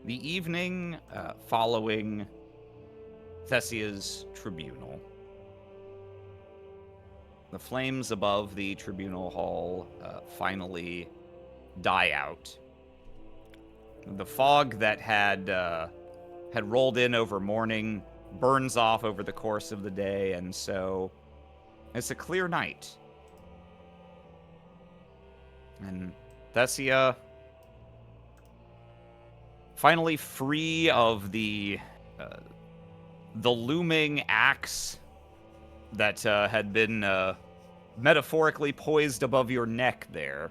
The evening following Thessia's tribunal, the flames above the tribunal hall finally die out. The fog that had rolled in over morning burns off over the course of the day, and so it's a clear night. And Thessia, finally free of the looming axe that had been metaphorically poised above your neck there.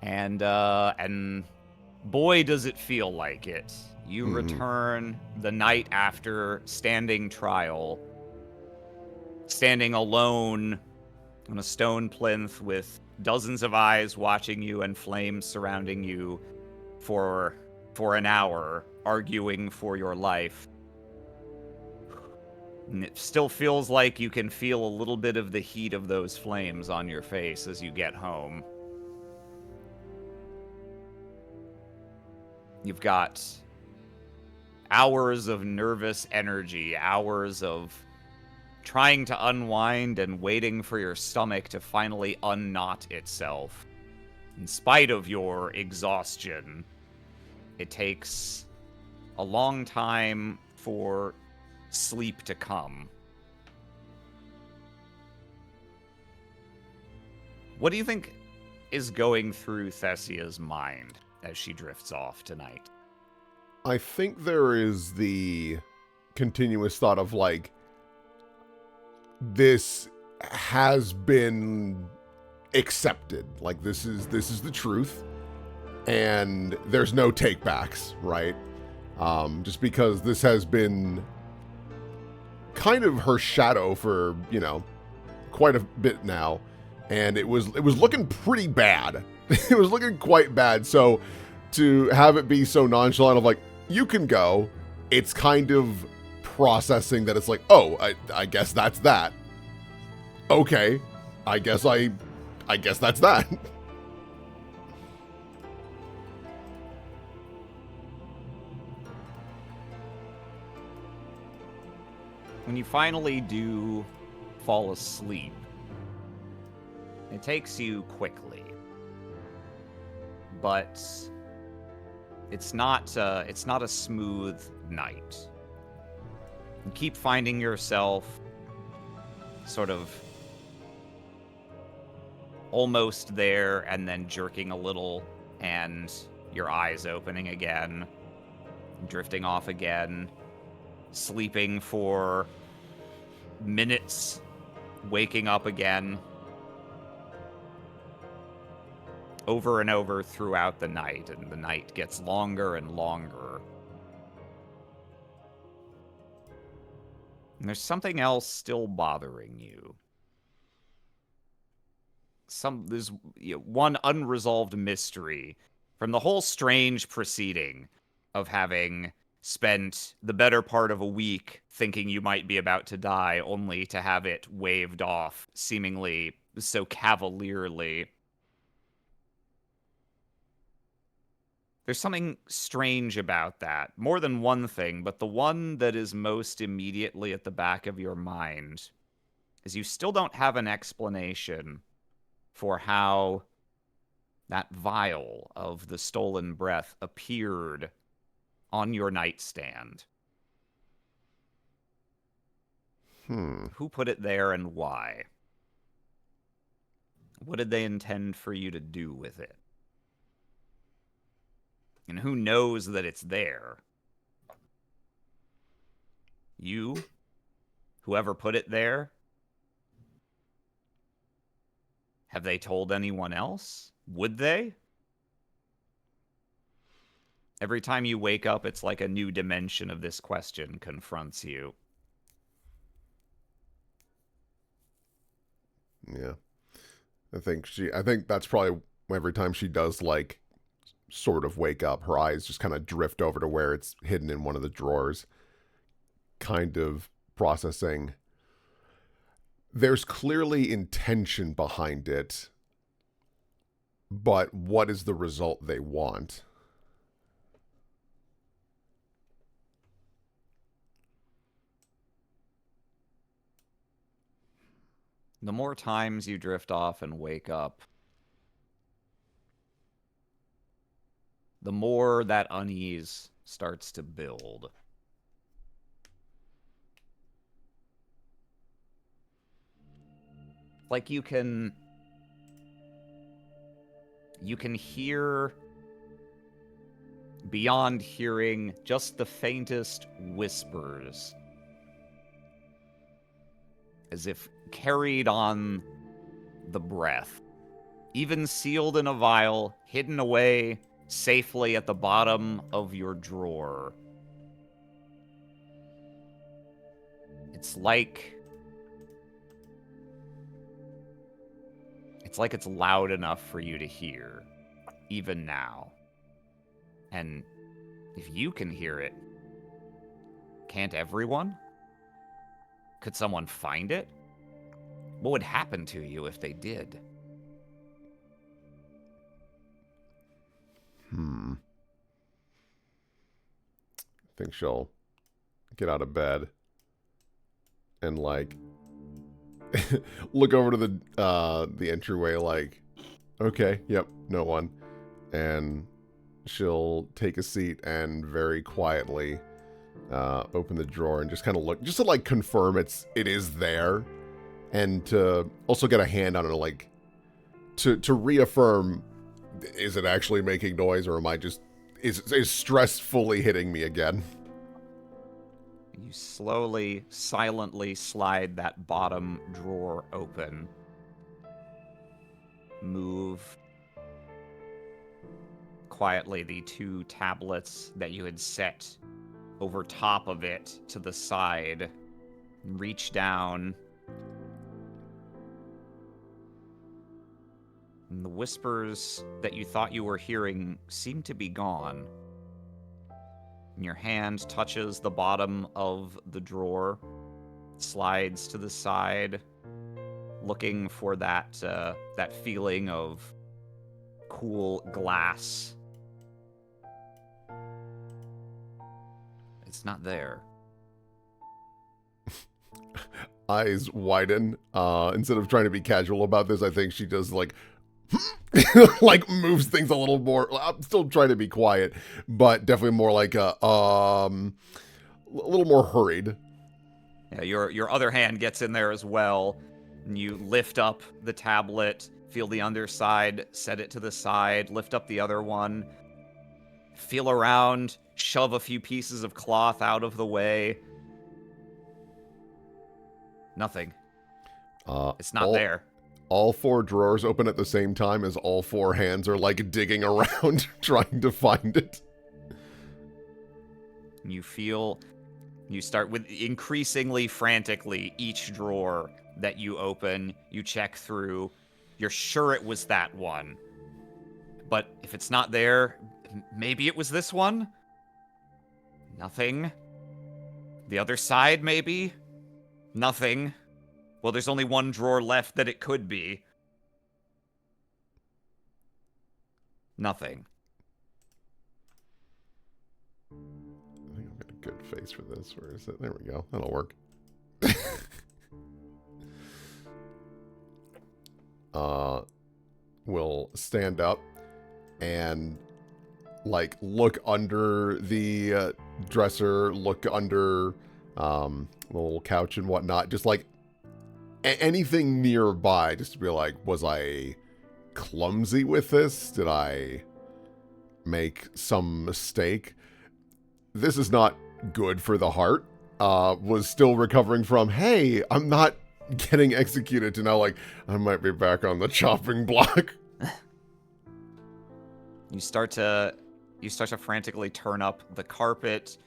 And boy, does it feel like it. You return the night after standing trial, standing alone on a stone plinth with dozens of eyes watching you and flames surrounding you for an hour, arguing for your life. And it still feels like you can feel a little bit of the heat of those flames on your face as you get home. You've got hours of nervous energy, hours of trying to unwind and waiting for your stomach to finally unknot itself. In spite of your exhaustion, it takes a long time for sleep to come. What do you think is going through Thessia's mind as she drifts off tonight? I think there is the continuous thought of, like, this has been accepted. Like, this is the truth, and there's no takebacks, right? Just because this has been kind of her shadow for, quite a bit now, and it was looking pretty bad. It was looking quite bad. So to have it be so nonchalant of, like, you can go, it's kind of processing that it's like, oh, I guess that's that. Okay, I guess that's that. When you finally do fall asleep, it takes you quickly, but it's not a smooth night. You keep finding yourself sort of almost there and then jerking a little, and your eyes opening again, drifting off again, sleeping for minutes, waking up again, over and over throughout the night, and the night gets longer and longer. And there's something else still bothering you. There's one unresolved mystery from the whole strange proceeding of having spent the better part of a week thinking you might be about to die, only to have it waved off seemingly so cavalierly. There's something strange about that. More than one thing, but the one that is most immediately at the back of your mind is you still don't have an explanation for how that vial of the stolen breath appeared on your nightstand. Who put it there and why? What did they intend for you to do with it? And who knows that it's there? You? Whoever put it there? Have they told anyone else? Would they? Every time you wake up, it's like a new dimension of this question confronts you. Yeah. I think that's probably every time she does, like, sort of wake up, her eyes just kind of drift over to where it's hidden in one of the drawers, kind of processing. There's clearly intention behind it, but what is the result they want? The more times you drift off and wake up, the more that unease starts to build. Like you can hear beyond hearing just the faintest whispers, as if carried on the breath, even sealed in a vial, hidden away safely at the bottom of your drawer. It's like it's loud enough for you to hear, even now. And if you can hear it, can't everyone? Could someone find it? What would happen to you if they did? I think she'll get out of bed and like look over to the entryway like, okay, yep, no one. And she'll take a seat and very quietly open the drawer and just kind of look, just to like confirm it is there, and to also get a hand on it, like to reaffirm, is it actually making noise, or am I just is stress fully hitting me again? You slowly, silently slide that bottom drawer open. Move quietly the 2 tablets that you had set over top of it to the side. Reach down. And the whispers that you thought you were hearing seem to be gone. And your hand touches the bottom of the drawer, slides to the side, looking for that feeling of cool glass. It's not there. Eyes widen. Instead of trying to be casual about this, I think she does like like moves things a little more. I'm still trying to be quiet, but definitely more like a little more hurried. Yeah, your other hand gets in there as well, and you lift up the tablet, feel the underside, set it to the side, lift up the other one, feel around, shove a few pieces of cloth out of the way. Nothing. It's not there. All 4 drawers open at the same time as all 4 hands are like digging around trying to find it. You start with increasingly frantically each drawer that you open, you check through. You're sure it was that one. But if it's not there, maybe it was this one? Nothing. The other side, maybe? Nothing. Well, there's only one drawer left that it could be. Nothing. I think I've got a good face for this. Where is it? There we go. That'll work. Will stand up and like look under the dresser, look under the little couch and whatnot, just like anything nearby, just to be like, was I clumsy with this? Did I make some mistake? This is not good for the heart. Was still recovering from, hey, I'm not getting executed, to now like, I might be back on the chopping block. You start to frantically turn up the carpet.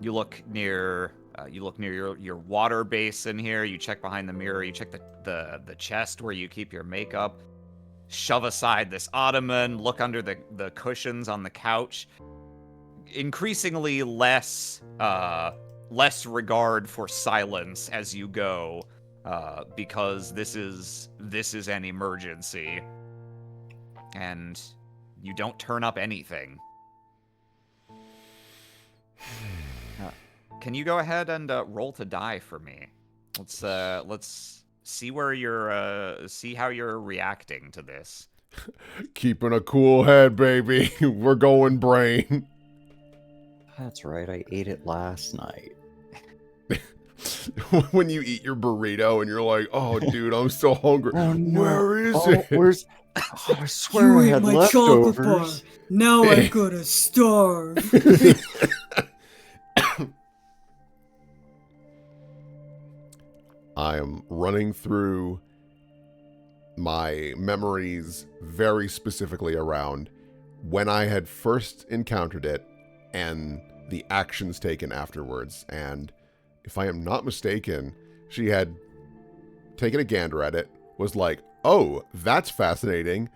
You look near your water basin here. You check behind the mirror. You check the chest where you keep your makeup. Shove aside this ottoman. Look under the cushions on the couch. Increasingly less regard for silence as you go, because this is an emergency, and you don't turn up anything. Can you go ahead and roll to die for me? Let's see where you're see how you're reacting to this. Keeping a cool head, baby. We're going brain. That's right, I ate it last night. When you eat your burrito and you're like, oh, dude, I'm so hungry. Oh, no. Where is it? Where's... Oh, I swear You I ate had my chocolate bar. leftovers. Now I'm gonna starve. I am running through my memories very specifically around when I had first encountered it and the actions taken afterwards. And if I am not mistaken, she had taken a gander at it, was like, oh, that's fascinating,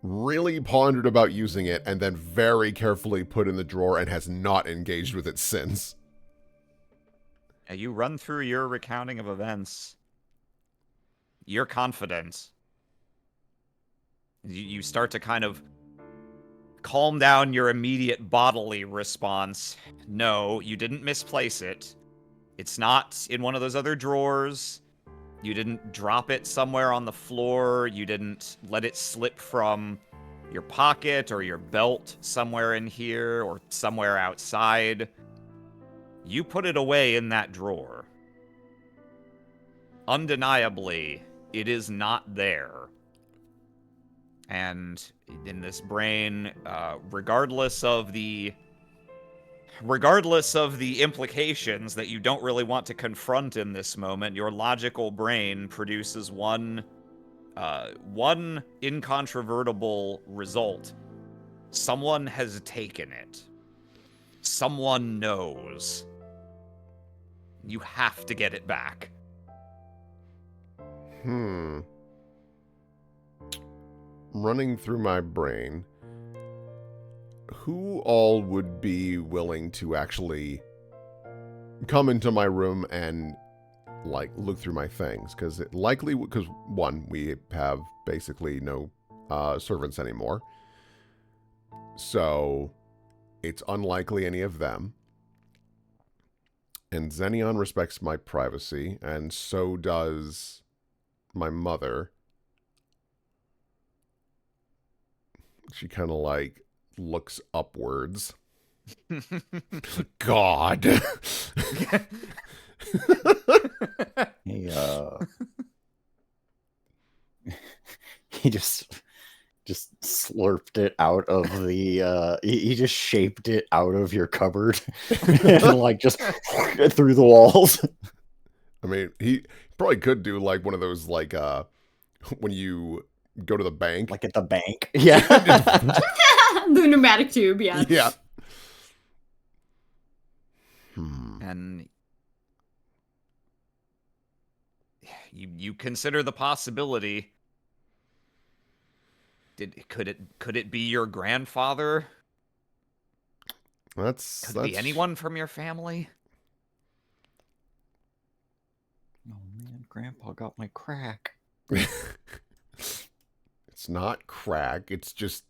really pondered about using it, and then very carefully put in the drawer and has not engaged with it since. You run through your recounting of events. You're confident. You start to kind of calm down your immediate bodily response. No, you didn't misplace it. It's not in one of those other drawers. You didn't drop it somewhere on the floor. You didn't let it slip from your pocket or your belt somewhere in here or somewhere outside. You put it away in that drawer. Undeniably, it is not there. And in this brain, regardless of the implications that you don't really want to confront in this moment, your logical brain produces one incontrovertible result. Someone has taken it. Someone knows. You have to get it back. Running through my brain, who all would be willing to actually come into my room and, like, look through my things? Because it likely, because one, we have basically no servants anymore. So it's unlikely any of them. And Xenion respects my privacy, and so does my mother. She kind of, like, looks upwards. God. He just slurped it out of the he just shaped it out of your cupboard and like just through the walls. I mean, he probably could do like one of those, like, when you go to the bank, Like at the bank. Yeah. The pneumatic tube, yeah. Yeah. And you consider the possibility. Could it be your grandfather? Could it be anyone from your family? Oh man, Grandpa got my crack. It's not crack. It's just,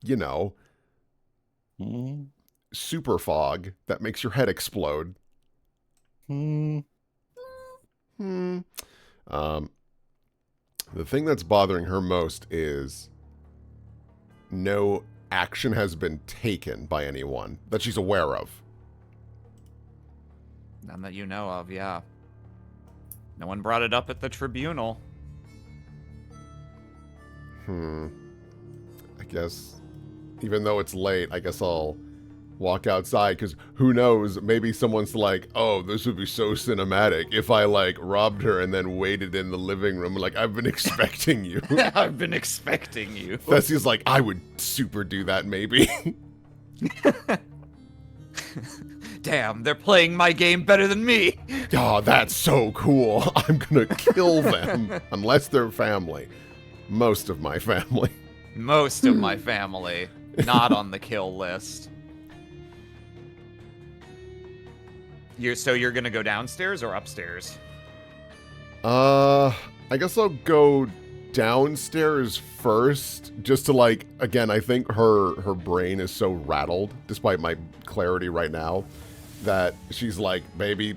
you know, super fog that makes your head explode. The thing that's bothering her most is no action has been taken by anyone that she's aware of. None that you know of, yeah. No one brought it up at the tribunal. I guess, even though it's late, I guess I'll walk outside, because who knows, maybe someone's like, oh, this would be so cinematic if I, like, robbed her and then waited in the living room, like, I've been expecting you. I've been expecting you. Fessie's like, I would super do that, maybe. Damn, they're playing my game better than me. Oh, that's so cool. I'm gonna kill them. Unless they're family. Most of my family. Most of my family. Not on the kill list. So you're gonna go downstairs or upstairs? I guess I'll go downstairs first, just to, like, again, I think her brain is so rattled, despite my clarity right now, that she's like, baby,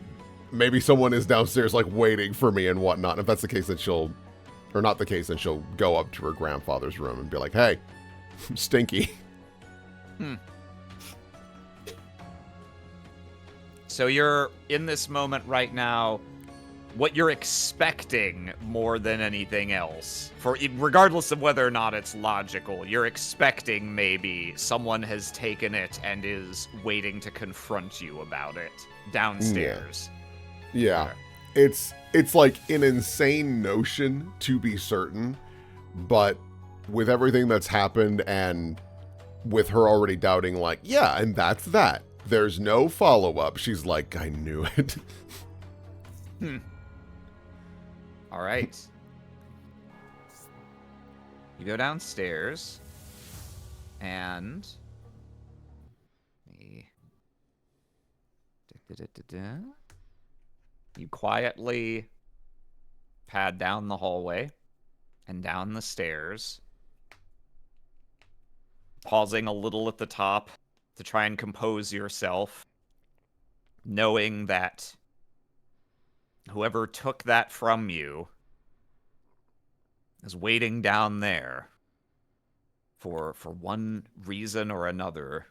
maybe someone is downstairs, like, waiting for me and whatnot. And if that's the case, then she'll... Or not the case, then she'll go up to her grandfather's room and be like, hey, Stinky. So you're in this moment right now, what you're expecting more than anything else, regardless of whether or not it's logical, you're expecting maybe someone has taken it and is waiting to confront you about it downstairs. Yeah. It's like an insane notion, to be certain, but with everything that's happened and with her already doubting, like, yeah, and that's that. There's no follow-up. She's like, I knew it. All right. You go downstairs, and... You quietly pad down the hallway and down the stairs, pausing a little at the top to try and compose yourself, knowing that whoever took that from you is waiting down there for one reason or another.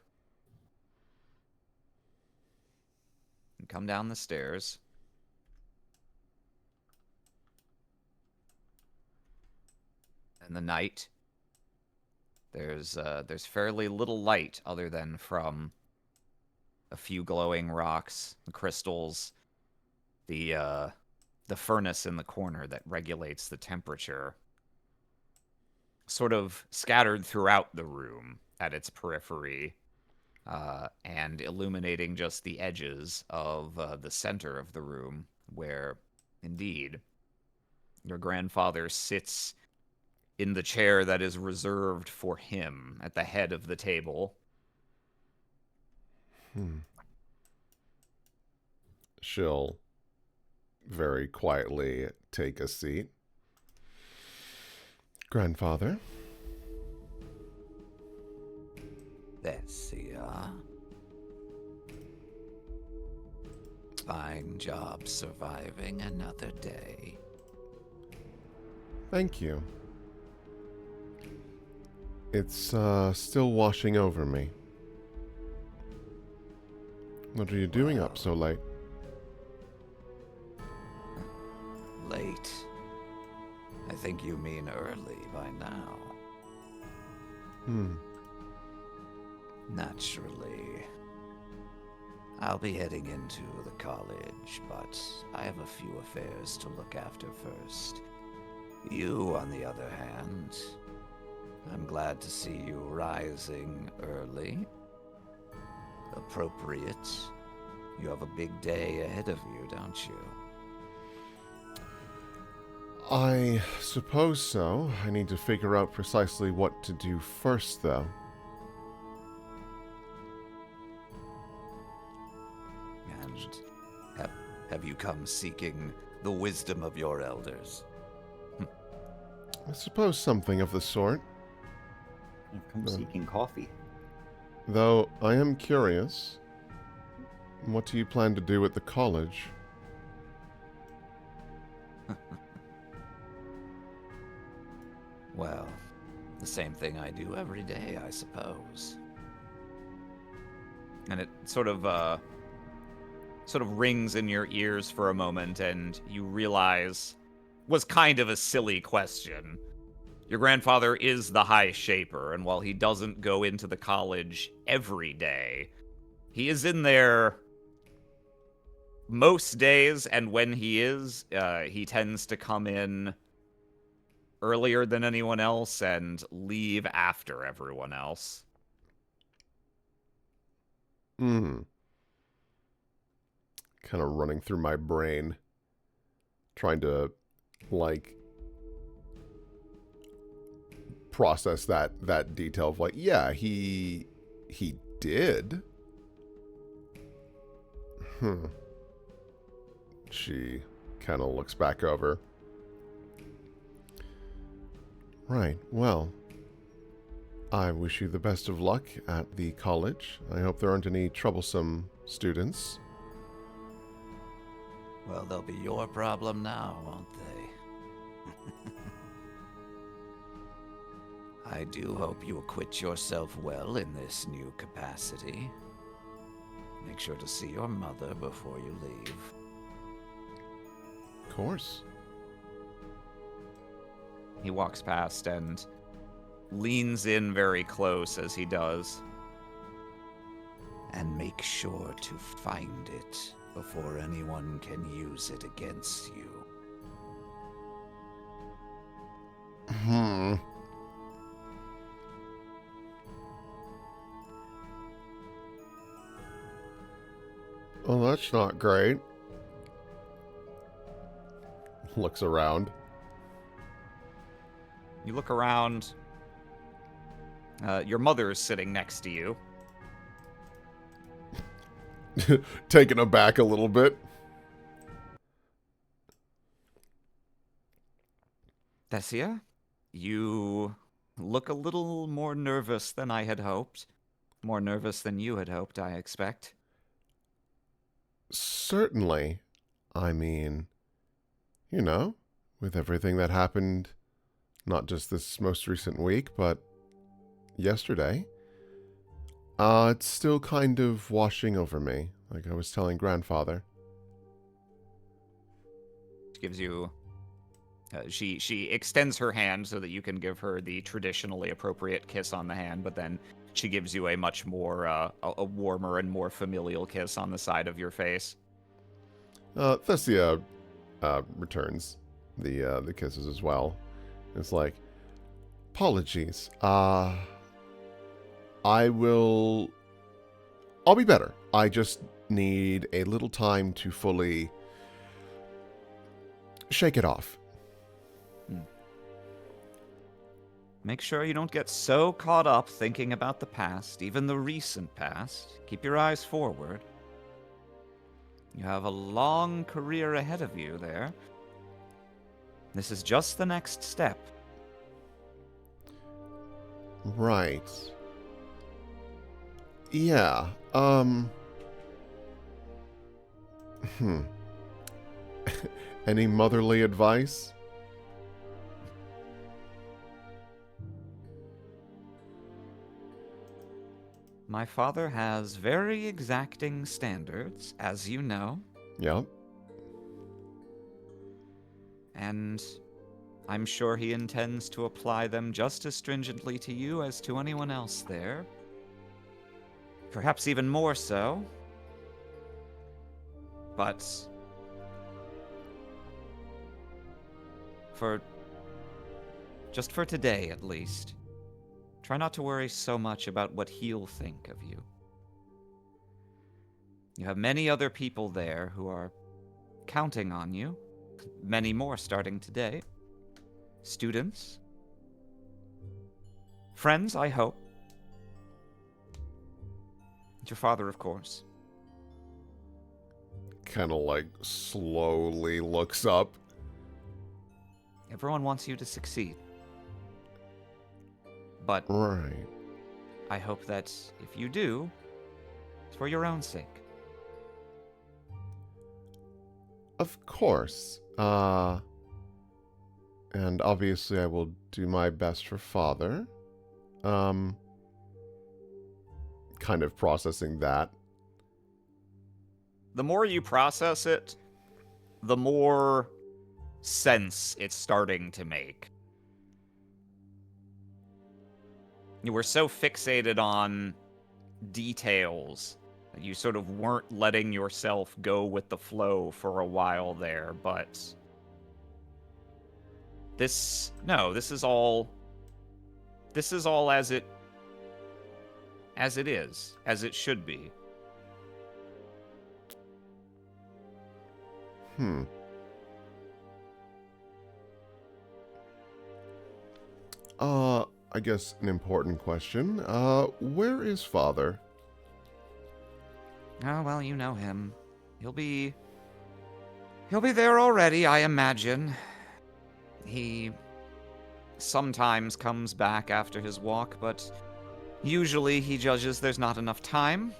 You come down the stairs. In the night, there's fairly little light other than from a few glowing rocks, the crystals, the furnace in the corner that regulates the temperature, sort of scattered throughout the room at its periphery, and illuminating just the edges of the center of the room, where, indeed, your grandfather sits in the chair that is reserved for him at the head of the table. She'll very quietly take a seat. Grandfather? There you are. Fine job surviving another day. Thank you. It's still washing over me. What are you doing up so late? Late. I think you mean early by now. Naturally. I'll be heading into the college, but I have a few affairs to look after first. You, on the other hand, I'm glad to see you rising early. Appropriate. You have a big day ahead of you, don't you? I suppose so. I need to figure out precisely what to do first, though. And have you come seeking the wisdom of your elders? I suppose something of the sort. I've come seeking coffee. Though I am curious, what do you plan to do at the college? Well, the same thing I do every day, I suppose. And it sort of rings in your ears for a moment, and you realize was kind of a silly question. Your grandfather is the High Shaper, and while he doesn't go into the college every day, he is in there most days, and when he is, he tends to come in earlier than anyone else and leave after everyone else. Kind of running through my brain, trying to, like, process that detail of, like, yeah, he did. She kind of looks back over. Right, well, I wish you the best of luck at the college. I hope there aren't any troublesome students. Well, they'll be your problem now, won't they? I do hope you acquit yourself well in this new capacity. Make sure to see your mother before you leave. Of course. He walks past and leans in very close as he does. And make sure to find it before anyone can use it against you. Well, that's not great. Looks around. You look around. Your mother is sitting next to you. Taken aback a little bit. Thessia, you look a little more nervous than I had hoped. More nervous than you had hoped, I expect. Certainly. I mean, you know, with everything that happened, not just this most recent week, but yesterday, it's still kind of washing over me, like I was telling grandfather. She gives you... she extends her hand so that you can give her the traditionally appropriate kiss on the hand, but then she gives you a much more, a warmer and more familial kiss on the side of your face. Thessia returns the kisses as well. It's like, apologies. I'll be better. I just need a little time to fully shake it off. Make sure you don't get so caught up thinking about the past, even the recent past. Keep your eyes forward. You have a long career ahead of you there. This is just the next step. Right. Yeah. Any motherly advice? My father has very exacting standards, as you know, Yep. and I'm sure he intends to apply them just as stringently to you as to anyone else there. Perhaps even more so. But just for today at least, try not to worry so much about what he'll think of you. You have many other people there who are counting on you, many more starting today. Students, friends, I hope. And your father, of course. Kind of like slowly looks up. Everyone wants you to succeed. But Right. I hope that if you do, it's for your own sake. Of course. And obviously I will do my best for father. Kind of processing that. The more you process it, the more sense it's starting to make. You were so fixated on details that you sort of weren't letting yourself go with the flow for a while there, but this is all as it is, as it should be. I guess an important question. Where is father? Oh, well, you know him. He'll be there already, I imagine. He sometimes comes back after his walk, but usually he judges there's not enough time.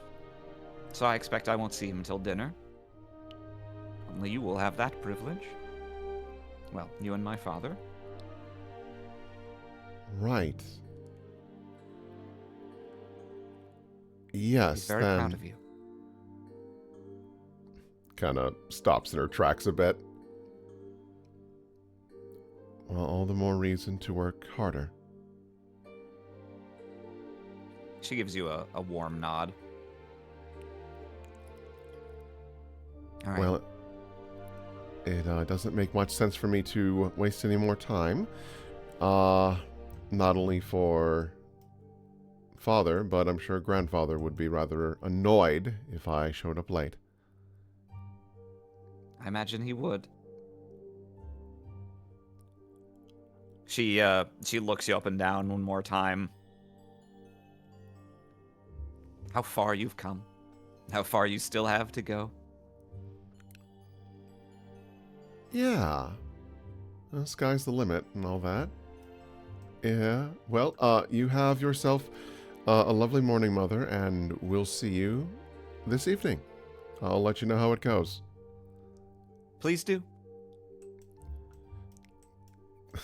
So I expect I won't see him until dinner. certainly you will have that privilege. Well, you and my father. Right. He's Yes, very then proud of you. kind of stops in her tracks a bit. Well, all the more reason to work harder. She gives you a warm nod. All right. Well, it doesn't make much sense for me to waste any more time. Not only for father, but I'm sure grandfather would be rather annoyed if I showed up late. I imagine he would. She looks you up and down one more time. How far you've come. How far you still have to go. Yeah. The sky's the limit and all that. Yeah. Well, you have yourself a lovely morning, Mother, and we'll see you this evening. I'll let you know how it goes. Please do.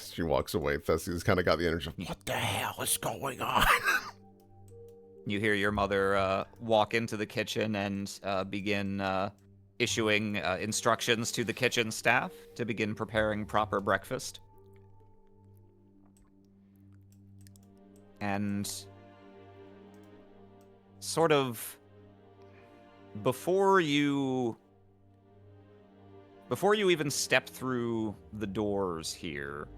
She walks away. Thessie's kind of got the energy of, what the hell is going on? You hear your mother walk into the kitchen and begin issuing instructions to the kitchen staff to begin preparing proper breakfast. And sort of before you even step through the doors here,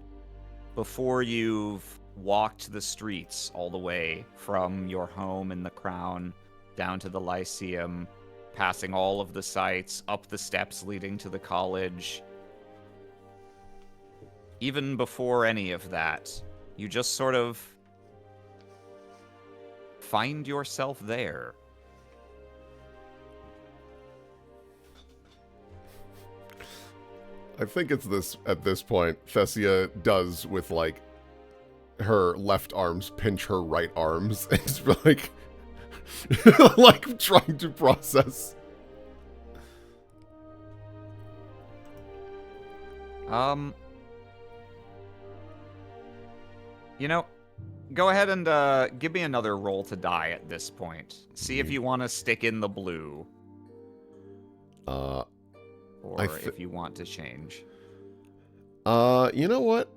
before you've walked the streets all the way from your home in the Crown down to the Lyceum, passing all of the sites, up the steps leading to the college, even before any of that, you just sort of find yourself there. I think it's this at this point. Thessia does with like her left arms pinch her right arms. It's like like trying to process. You know, go ahead and give me another roll to die at this point. See if you want to stick in the blue. Or if you want to change. You know what?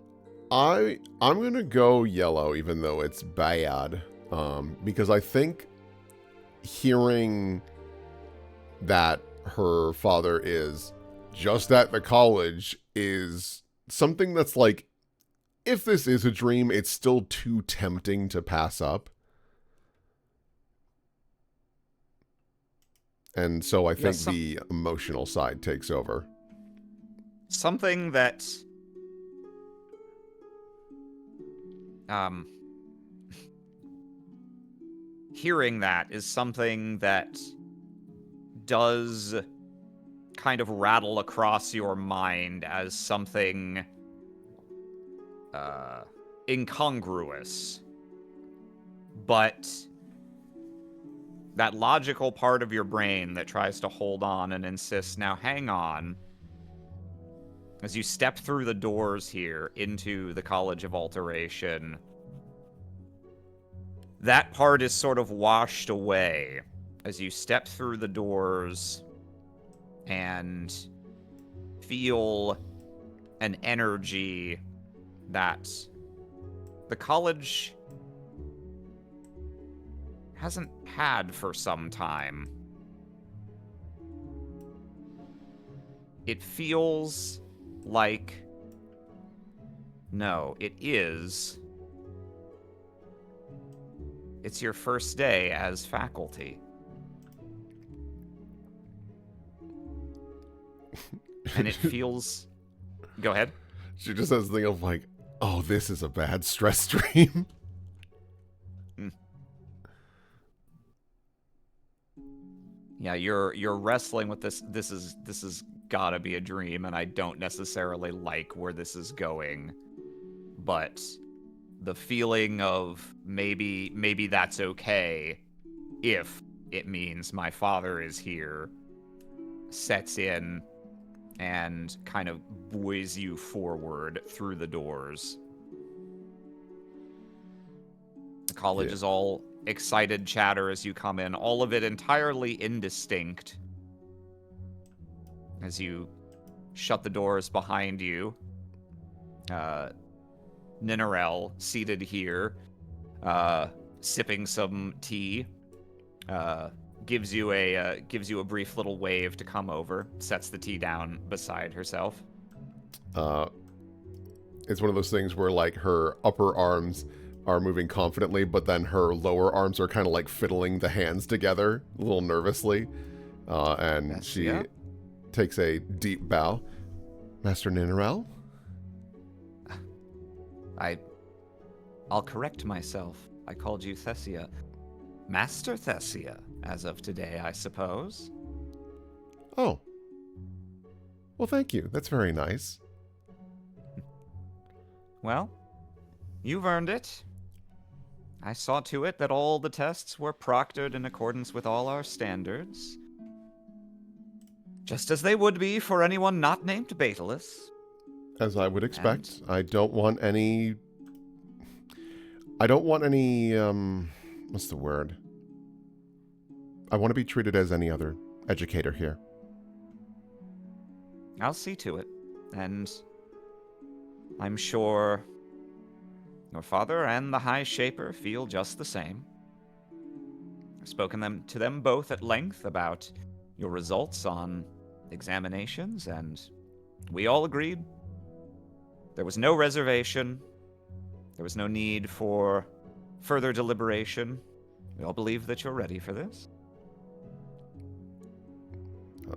I'm gonna go yellow, even though it's bad. Because I think hearing that her father is just at the college is something that's like, if this is a dream, it's still too tempting to pass up. And so I think the emotional side takes over. Something that hearing that is something that does kind of rattle across your mind as something incongruous. But that logical part of your brain that tries to hold on and insists, now hang on, as you step through the doors here into the College of Alteration, that part is sort of washed away as you step through the doors and feel an energy that the college hasn't had for some time. It feels like, no, it is. It's your first day as faculty. And it feels... Go ahead. She just has the thing of like, oh, this is a bad stress dream. Yeah, you're wrestling with this. This is gotta be a dream, and I don't necessarily like where this is going. But the feeling of maybe that's okay if it means my father is here sets in, and kind of buoys you forward through the doors. The college is all excited chatter as you come in, all of it entirely indistinct. As you shut the doors behind you, Ninarel, seated here, sipping some tea, gives you a brief little wave to come over, sets the tea down beside herself. It's one of those things where like her upper arms are moving confidently, but then her lower arms are kind of like fiddling the hands together a little nervously. And Yes, she yeah. takes a deep bow. Master Ninarel? I'll correct myself. I called you Thessia. Master Thessia, as of today, I suppose. Oh. Well, thank you. That's very nice. Well, you've earned it. I saw to it that all the tests were proctored in accordance with all our standards. Just as they would be for anyone not named Batalus. As I would expect. I don't want any... what's the word? I want to be treated as any other educator here. I'll see to it. And I'm sure your father and the High Shaper feel just the same. I've spoken to them both at length about your results on examinations, and we all agreed there was no reservation. There was no need for further deliberation. We all believe that you're ready for this.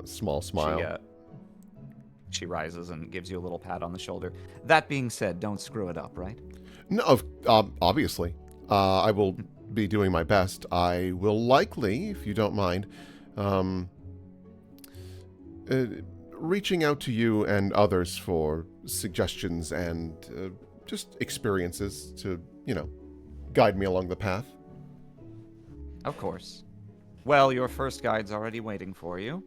A small smile. She rises and gives you a little pat on the shoulder. That being said, don't screw it up, right? No, obviously. I will be doing my best. I will likely, if you don't mind, reaching out to you and others for suggestions and just experiences to, guide me along the path. Of course. Well, your first guide's already waiting for you.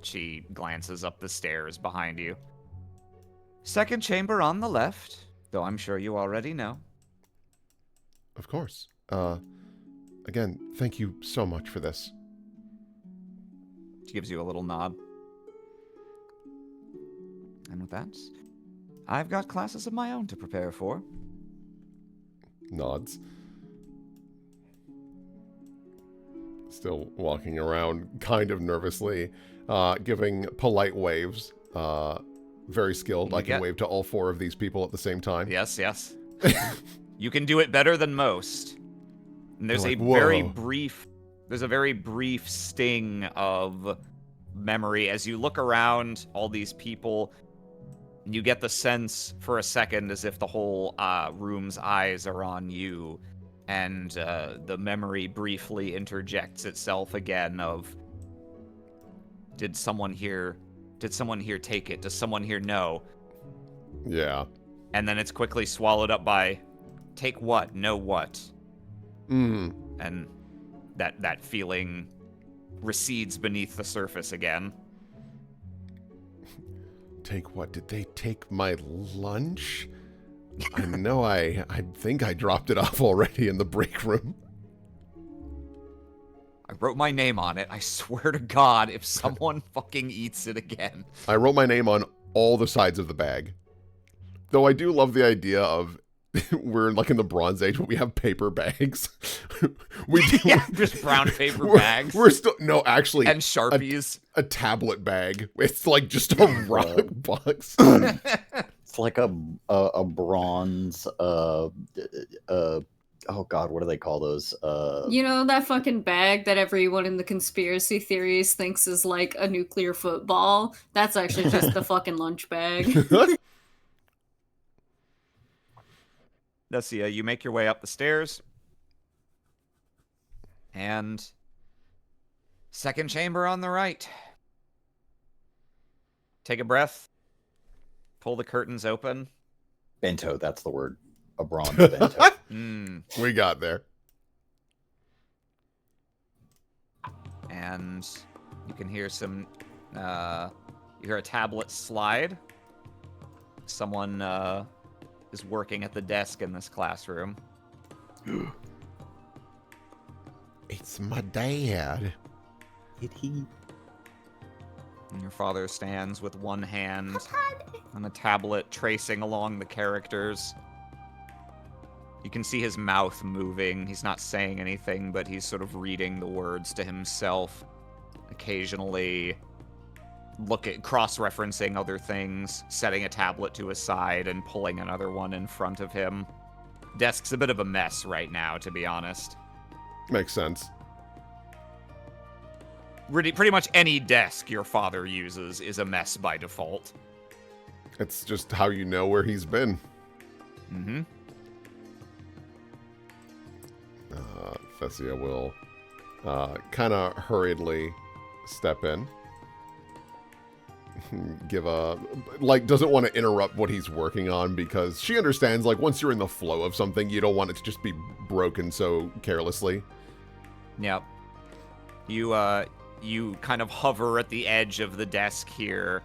She glances up the stairs behind you. Second chamber on the left, though I'm sure you already know. Of course. Again, thank you so much for this. She gives you a little nod. And with that, I've got classes of my own to prepare for. Nods. Still walking around kind of nervously, giving polite waves. Very skilled. I can wave to all four of these people at the same time. Yes, yes. You can do it better than most. And there's Like, there's a very brief sting of memory as you look around all these people. And you get the sense for a second as if the whole room's eyes are on you. And the memory briefly interjects itself again of, did someone here take it? Does someone here know? Yeah. And then it's quickly swallowed up by, take what? Know what? And that feeling recedes beneath the surface again. Take what? Did they take my lunch? I know I think I dropped it off already in the break room. I wrote my name on it. I swear to God, if someone fucking eats it again. I wrote my name on all the sides of the bag. Though I do love the idea of we're like in the Bronze Age, but we have paper bags. We do, yeah, just brown paper bags. We're still actually and Sharpies. A tablet bag. It's like just a rock box. It's like a bronze oh god, what do they call those? You know that fucking bag that everyone in the conspiracy theories thinks is like a nuclear football? That's actually just the fucking lunch bag. Nessia, you make your way up the stairs. And second chamber on the right. Take a breath. Pull the curtains open. Bento, that's the word. A bronze bento. We got there. And you can hear some You hear a tablet slide. Someone is working at the desk in this classroom. It's my dad. Did he? And your father stands with one hand on the tablet, tracing along the characters. You can see his mouth moving. He's not saying anything, but he's sort of reading the words to himself. Occasionally cross-referencing other things, setting a tablet to his side and pulling another one in front of him. Desk's a bit of a mess right now, to be honest. Makes sense. Pretty much any desk your father uses is a mess by default. It's just how you know where he's been. Mm-hmm. Fessia will kind of hurriedly step in. Doesn't want to interrupt what he's working on because she understands, like, once you're in the flow of something, you don't want it to just be broken so carelessly. Yep. You kind of hover at the edge of the desk here.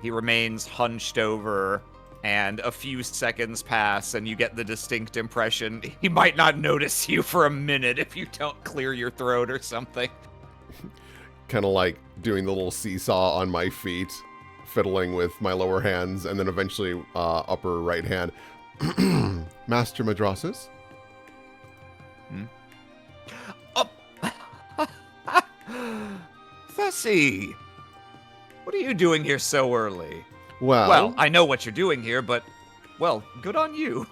He remains hunched over, and a few seconds pass, and you get the distinct impression he might not notice you for a minute if you don't clear your throat or something. Kind of like doing the little seesaw on my feet, fiddling with my lower hands, and then eventually upper right hand. Master Madrasas? Fessy! What are you doing here so early? Well, I know what you're doing here, but, well, good on you.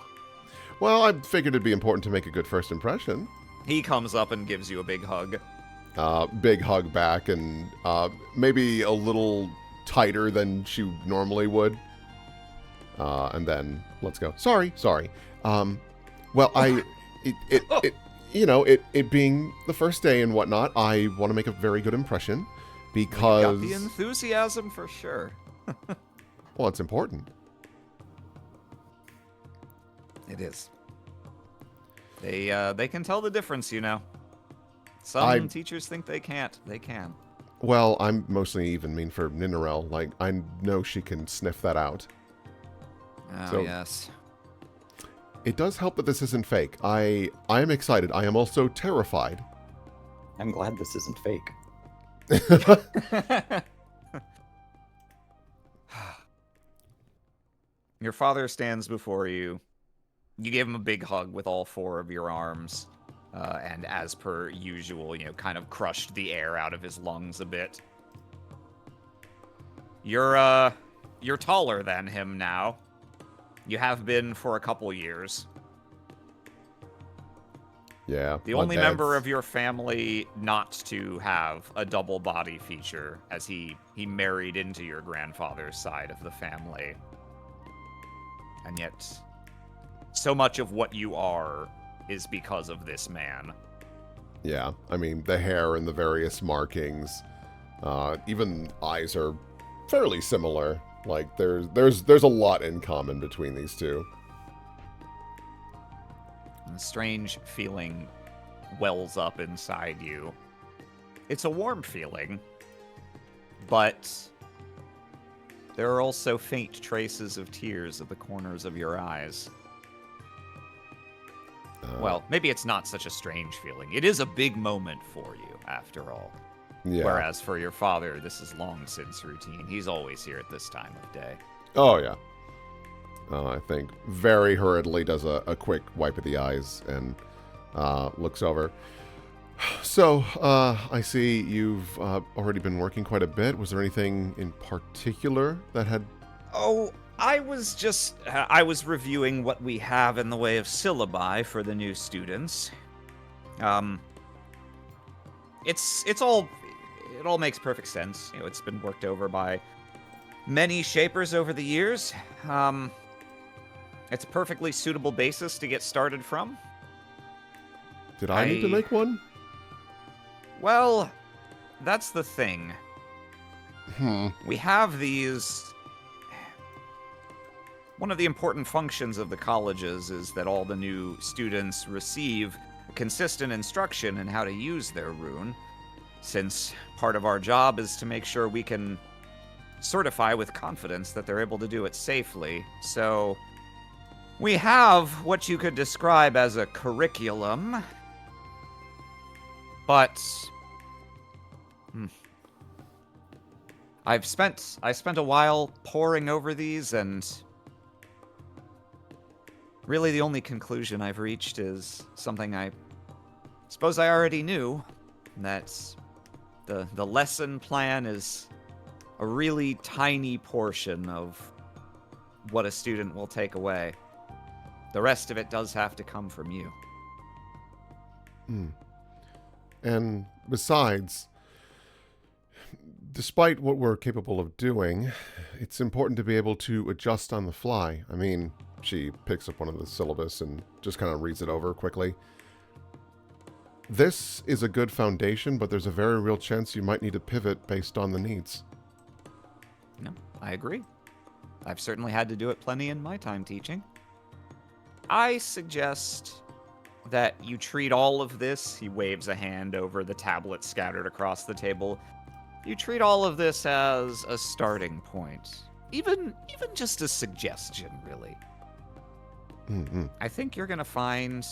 Well, I figured it'd be important to make a good first impression. He comes up and gives you a big hug. Big hug back, and maybe a little tighter than she normally would. And then, let's go. Sorry. It being the first day and whatnot, I want to make a very good impression because... You got the enthusiasm for sure. Well, it's important. It is. They can tell the difference, you know. Some teachers think they can't. They can. Well, I'm mostly even mean for Ninarel. Like, I know she can sniff that out. Oh, So- yes. It does help that this isn't fake. I am excited. I am also terrified. I'm glad this isn't fake. Your father stands before you. You give him a big hug with all four of your arms. And as per usual, kind of crushed the air out of his lungs a bit. You're taller than him now. You have been for a couple years. Yeah. The only member of your family not to have a double body feature, as he married into your grandfather's side of the family. And yet, so much of what you are is because of this man. Yeah. I mean, the hair and the various markings. Even eyes are fairly similar. Like, there's a lot in common between these two. A strange feeling wells up inside you. It's a warm feeling, but there are also faint traces of tears at the corners of your eyes. Well, maybe it's not such a strange feeling. It is a big moment for you, after all. Yeah. Whereas for your father, this is long since routine. He's always here at this time of day. Oh, yeah. I think very hurriedly does a quick wipe of the eyes and looks over. So, I see you've already been working quite a bit. Was there anything in particular that had... Oh, I was reviewing what we have in the way of syllabi for the new students. It all makes perfect sense. It's been worked over by many shapers over the years. It's a perfectly suitable basis to get started from. Did I need to make one? Well, that's the thing. We have these... One of the important functions of the colleges is that all the new students receive consistent instruction in how to use their rune, since part of our job is to make sure we can certify with confidence that they're able to do it safely. So we have what you could describe as a curriculum, but I spent a while poring over these, and really the only conclusion I've reached is something I suppose I already knew, that the lesson plan is a really tiny portion of what a student will take away. The rest of it does have to come from you. And besides, despite what we're capable of doing, it's important to be able to adjust on the fly. I mean, she picks up one of the syllabus and just kind of reads it over quickly. This is a good foundation, but there's a very real chance you might need to pivot based on the needs. No, I agree. I've certainly had to do it plenty in my time teaching. I suggest that you treat all of this, he waves a hand over the tablets scattered across the table, you treat all of this as a starting point. Even just a suggestion, really. Mm-hmm. I think you're going to find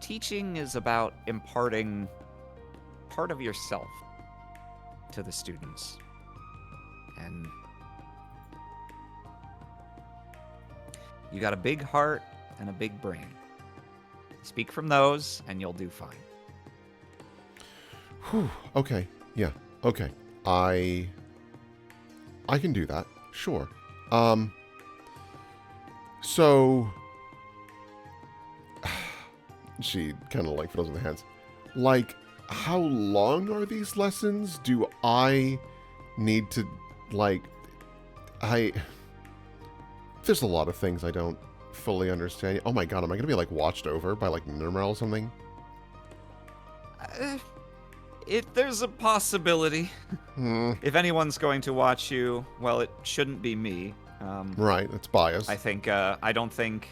teaching is about imparting part of yourself to the students. And you got a big heart and a big brain. Speak from those, and you'll do fine. Whew. Okay. Yeah. Okay. I can do that. Sure. So she kind of like fiddles in the hands. Like, how long are these lessons? Do I need to, like, there's a lot of things I don't fully understand. Oh my god, am I going to be, like, watched over by, like, Nirmal or something? There's a possibility. If anyone's going to watch you, well, it shouldn't be me. Right, it's biased. I don't think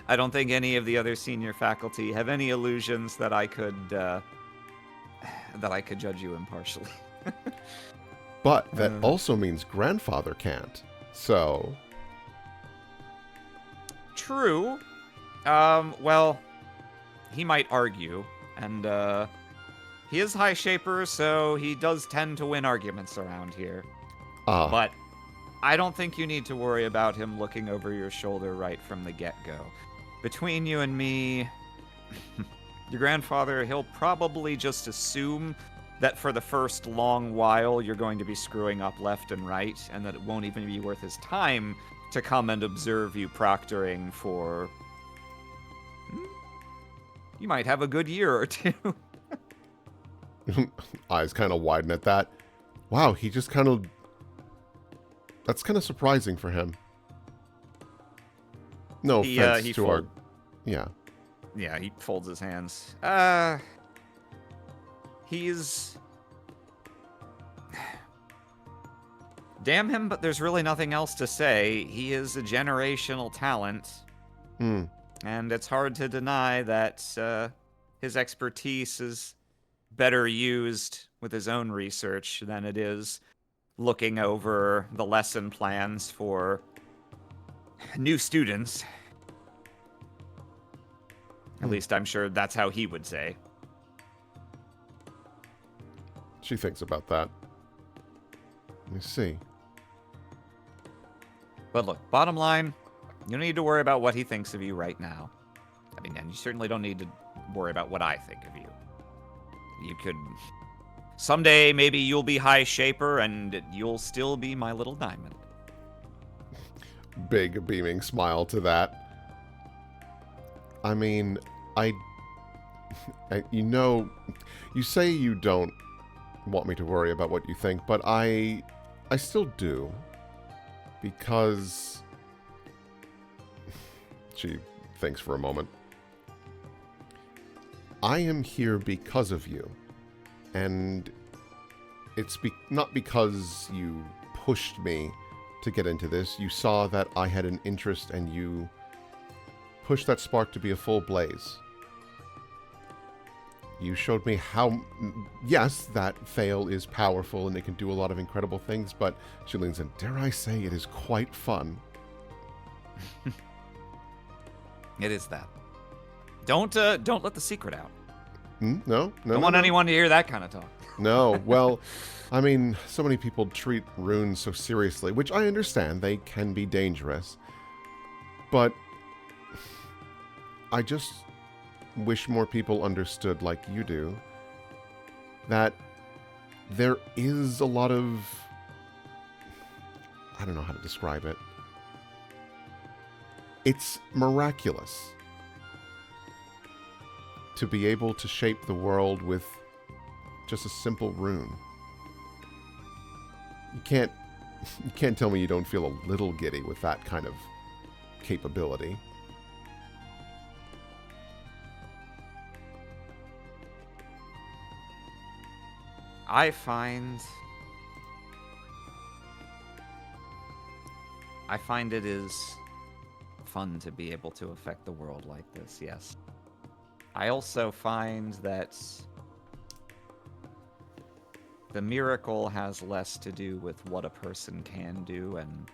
any of the other senior faculty have any illusions that I could judge you impartially. But that also means grandfather can't. So true. Well, he might argue, and he is High Shaper, so he does tend to win arguments around here. But I don't think you need to worry about him looking over your shoulder right from the get-go. Between you and me, your grandfather, he'll probably just assume that for the first long while you're going to be screwing up left and right, and that it won't even be worth his time to come and observe you proctoring for... You might have a good year or two. Eyes kind of widen at that. Wow, he just kind of... That's kind of surprising for him. No offense to our... Yeah. Yeah, he folds his hands. He's... Damn him, but there's really nothing else to say. He is a generational talent. And it's hard to deny that his expertise is better used with his own research than it is looking over the lesson plans for new students. At least I'm sure that's how he would say. She thinks about that. Let me see. But look, bottom line, you don't need to worry about what he thinks of you right now. I mean, and you certainly don't need to worry about what I think of you. You could... Someday, maybe you'll be High Shaper, and you'll still be my little diamond. Big beaming smile to that. I mean, you know, you say you don't want me to worry about what you think, but I still do. Because... She thinks for a moment. I am here because of you. And it's not because you pushed me to get into this. You saw that I had an interest and you pushed that spark to be a full blaze. you showed me how, yes, that fail is powerful and it can do a lot of incredible things, but she leans in, dare I say it is quite fun. It is that. Don't let the secret out. No. Don't want anyone to hear that kind of talk. No, well, I mean, so many people treat runes so seriously, which I understand, they can be dangerous. But I just wish more people understood, like you do, that there is a lot of... I don't know how to describe it. It's miraculous to be able to shape the world with just a simple rune. You can't tell me you don't feel a little giddy with that kind of capability. I find it is fun to be able to affect the world like this, yes. I also find that the miracle has less to do with what a person can do and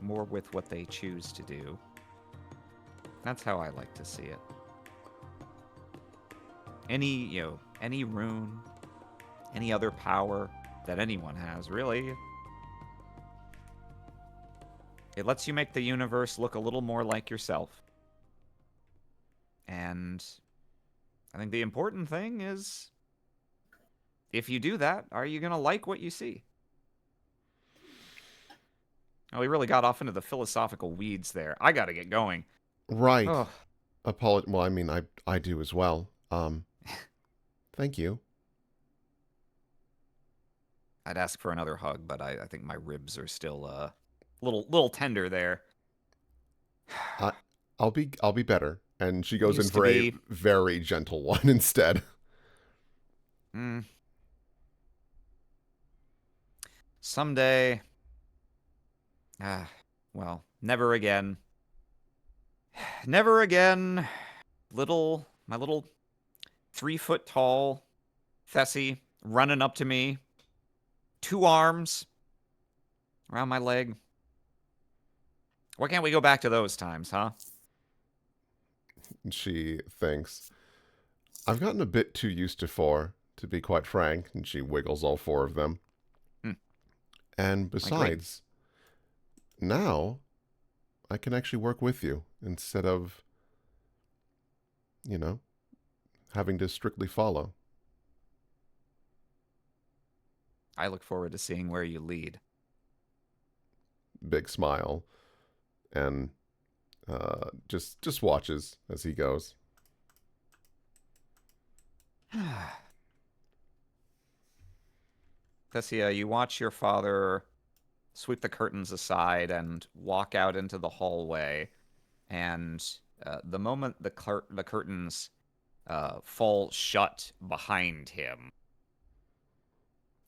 more with what they choose to do. That's how I like to see it. Any rune, any other power that anyone has, really, it lets you make the universe look a little more like yourself. And I think the important thing is, if you do that, are you going to like what you see? Oh, we really got off into the philosophical weeds there. I got to get going. Right. Oh, Well, I mean, I do as well. Thank you. I'd ask for another hug, but I think my ribs are still little tender there. I'll be better. And she goes in Used to for a be. very gentle one instead. Someday. Well, never again. Never again. My little 3-foot tall Thessie running up to me. 2 arms around my leg. Why can't we go back to those times, huh? She thinks, I've gotten a bit too used to 4, to be quite frank. And she wiggles all 4 of them. And besides, now I can actually work with you instead of, having to strictly follow. I look forward to seeing where you lead. Big smile. And just watches as he goes. Thessia, you watch your father sweep the curtains aside and walk out into the hallway. And the moment the curtains fall shut behind him,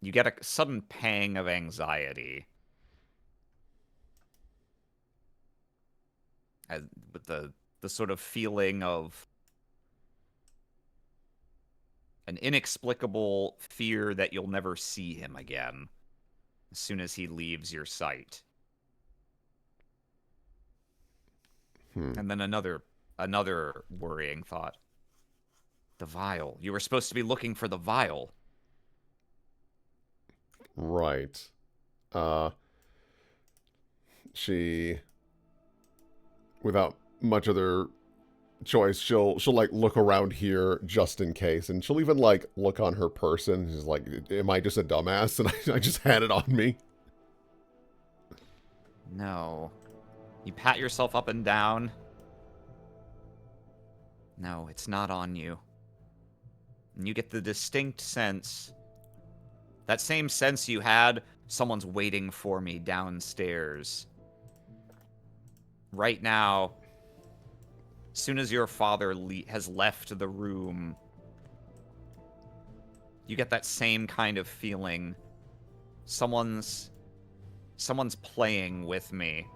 you get a sudden pang of anxiety. With the sort of feeling of an inexplicable fear that you'll never see him again as soon as he leaves your sight. And then another worrying thought. The vial. You were supposed to be looking for the vial. Right. She, without much other choice, she'll like look around here just in case, and she'll even like look on her person. She's like, am I just a dumbass and I just had it on me? No. You pat yourself up and down. No, it's not on you. And you get the distinct sense, that same sense you had, someone's waiting for me downstairs. Right now, as soon as your father has left the room, you get that same kind of feeling. Someone's playing with me.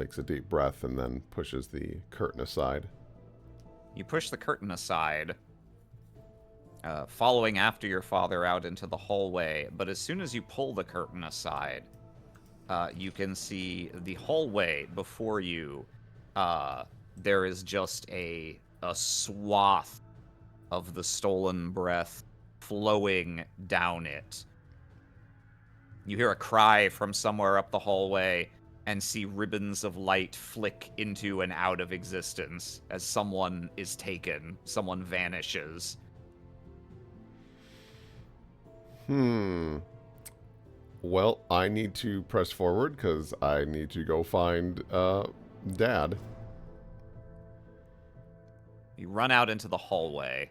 takes a deep breath and then pushes the curtain aside. You push the curtain aside, following after your father out into the hallway, but as soon as you pull the curtain aside, you can see the hallway before you. There is just a swath of the stolen breath flowing down it. You hear a cry from somewhere up the hallway and see ribbons of light flick into and out of existence as someone is taken, someone vanishes. Well, I need to press forward because I need to go find Dad. You run out into the hallway,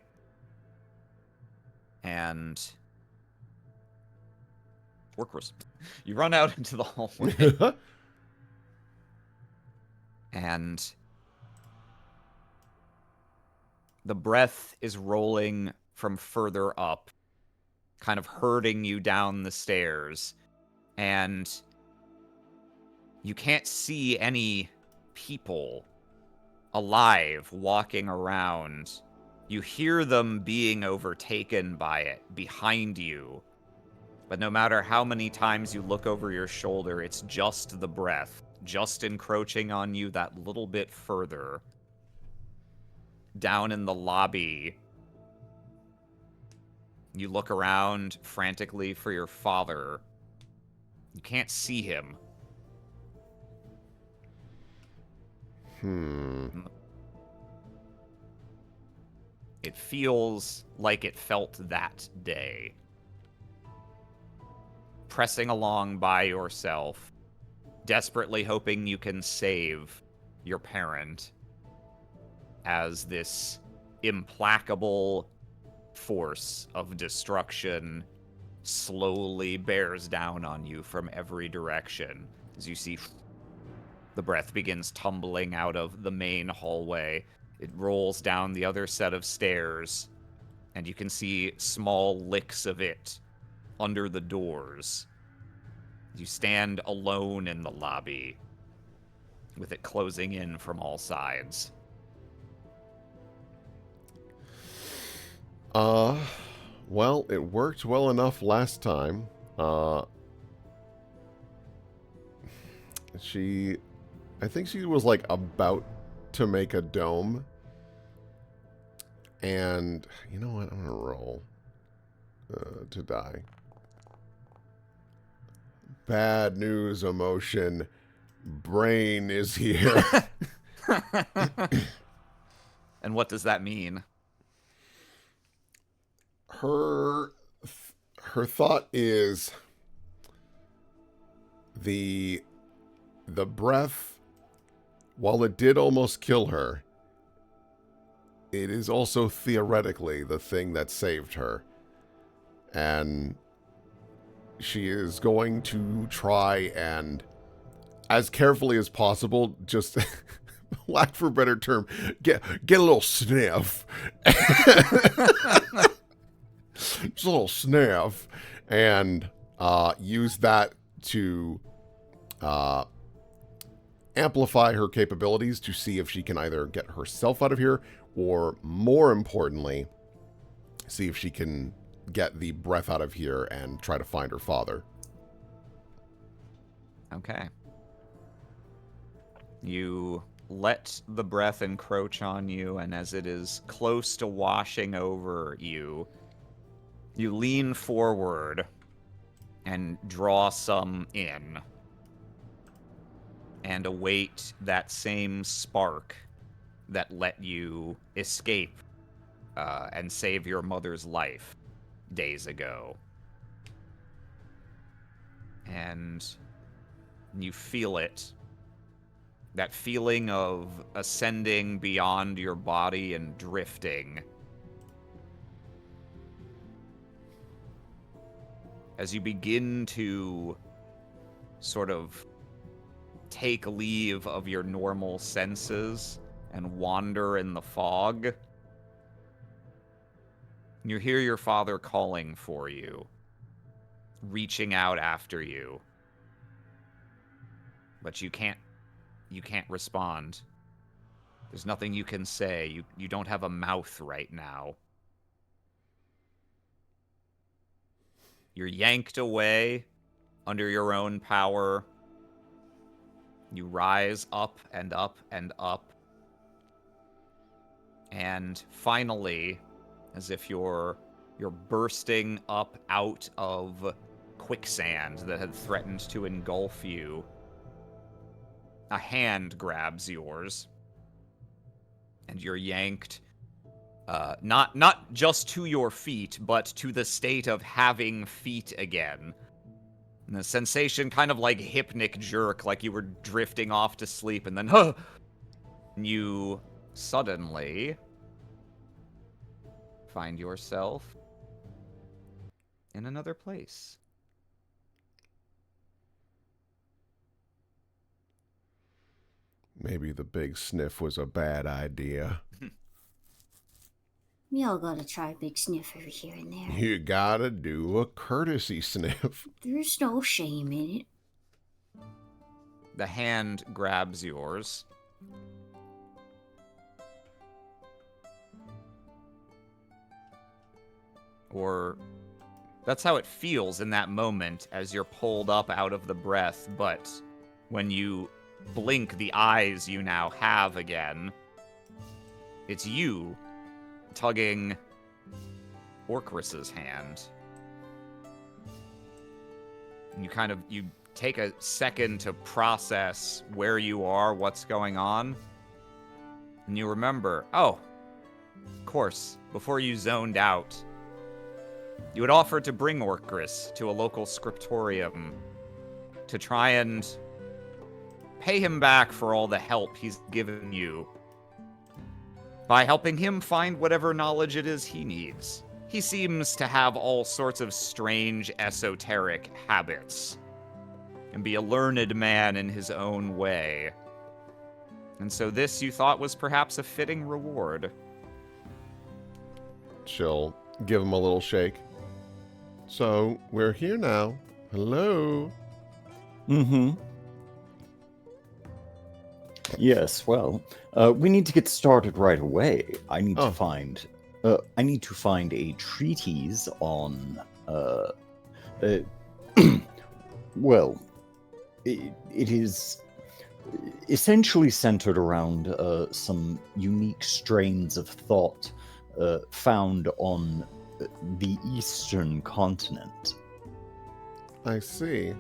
and you run out into the hallway, and the breath is rolling from further up, kind of herding you down the stairs, and you can't see any people alive walking around. You hear them being overtaken by it behind you, but no matter how many times you look over your shoulder, it's just the breath, just encroaching on you that little bit further. Down in the lobby, you look around frantically for your father. You can't see him. It feels like it felt that day. Pressing along by yourself, desperately hoping you can save your parent, as this implacable force of destruction slowly bears down on you from every direction. As you see, the breath begins tumbling out of the main hallway. It rolls down the other set of stairs, and you can see small licks of it under the doors. You stand alone in the lobby, with it closing in from all sides. Well, it worked well enough last time. I think she was like about to make a dome. And you know what? I'm gonna roll to die. Bad news, emotion. Brain is here. And what does that mean? Her thought is the breath, while it did almost kill her, it is also theoretically the thing that saved her. And she is going to try and, as carefully as possible, just, lack for a better term, get a little sniff. Just a little sniff. And use that to amplify her capabilities to see if she can either get herself out of here or, more importantly, see if she can get the breath out of here and try to find her father. Okay. You let the breath encroach on you, and as it is close to washing over you, you lean forward and draw some in, and await that same spark that let you escape and save your mother's life days ago. And you feel it. That feeling of ascending beyond your body and drifting. As you begin to sort of take leave of your normal senses and wander in the fog, you hear your father calling for you, reaching out after you. But you can't you can't respond. There's nothing you can say. You don't have a mouth right now. You're yanked away under your own power. You rise up and up and up. And finally, as if you're bursting up out of quicksand that had threatened to engulf you, a hand grabs yours, and you're yanked, not just to your feet, but to the state of having feet again. And the sensation kind of like hypnic jerk, like you were drifting off to sleep, and then, you suddenly find yourself in another place. Maybe the big sniff was a bad idea. We all gotta try a big sniff every here and there. You gotta do a courtesy sniff. There's no shame in it. The hand grabs yours. Or that's how it feels in that moment as you're pulled up out of the breath, but when you blink the eyes you now have again, it's you tugging Orcris's hand. And you take a second to process where you are, what's going on, and you remember, oh, of course, before you zoned out, you had offered to bring Orcris to a local scriptorium to try and pay him back for all the help he's given you by helping him find whatever knowledge it is he needs. He seems to have all sorts of strange esoteric habits and be a learned man in his own way. And so this you thought was perhaps a fitting reward. She'll give him a little shake. So, we're here now. Hello? Mm-hmm. Yes, well, we need to get started right away. I need to find a treatise on, well, it is essentially centered around some unique strains of thought found on the eastern continent. I see.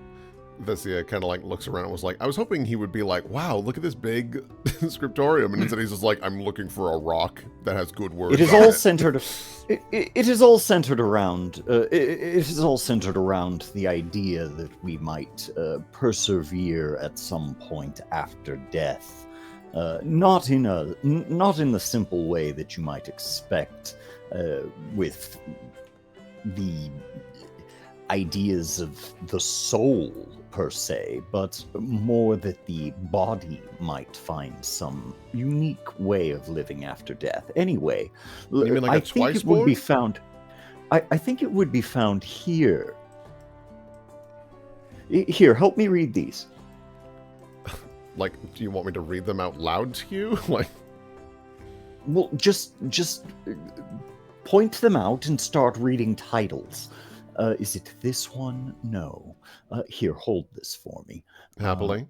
Vessia kind of like looks around and was like, I was hoping he would be like, wow, look at this big scriptorium. And instead he's just like, I'm looking for a rock that has good words. It is all centered. It is all centered around. It is all centered around the idea that we might persevere at some point after death, not in the simple way that you might expect with the ideas of the soul per se, but more that the body might find some unique way of living after death. Anyway, you mean like I think it would be found. I think it would be found here. Here, help me read these. Like, do you want me to read them out loud to you? Like, well, just point them out and start reading titles. Is it this one? No. Here, hold this for me. Happily.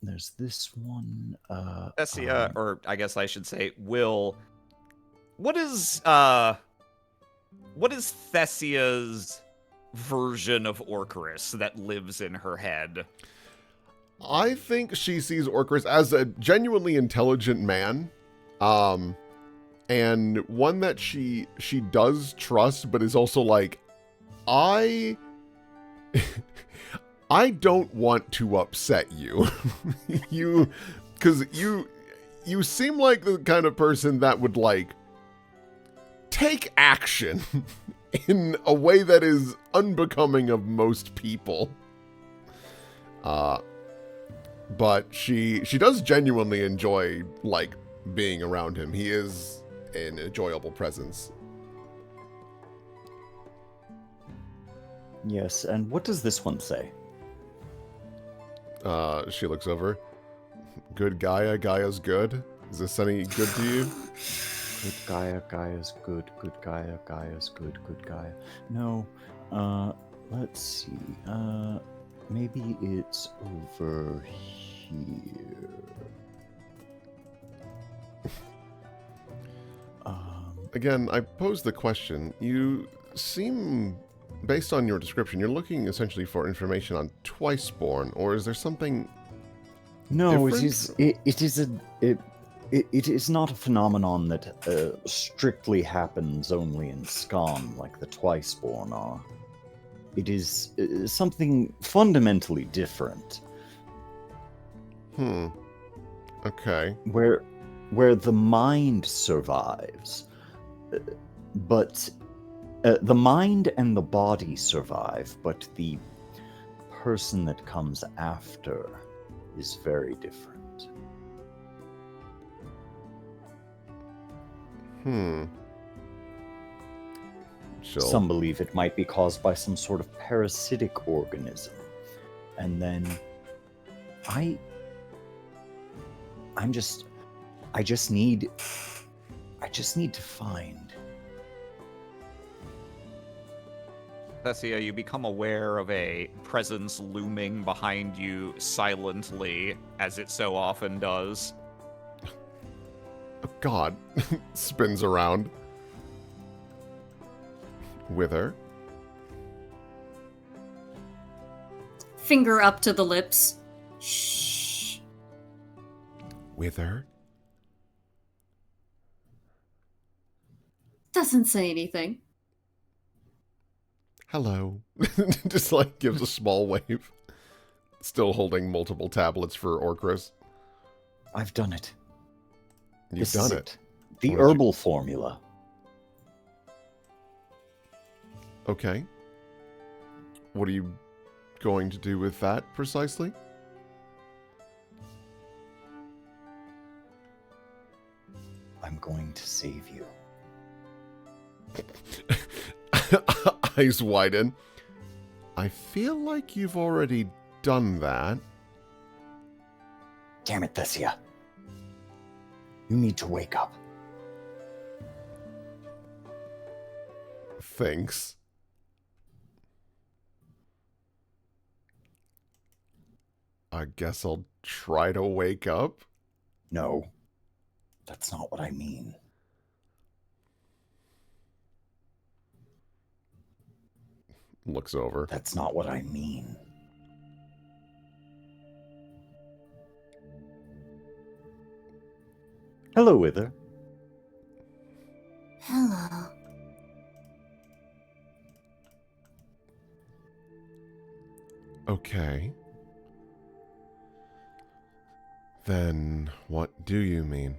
There's this one. Vessia, or I guess I should say, Will. What is Thessia's version of Orcris that lives in her head? I think she sees Orcris as a genuinely intelligent man. And one that she does trust, but is also like, I don't want to upset you. Because you seem like the kind of person that would like take action in a way that is unbecoming of most people. But she does genuinely enjoy like being around him. He is an enjoyable presence. Yes, and what does this one say? She looks over. Good Gaia, Gaia's good? Is this any good to you? Good Gaia, Gaia's good. Good Gaia, Gaia's good. Good Gaia. No, let's see. Maybe it's over here. Again, I posed the question. You seem, based on your description, you're looking essentially for information on Twiceborn, or is there something No, different? it is not a phenomenon that strictly happens only in Scon like the Twiceborn are. It is something fundamentally different, Okay. where the mind survives, but the mind and the body survive, but the person that comes after is very different. She'll... Some believe it might be caused by some sort of parasitic organism. And then I just need to find. Thessia, you become aware of a presence looming behind you silently, as it so often does. Oh, God. Spins around. Wither. Finger up to the lips. Shh. Wither. Doesn't say anything. Hello. Just like gives a small wave. Still holding multiple tablets for Orcris. I've done it. You've This is done it. The What did you- herbal formula. Okay. What are you going to do with that precisely? I'm going to save you. Eyes widen. I feel like you've already done that. Damn it, Thessia. You need to wake up. Thanks. I guess I'll try to wake up. No, that's not what I mean. Looks over. That's not what I mean. Hello, Wither. Hello. Okay. Then what do you mean?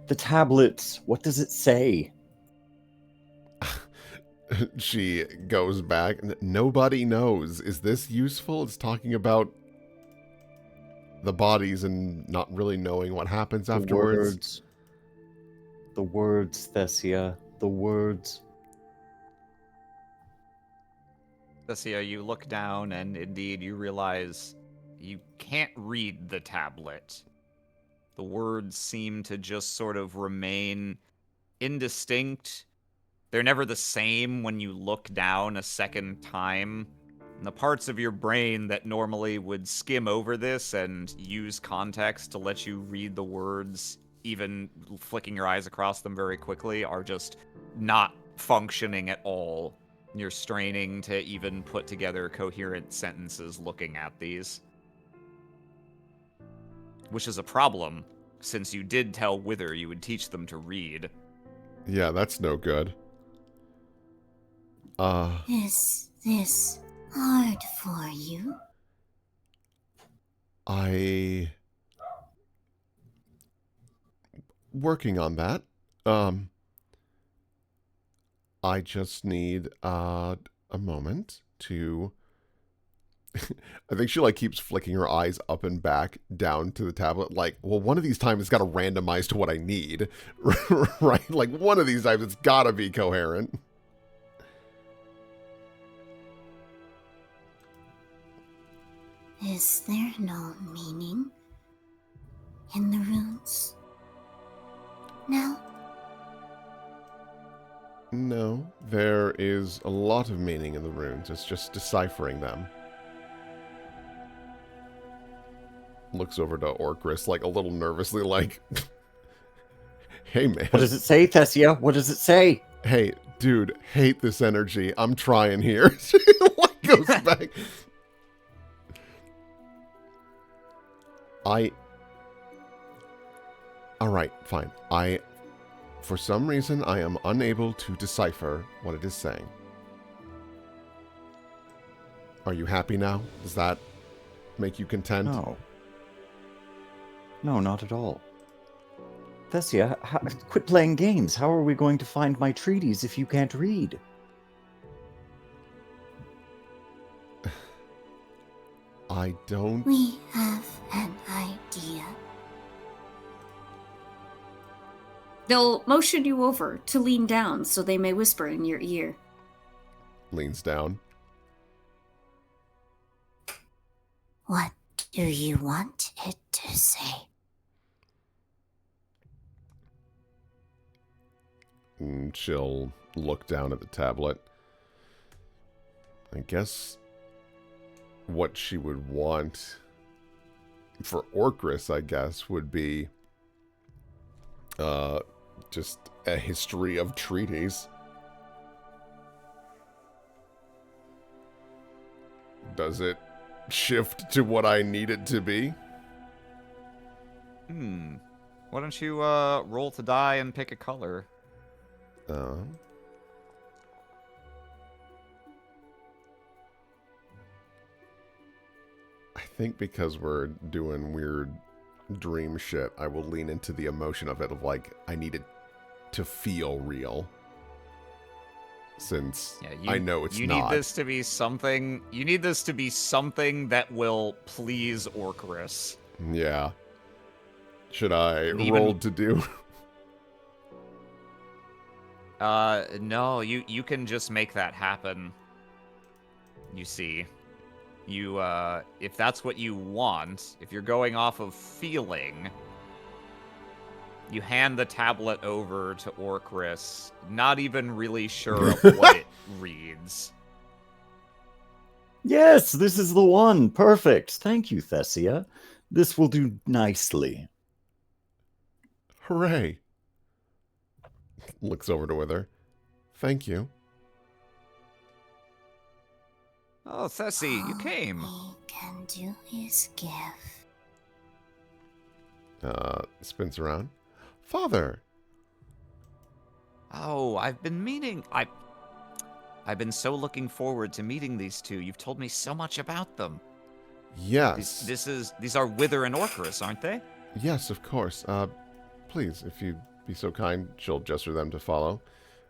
The tablet, what does it say? She goes back. Nobody knows. Is this useful? It's talking about the bodies and not really knowing what happens afterwards. The words, Thessia. The words. Thessia, you look down and indeed you realize you can't read the tablet. The words seem to just sort of remain indistinct. They're never the same when you look down a second time. And the parts of your brain that normally would skim over this and use context to let you read the words, even flicking your eyes across them very quickly, are just not functioning at all. You're straining to even put together coherent sentences looking at these. Which is a problem, since you did tell Wither you would teach them to read. Yeah, that's no good. Is this hard for you? Working on that. I just need a moment to... I think she like keeps flicking her eyes up and back down to the tablet. Like, well, one of these times it's got to randomize to what I need, right? Like one of these times it's got to be coherent. Is there no meaning? in the runes? No? No, there is a lot of meaning in the runes. It's just deciphering them. Looks over to Orcris, like, a little nervously, like, hey, man. What does it say, Thessia? What does it say? Hey, dude, hate this energy. I'm trying here. She, like, goes back. Alright, fine. For some reason, I am unable to decipher what it is saying. Are you happy now? Does that make you content? No. No, not at all. Thessia, quit playing games. How are we going to find my treaties if you can't read? I don't... We have an idea. They'll motion you over to lean down so they may whisper in your ear. Leans down. What do you want it to say? And she'll look down at the tablet. I guess what she would want for Orcris, I guess, would be just a history of treaties. Does it shift to what I need it to be? Why don't you roll to die and pick a color? I think because we're doing weird dream shit, I will lean into the emotion of it, of like, I need it to feel real. Since I know it's you not. need this to be something. You need this to be something that will please Orcris. Yeah. Should I And roll to do? No, you can just make that happen. You see. You, if that's what you want, if you're going off of feeling, you hand the tablet over to Orcris, not even really sure of what it reads. Yes, this is the one. Perfect. Thank you, Thessia. This will do nicely. Hooray. Looks over to Wither. Thank you. Oh, Thessie, you came. All we can do is give. Spins around. Father. Oh, I've been meaning. I've been so looking forward to meeting these two. You've told me so much about them. Yes. These are Wither and Orcris, aren't they? Yes, of course. Please, if you'd be so kind, she'll gesture them to follow.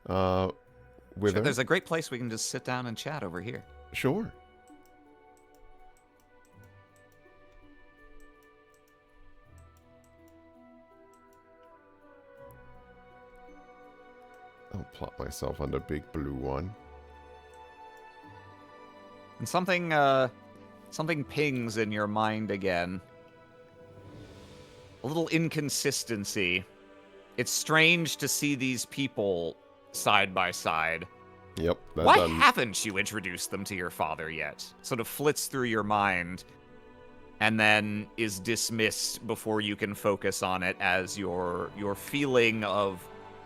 Wither? Sure, there's a great place we can just sit down and chat over here. Sure. I'll plot myself on the big blue one. And something pings in your mind again. A little inconsistency. It's strange to see these people side by side. Yep. Why haven't you introduced them to your father yet? Sort of flits through your mind, and then is dismissed before you can focus on it, as your feeling of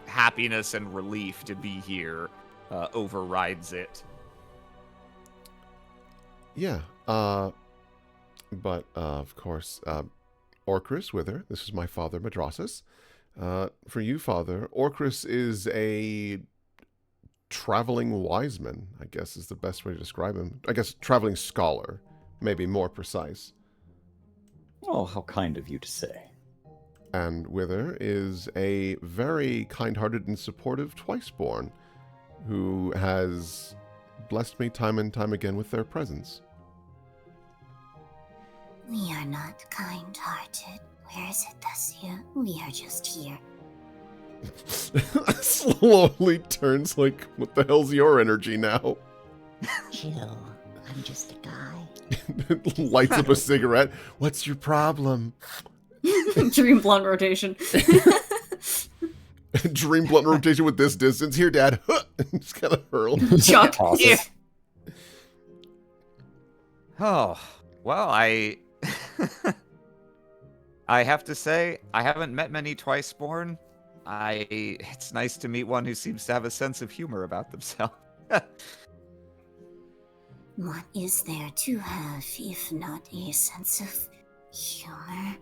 happiness and relief to be here overrides it. Yeah. But of course, Orcris Wither. This is my father, Madrasis. For you, Father, Orcris is a traveling wise man, I guess is the best way to describe him. I guess traveling scholar, maybe more precise. Oh, how kind of you to say. And Wither is a very kind-hearted and supportive twice-born who has blessed me time and time again with their presence. We are not kind-hearted. Where is it, Thessia? We are just here. Slowly turns like, what the hell's your energy now? Chill. I'm just a guy. Lights up a cigarette. What's your problem? Dream blunt rotation. Dream blunt rotation with this distance. Here, Dad. Just kind of hurl. Chuck. Awesome. Yeah. Oh, well, I have to say, I haven't met many Twiceborn. It's nice to meet one who seems to have a sense of humor about themselves. What is there to have if not a sense of humor?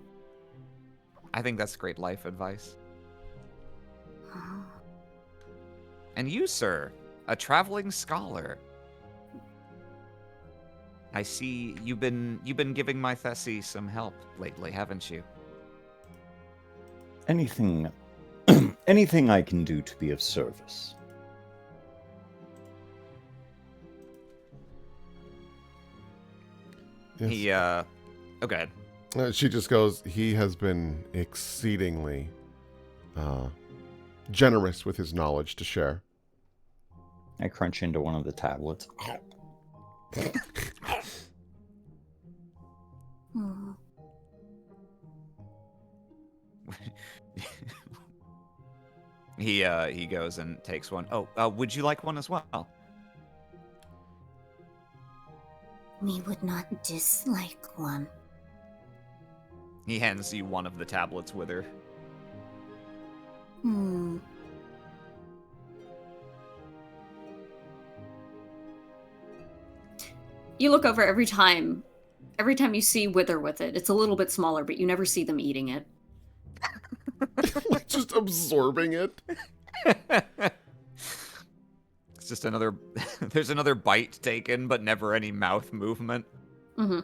I think that's great life advice. Oh, And you, sir, a traveling scholar. I see you've been giving my Thessie some help lately, haven't you? Anything, anything I can do to be of service. Yes. He okay. She just goes, he has been exceedingly generous with his knowledge to share. I crunch into one of the tablets. hmm. He goes and takes one. Oh, would you like one as well? We would not dislike one. He hands you one of the tablets with her. Hmm. You look over every time you see Wither with it. It's a little bit smaller, but you never see them eating it. Like just absorbing it. It's just another. There's another bite taken, but never any mouth movement. Mm-hmm.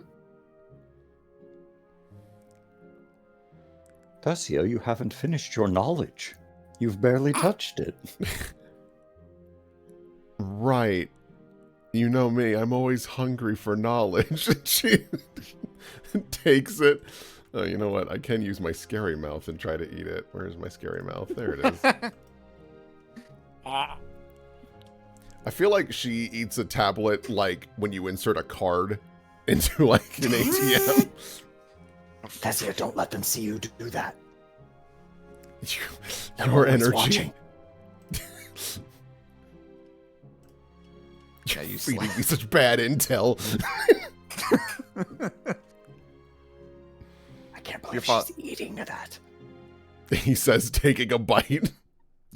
Thessia, you haven't finished your knowledge. You've barely touched it. Right. You know me, I'm always hungry for knowledge. She takes it. Oh, you know what? I can use my scary mouth and try to eat it. Where's my scary mouth? There it is. I feel like she eats a tablet like when you insert a card into like an ATM. Thessia, don't let them see you do that. They're Your always energy. watching. Yeah, you Feeding me such bad intel. I can't Your believe fa- she's eating that. He says, taking a bite.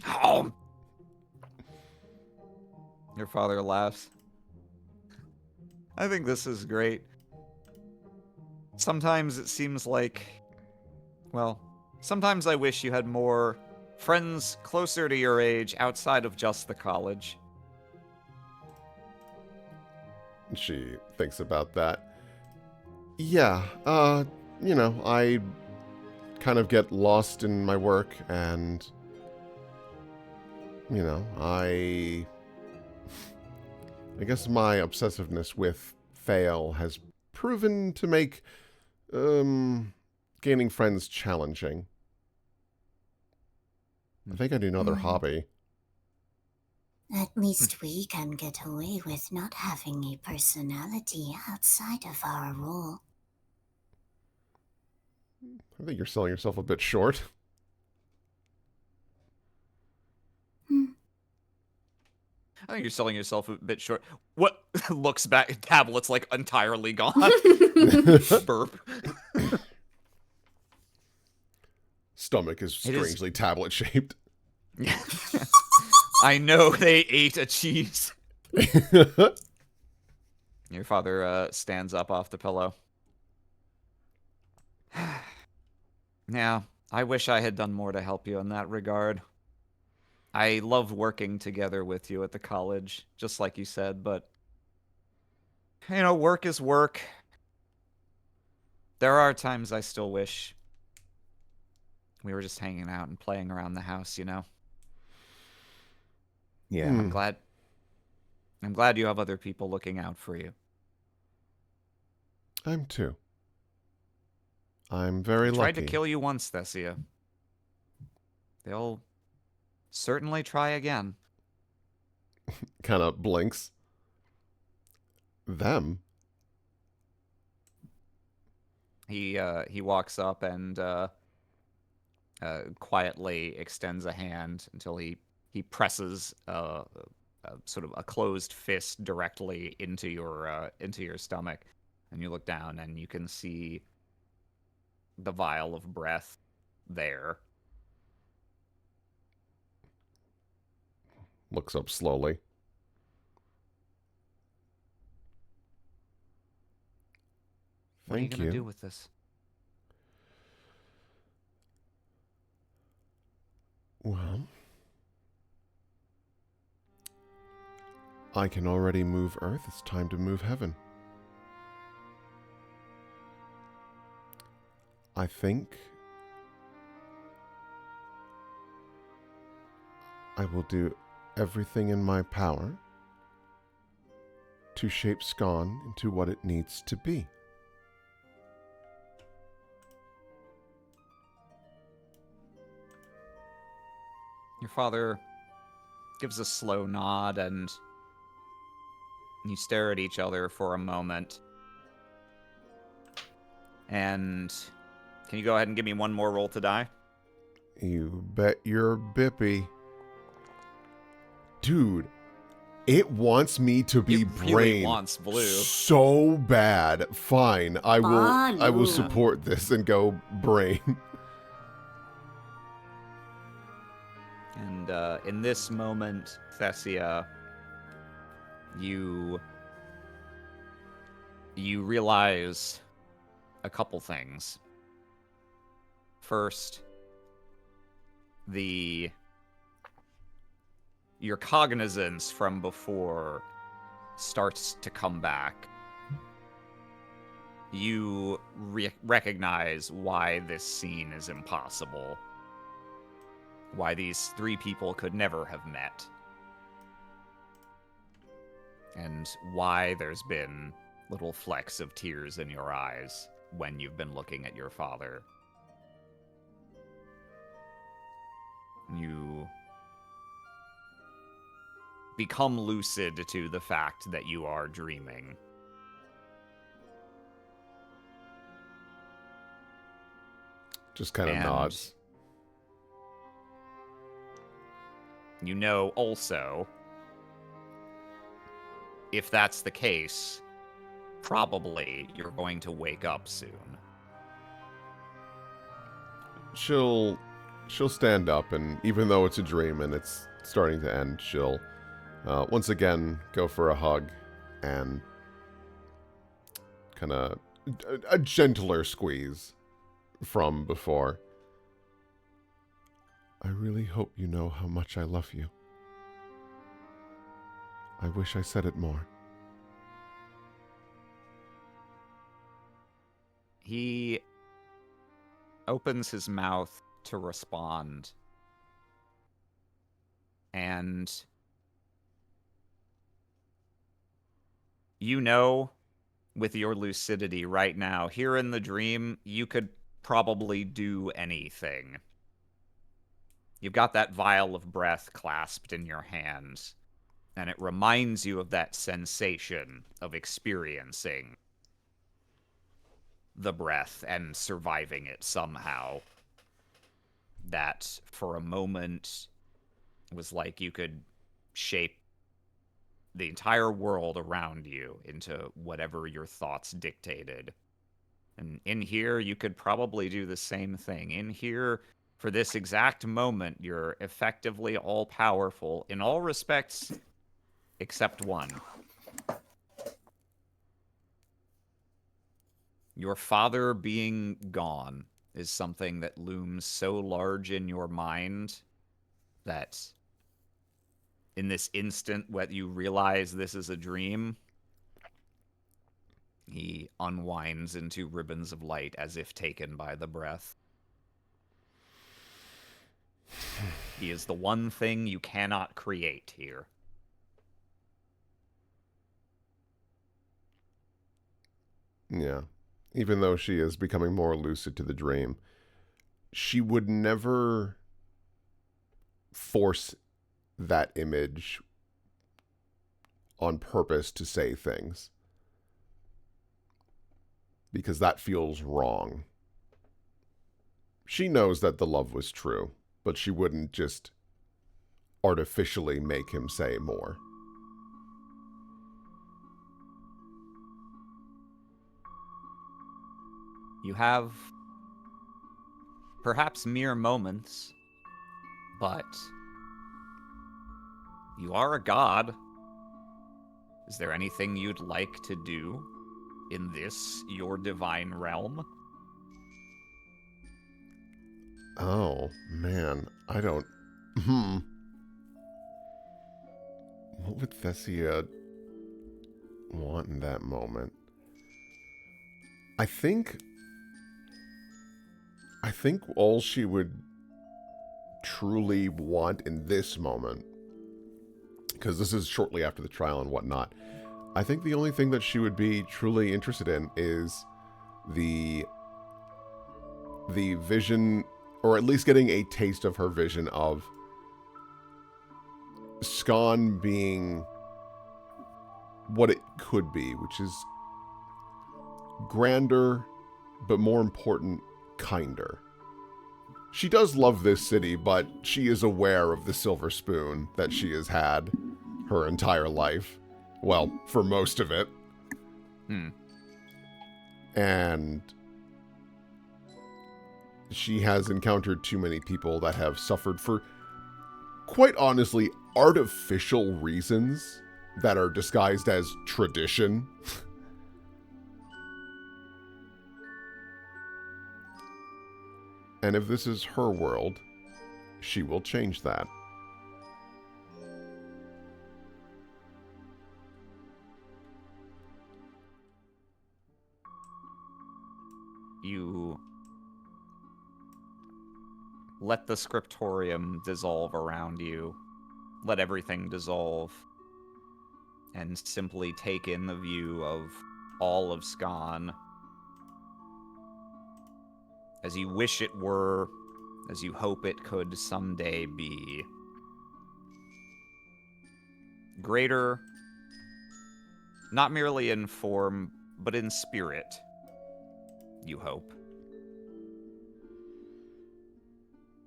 Oh. Your father laughs. I think this is great. Sometimes it seems like, well, sometimes I wish you had more friends closer to your age outside of just the college. She thinks about that. Yeah, you know, I kind of get lost in my work and, you know, I guess my obsessiveness with fail has proven to make, gaining friends challenging. I think I need another hobby. At least we can get away with not having a personality outside of our role. I think you're selling yourself a bit short. I think you're selling yourself a bit short. What looks back? Tablet's like entirely gone. Burp. Stomach is It is- strangely tablet shaped. I know they ate a cheese. Your father stands up off the pillow. Now, I wish I had done more to help you in that regard. I loved working together with you at the college, just like you said, but, you know, work is work. There are times I still wish we were just hanging out and playing around the house, you know? Yeah. Hmm. I'm glad you have other people looking out for you. I'm too. I'm very They tried lucky. to kill you once, Thessia. They'll certainly try again. Kind of blinks. Them? He walks up and quietly extends a hand until he presses sort of a closed fist directly into your stomach, and you look down and you can see the vial of breath there. Looks up slowly. What are you Thank gonna you. do with this? Well, I can already move Earth. It's time to move Heaven. I think I will do everything in my power to shape Scone into what it needs to be. Your father gives a slow nod, and you stare at each other for a moment. And can you go ahead and give me one more roll to die? You bet your bippy. Dude, it wants me to be It really brain wants blue. so bad. Fine, I will Blue. support this and go brain. And in this moment, Thessia, you realize a couple things. First, your cognizance from before starts to come back. You recognize why this scene is impossible. Why these three people could never have met. And why there's been little flecks of tears in your eyes when you've been looking at your father. You become lucid to the fact that you are dreaming. Just kind of And nods. You know also, if that's the case, probably you're going to wake up soon. She'll stand up, and even though it's a dream and it's starting to end, she'll once again go for a hug and kind of a gentler squeeze from before. I really hope you know how much I love you. I wish I said it more. He opens his mouth to respond. And you know, with your lucidity right now, here in the dream, you could probably do anything. You've got that vial of breath clasped in your hands, and it reminds you of that sensation of experiencing the breath and surviving it somehow. That, for a moment, was like you could shape the entire world around you into whatever your thoughts dictated. And in here, you could probably do the same thing. In here, for this exact moment, you're effectively all-powerful in all respects except one. Your father being gone is something that looms so large in your mind that in this instant, when you realize this is a dream, he unwinds into ribbons of light as if taken by the breath. He is the one thing you cannot create here. Yeah. Even though she is becoming more lucid to the dream, she would never force that image on purpose to say things. because that feels wrong. She knows that the love was true, but she wouldn't just artificially make him say more. You have perhaps mere moments, but you are a god. Is there anything you'd like to do in this, your divine realm? Oh, man. I don't... What would Thessia want in that moment? I think all she would truly want in this moment, because this is shortly after the trial and whatnot, I think the only thing that she would be truly interested in is the vision, or at least getting a taste of her vision of Scon being what it could be, which is grander, but more important, kinder. She does love this city, but she is aware of the silver spoon that she has had her entire life. Well, for most of it. And she has encountered too many people that have suffered for, quite honestly, artificial reasons that are disguised as tradition. And if this is her world, she will change that. You let the scriptorium dissolve around you. Let everything dissolve. And simply take in the view of all of Scon. As you wish it were, as you hope it could someday be. Greater, not merely in form, but in spirit, you hope.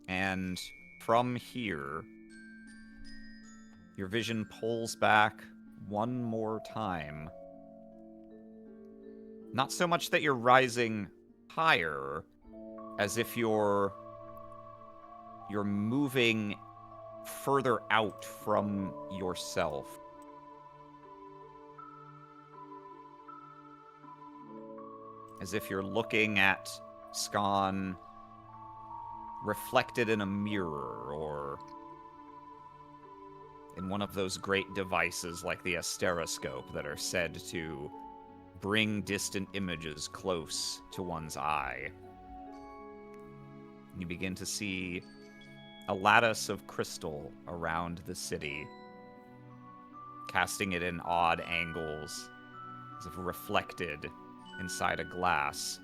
And from here, your vision pulls back one more time. Not so much that you're rising higher, as if you're moving further out from yourself. As if you're looking at Scon reflected in a mirror, or in one of those great devices like the asteroscope that are said to bring distant images close to one's eye. You begin to see a lattice of crystal around the city, casting it in odd angles, as if reflected inside a glass.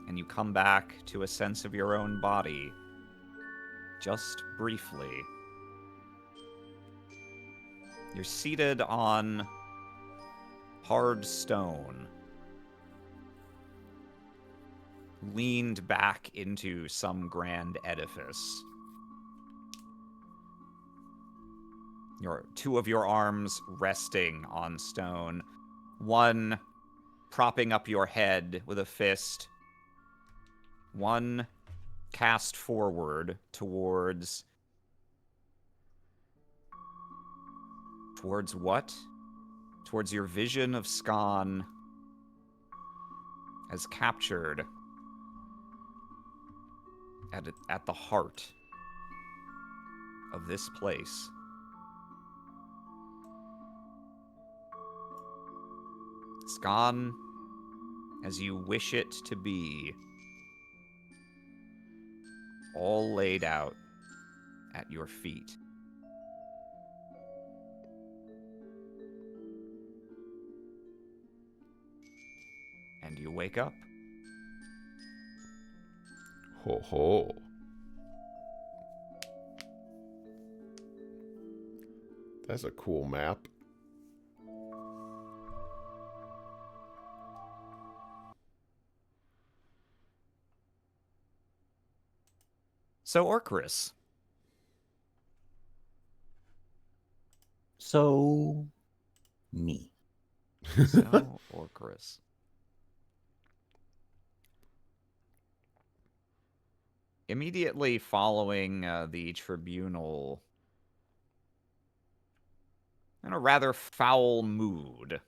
And you come back to a sense of your own body, just briefly. You're seated on hard stone, leaned back into some grand edifice. Two of your arms resting on stone, one propping up your head with a fist, one cast forward towards what? Towards your vision of Scon as captured at the heart of this place. Scon as you wish it to be, all laid out at your feet. And you wake up. Ho ho. That's a cool map. So, Orcris. So, me. So, Orcris. Immediately following the tribunal, in a rather foul mood,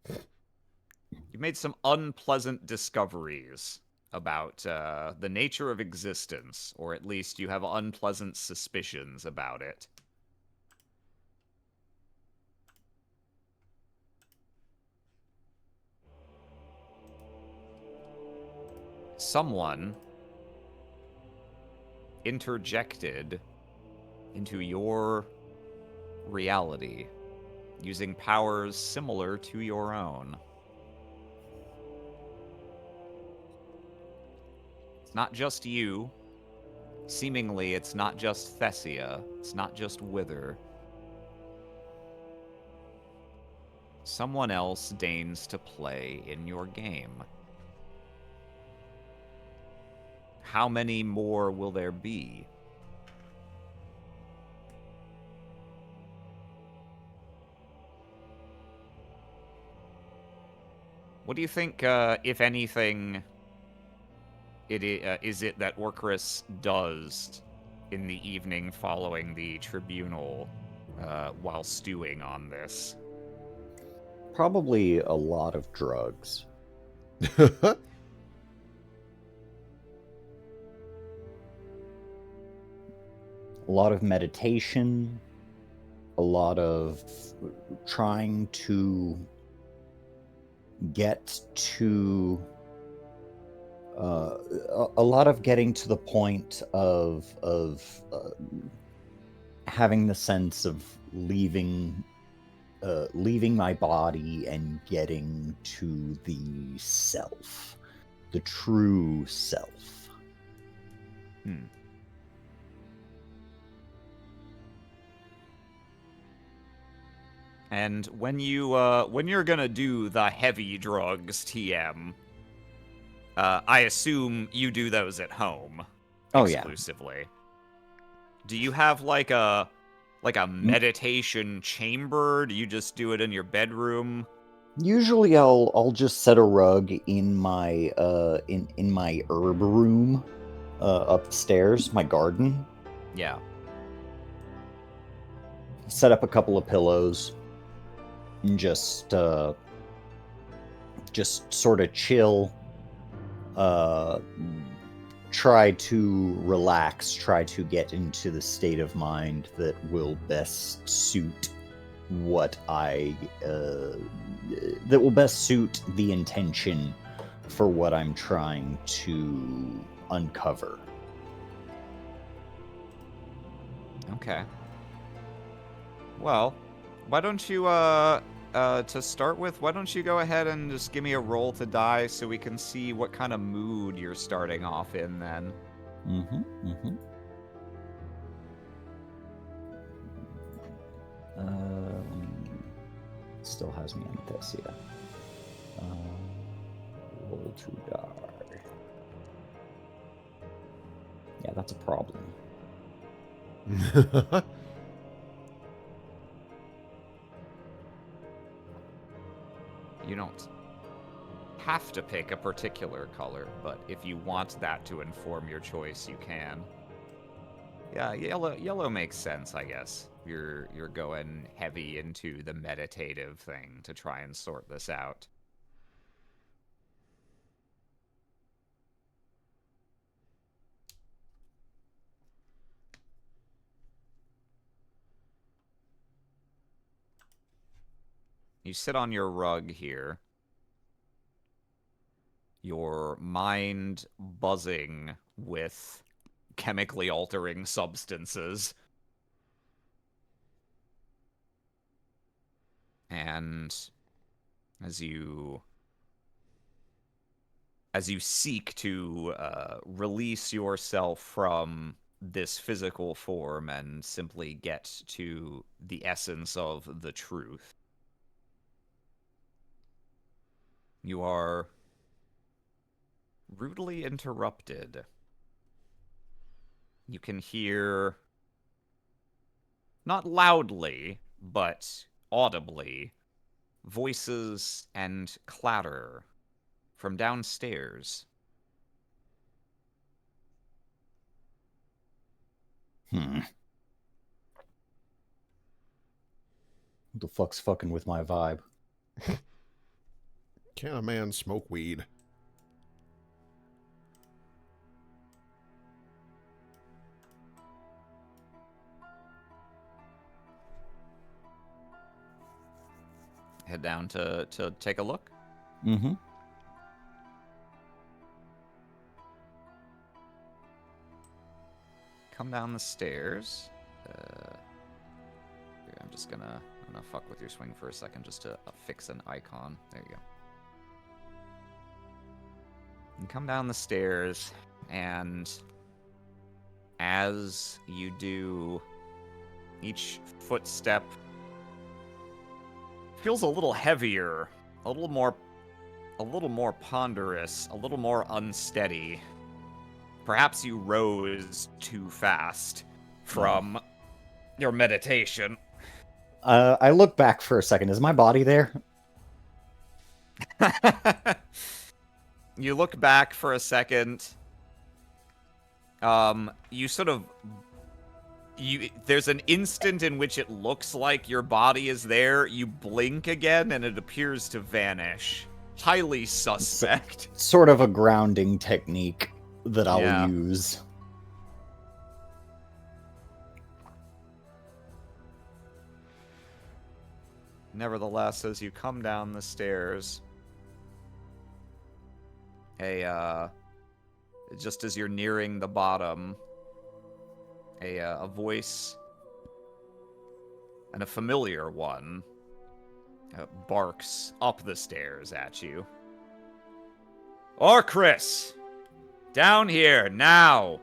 you made some unpleasant discoveries about the nature of existence, or at least you have unpleasant suspicions about it. Someone interjected into your reality using powers similar to your own. It's not just you. Seemingly, it's not just Thessia. It's not just Wither. Someone else deigns to play in your game. How many more will there be? What do you think, if anything, is it that Orcris does in the evening following the tribunal while stewing on this? Probably a lot of drugs. A lot of meditation, a lot of trying to get to a lot of getting to the point of having the sense of leaving my body and getting to the self, the true self. And when you're gonna do the heavy drugs, TM, I assume you do those at home Oh yeah. exclusively. Do you have like a meditation chamber? Do you just do it in your bedroom? Usually I'll just set a rug in my in my herb room upstairs, my garden. Yeah. Set up a couple of pillows and just sort of chill, try to relax, try to get into the state of mind that will best suit what that will best suit the intention for what I'm trying to uncover. Okay. Well, why don't you, to start with, why don't you go ahead and just give me a roll to die so we can see what kind of mood you're starting off in then. Still has me on Thessia. Roll to die. Yeah, that's a problem. You don't have to pick a particular color, but if you want that to inform your choice, you can. Yeah, yellow makes sense, I guess. You're going heavy into the meditative thing to try and sort this out. You sit on your rug here, your mind buzzing with chemically altering substances. And as you seek to release yourself from this physical form and simply get to the essence of the truth, you are rudely interrupted. you can hear, not loudly, but audibly, voices and clatter from downstairs. Who the fuck's fucking with my vibe? Can a man smoke weed? Head down to take a look. Mm-hmm. Come down the stairs. Here, I'm gonna fuck with your swing for a second just to fix an icon. There you go. And come down the stairs, and as you do, each footstep feels a little heavier, a little more ponderous, a little more unsteady. Perhaps you rose too fast from your meditation. I look back for a second. Is my body there? You look back for a second. You sort of... There's an instant in which it looks like your body is there. You blink again, and it appears to vanish. Highly suspect. Sort of a grounding technique that I'll Yeah. use. Nevertheless, as you come down the stairs, just as you're nearing the bottom, a voice, and a familiar one, barks up the stairs at you. Chris, down here now!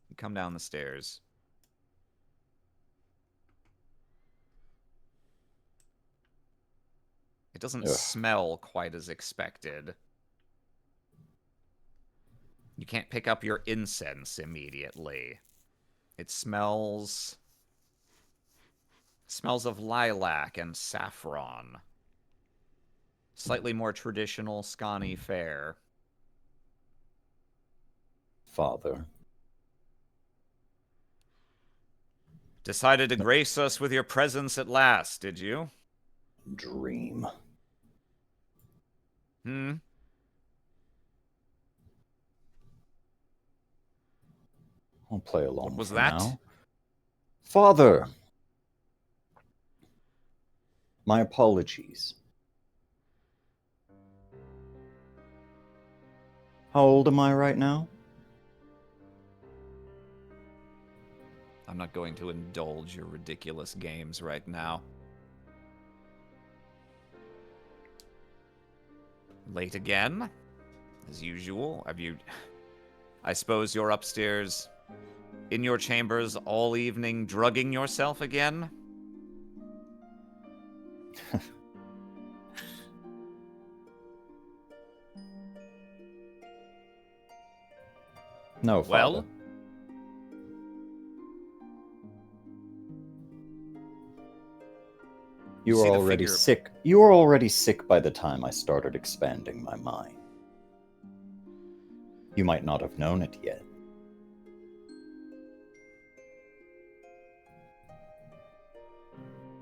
You come down the stairs. It doesn't smell quite as expected. You can't pick up your incense immediately. It smells of lilac and saffron. Slightly more traditional scani fare. Father. Decided to grace us with your presence at last, did you? Dream. I'll play along. What was for that? now. Father. My apologies. How old am I right now? I'm not going to indulge your ridiculous games right now. Late again? As usual? I suppose you're upstairs in your chambers all evening drugging yourself again? No, Father. Well? You see were the already figure- sick. You were already sick by the time I started expanding my mind. You might not have known it yet.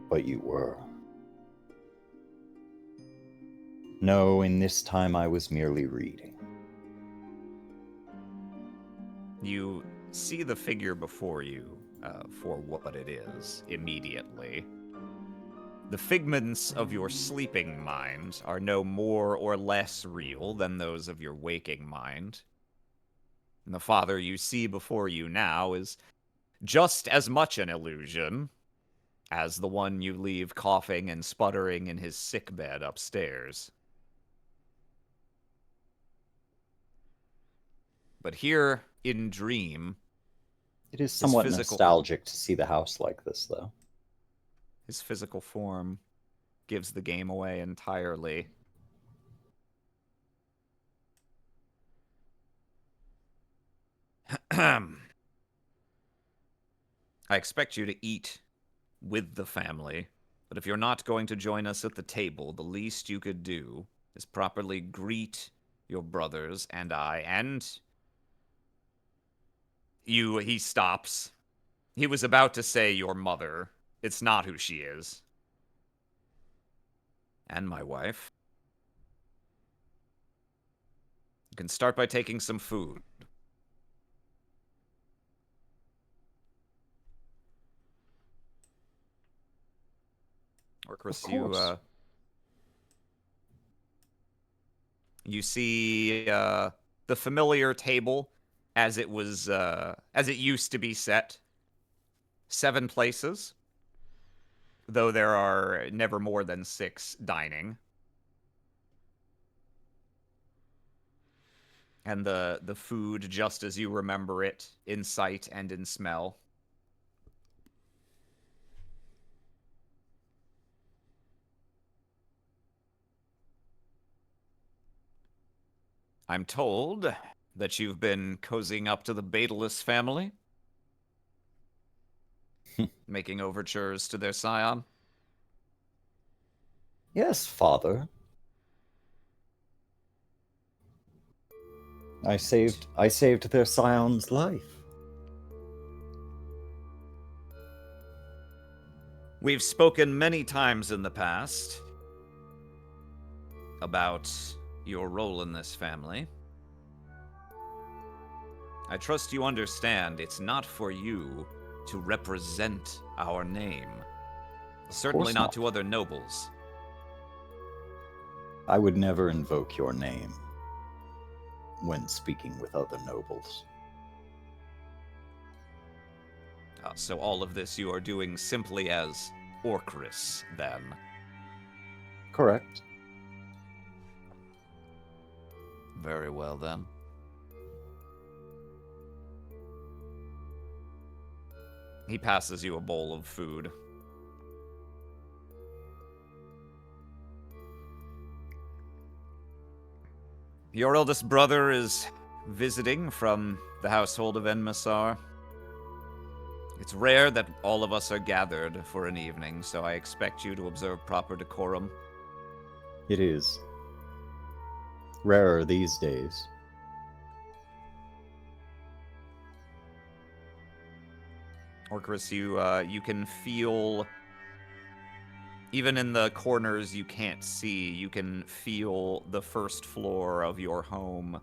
But you were. No, in this time I was merely reading. You see the figure before you for what it is immediately. The figments of your sleeping mind are no more or less real than those of your waking mind. And the father you see before you now is just as much an illusion as the one you leave coughing and sputtering in his sickbed upstairs. But here in Dream, It is somewhat physical- nostalgic to see the house like this, though. his physical form gives the game away entirely. I expect you to eat with the family, but if you're not going to join us at the table, the least you could do is properly greet your brothers and I, and you. He stops. He was about to say your mother. It's not who she is. And my wife. You can start by taking some food. Or Of Chris, course. you see the familiar table as it was as it used to be set. 7 places, though there are never more than 6 dining. And the food just as you remember it, in sight and in smell. I'm told that you've been cozying up to the Baetalus family, making overtures to their scion. Yes, father. I saved their scion's life. We've spoken many times in the past about your role in this family. I trust you understand it's not for you to represent our name. Certainly course not not. to other nobles. I would never invoke your name when speaking with other nobles. So all of this you are doing simply as Orcris, then. Correct. Very well, then. He passes you a bowl of food. Your eldest brother is visiting from the household of Enmasar. It's rare that all of us are gathered for an evening, so I expect you to observe proper decorum. It is. Rarer these days. Orcris, you can feel, even in the corners you can't see, you can feel the first floor of your home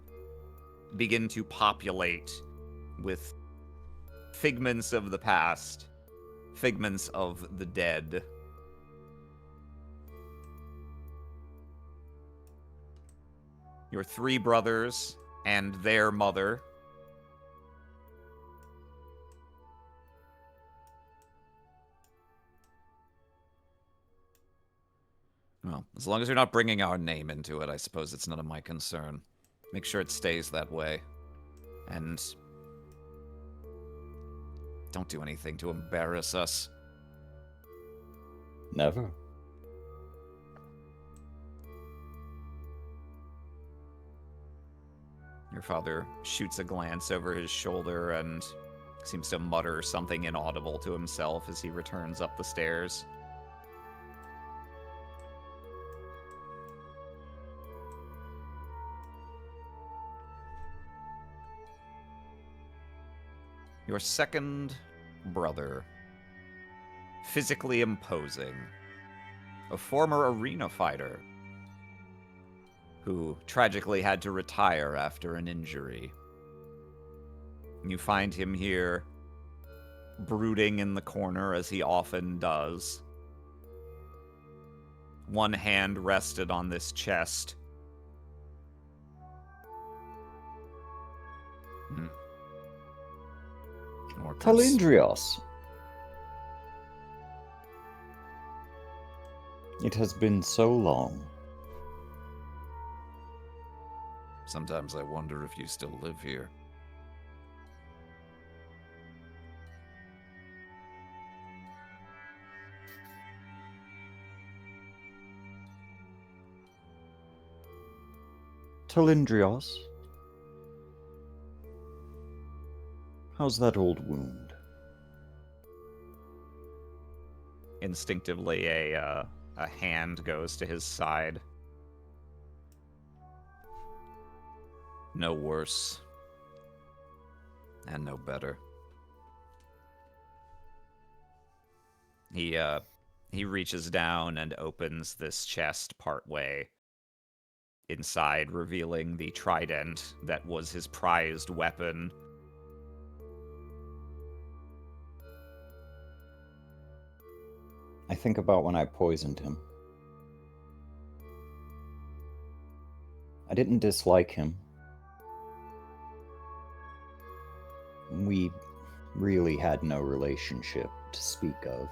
begin to populate with figments of the past, figments of the dead. Your 3 brothers and their mother. Well, as long as you're not bringing our name into it, I suppose it's none of my concern. Make sure it stays that way. And don't do anything to embarrass us. Never. Your father shoots a glance over his shoulder and seems to mutter something inaudible to himself as he returns up the stairs. Your second brother, physically imposing, a former arena fighter who tragically had to retire after an injury. You find him here, brooding in the corner as he often does. One hand rested on this chest. Orcris. Talindrios. It has been so long. Sometimes I wonder if you still live here. Talindrios. How's that old wound? Instinctively, a hand goes to his side. No worse. And no better. He reaches down and opens this chest partway. Inside, revealing the trident that was his prized weapon. I think about when I poisoned him. I didn't dislike him. We really had no relationship to speak of.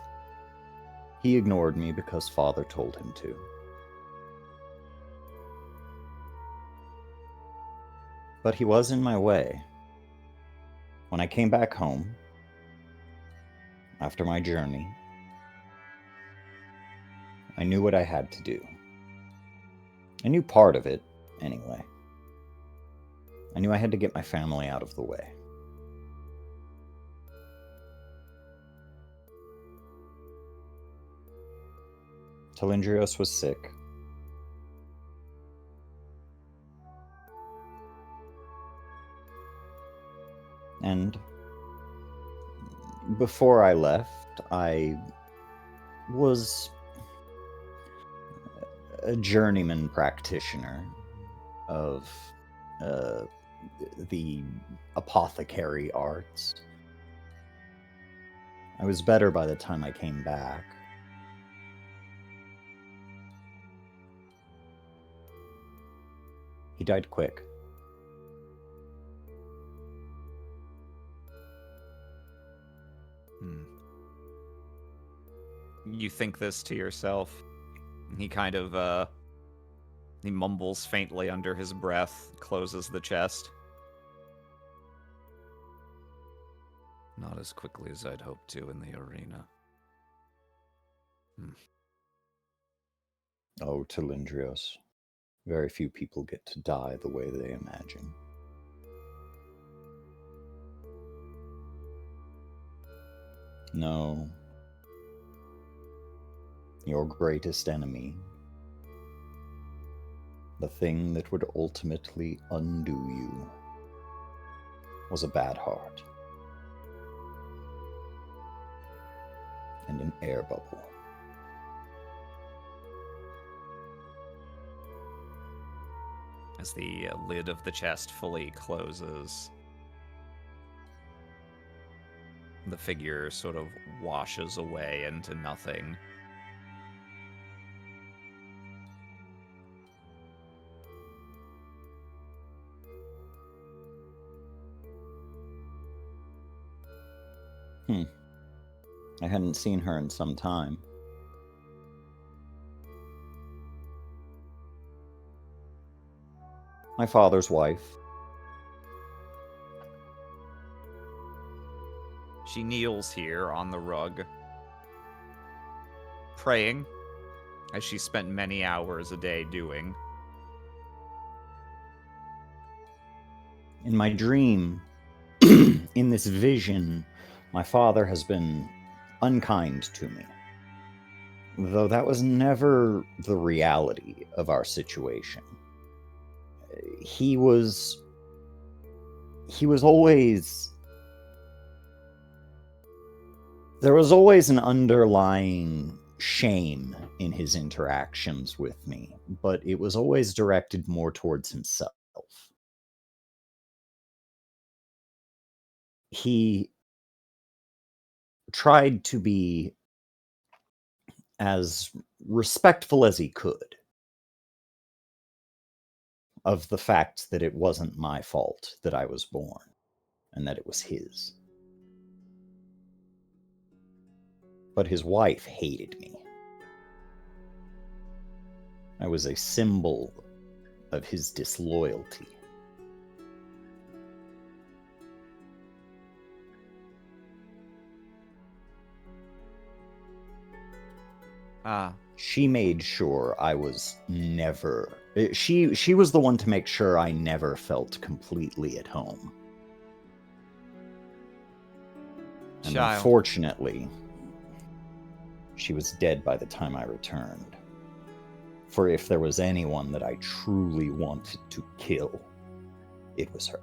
He ignored me because Father told him to. But he was in my way. When I came back home, after my journey, I knew what I had to do. I knew part of it, anyway. I knew I had to get my family out of the way. Telindrios was sick. And before I left, I was a journeyman practitioner of the apothecary arts. I was better by the time I came back. He died quick. You think this to yourself. He kind of, he mumbles faintly under his breath, closes the chest. Not as quickly as I'd hoped to in the arena. Oh, Telindrios. Very few people get to die the way they imagine. No. Your greatest enemy, the thing that would ultimately undo you, was a bad heart and an air bubble. As the lid of the chest fully closes, the figure sort of washes away into nothing. I hadn't seen her in some time. My father's wife. She kneels here on the rug, praying, as she spent many hours a day doing. In my dream, in this vision, my father has been unkind to me. Though that was never the reality of our situation. He was always... There was always an underlying shame in his interactions with me, but it was always directed more towards himself. He tried to be as respectful as he could of the fact that it wasn't my fault that I was born and that it was his. But his wife hated me. I was a symbol of his disloyalty. She made sure I was never... She was the one to make sure I never felt completely at home. And child. unfortunately, she was dead by the time I returned. For if there was anyone that I truly wanted to kill, it was her.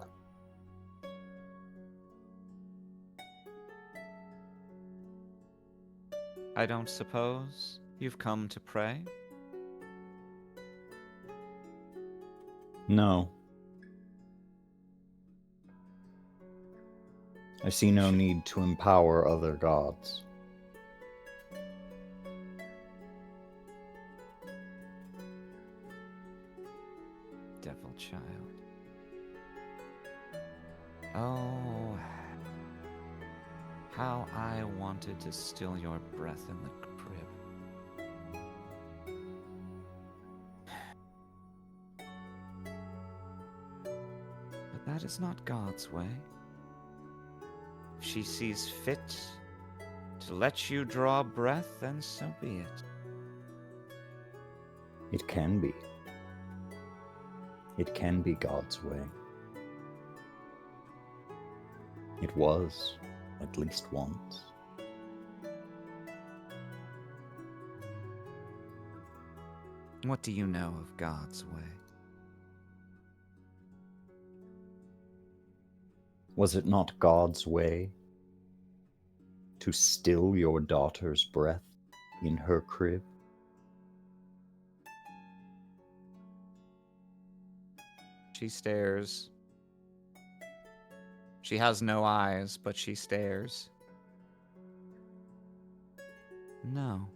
I don't suppose you've come to pray? No. I see no need to empower other gods. Devil child. Oh, how I wanted to still your breath in the crib. But that is not God's way. If she sees fit to let you draw breath, then so be it. It can be. It can be God's way. It was, at least once. What do you know of God's way? Was it not God's way to still your daughter's breath in her crib? She stares. She has no eyes, but she stares. No.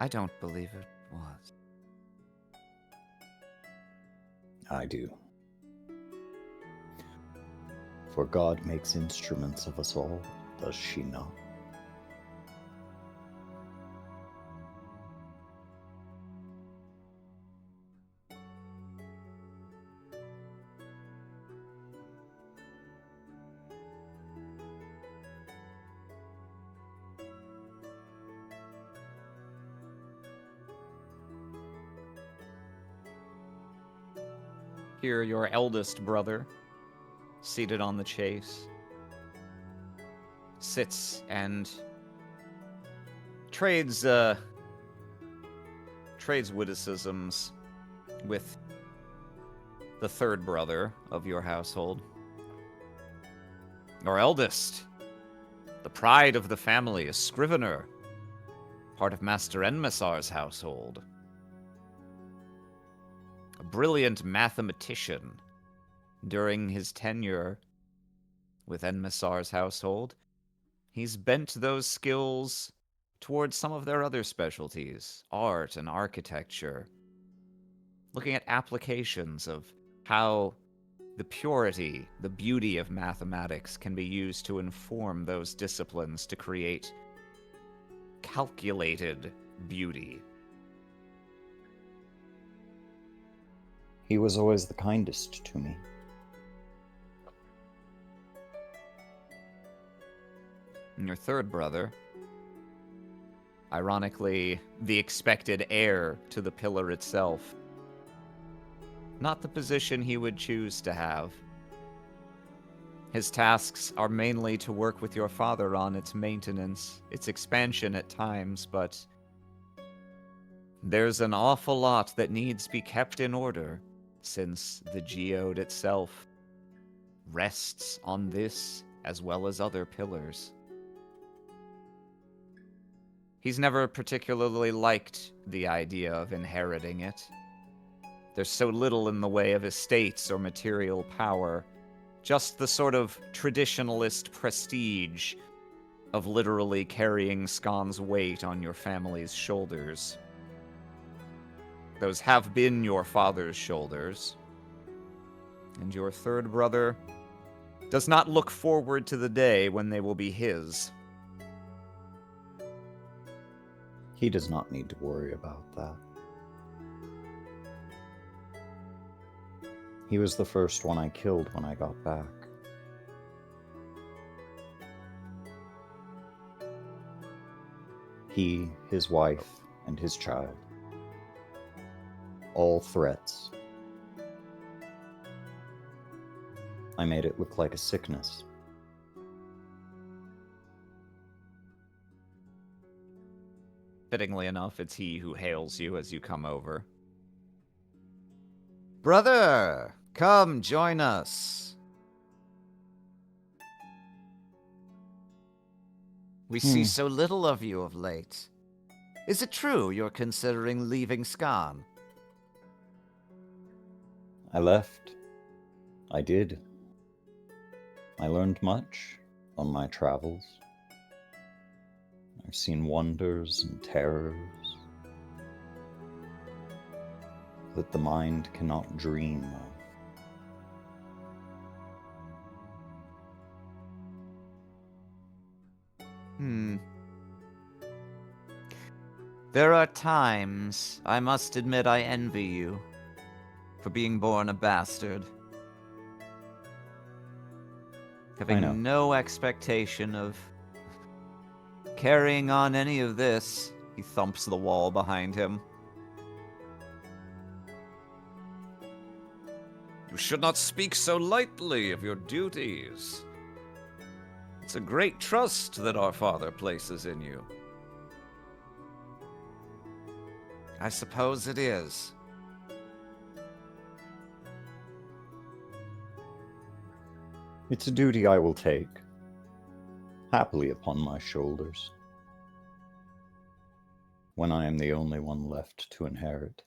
I don't believe it was. I do. For God makes instruments of us all, does she not? Here, your eldest brother, seated on the chase, sits and trades witticisms with the third brother of your household. Your eldest, the pride of the family, a scrivener, part of Master Enmasar's household. A brilliant mathematician. During his tenure with Enmasar's household, he's bent those skills towards some of their other specialties, art and architecture, looking at applications of how the purity, the beauty of mathematics can be used to inform those disciplines to create calculated beauty. He was always the kindest to me. And your third brother, ironically, the expected heir to the pillar itself. Not the position he would choose to have. His tasks are mainly to work with your father on its maintenance, its expansion at times, but there's an awful lot that needs to be kept in order, since the geode itself rests on this as well as other pillars. He's never particularly liked the idea of inheriting it. There's so little in the way of estates or material power, just the sort of traditionalist prestige of literally carrying Scon's weight on your family's shoulders. Those have been your father's shoulders. And your third brother does not look forward to the day when they will be his. He does not need to worry about that. He was the first one I killed when I got back. He, his wife, and his child. All threats. I made it look like a sickness. Fittingly enough, it's he who hails you as you come over. Brother, come join us. We see so little of you of late. Is it true you're considering leaving Skan? I left. I did. I learned much on my travels. I've seen wonders and terrors that the mind cannot dream of. There are times, I must admit, I envy you for being born a bastard. Having no expectation of carrying on any of this. He thumps the wall behind him. You should not speak so lightly of your duties. It's a great trust that our father places in you. I suppose it is. It's a duty I will take, happily upon my shoulders, when I am the only one left to inherit.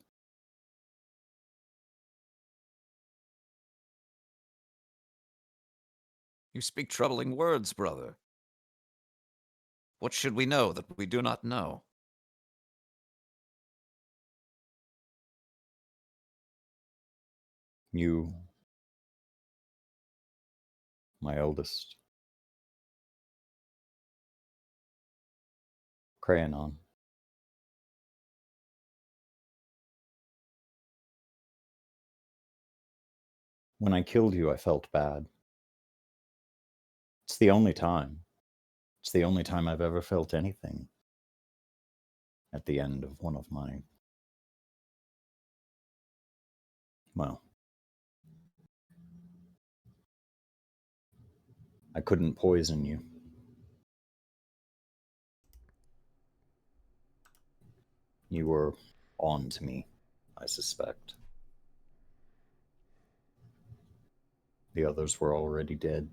You speak troubling words, brother. What should we know that we do not know? You, my eldest, Crayonon. When I killed you, I felt bad. It's the only time. It's the only time I've ever felt anything at the end of one of my... Well, I couldn't poison you. You were on to me, I suspect. The others were already dead.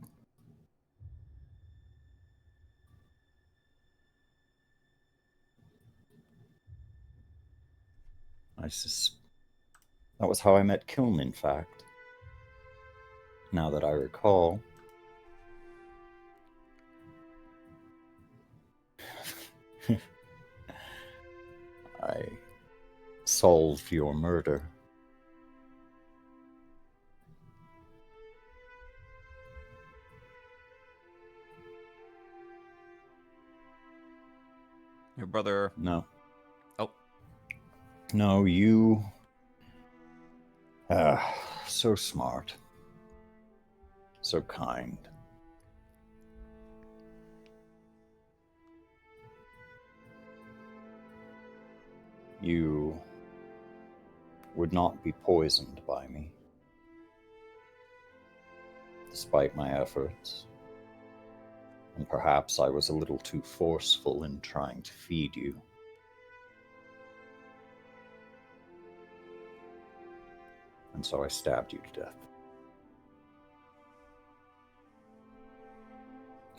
That was how I met Kiln, in fact. Now that I recall. I solved your murder. Your brother... No. Oh. No, you... so smart. So kind. You would not be poisoned by me, despite my efforts. And perhaps I was a little too forceful in trying to feed you. And so I stabbed you to death.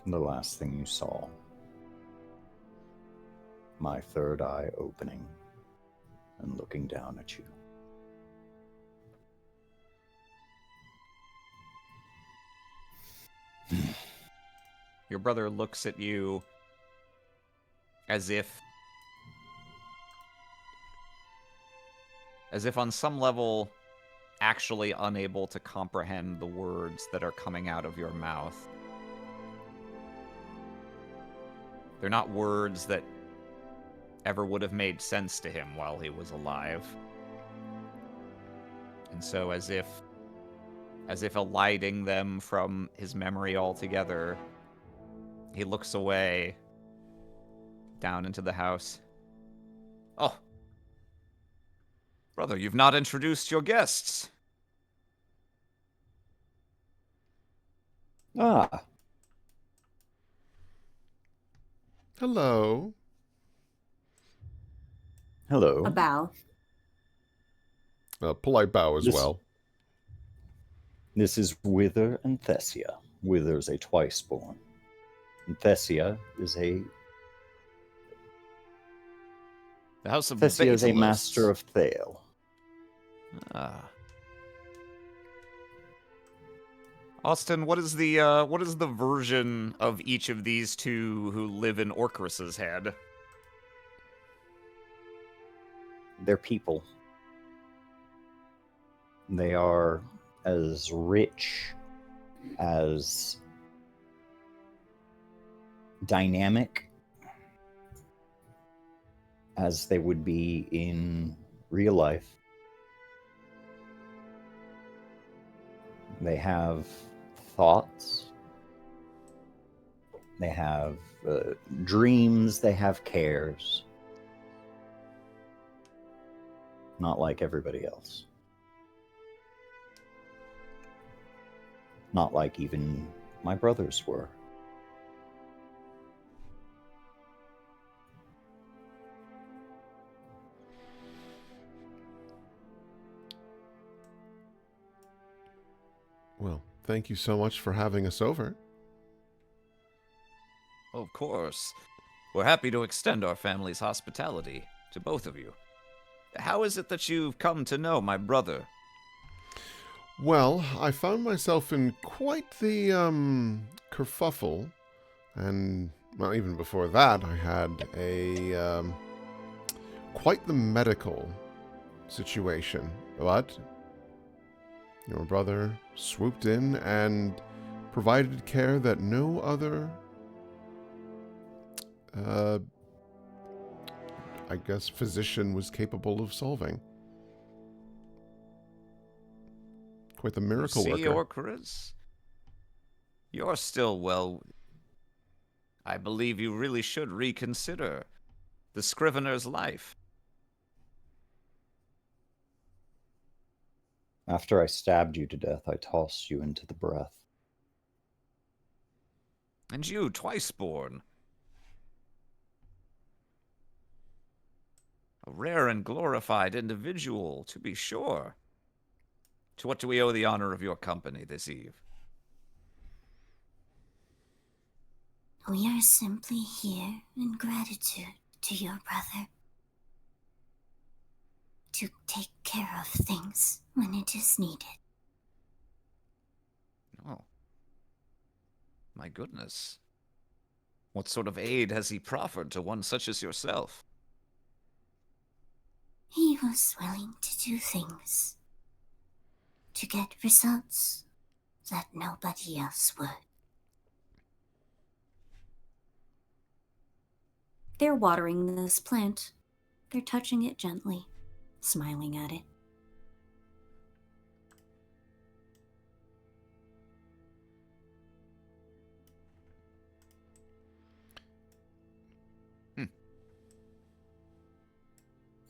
And the last thing you saw, my third eye opening and looking down at you. Your brother looks at you as if on some level actually unable to comprehend the words that are coming out of your mouth. They're not words that ever would have made sense to him while he was alive. And so as if eliding them from his memory altogether, he looks away down into the house. Oh, brother, you've not introduced your guests. Ah. Hello. Hello. A bow. A polite bow as This- well. This is Wither and Thessia. Wither's a twice-born. And Thessia is a The House of Thessia is a Basilisk. master of Thale. Ah. Austin, what is the version of each of these two who live in Orcris's head? They're people. They are as rich, as dynamic as they would be in real life. They have thoughts. They have dreams. They have cares. Not like everybody else. Not like even my brothers were. Well, thank you so much for having us over. Of course. We're happy to extend our family's hospitality to both of you. How is it that you've come to know my brother? Well, I found myself in quite the kerfuffle, and well, even before that, I had a quite the medical situation. But your brother swooped in and provided care that no other, I guess, physician was capable of solving. Quite the miracle See, worker. Orcris? You're still well. I believe you really should reconsider the Scrivener's life. After I stabbed you to death, I tossed you into the breath. And you, twice-born. A rare and glorified individual, to be sure. To what do we owe the honor of your company this eve? We are simply here in gratitude to your brother. To take care of things when it is needed. Oh. My goodness. What sort of aid has he proffered to one such as yourself? He was willing to do things to get results that nobody else would. They're watering this plant. They're touching it gently, smiling at it.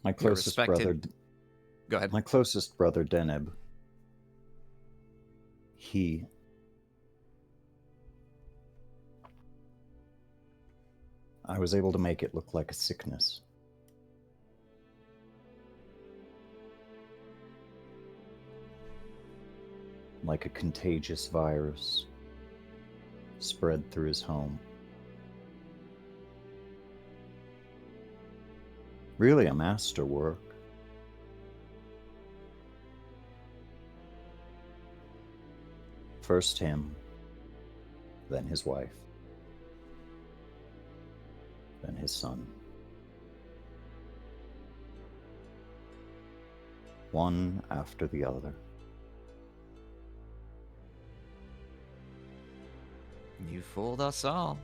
My Your closest respected- brother, Go ahead. my closest brother Deneb, I was able to make it look like a sickness. Like a contagious virus spread through his home. Really a masterwork. First him, then his wife, then his son. One after the other. You fooled us all.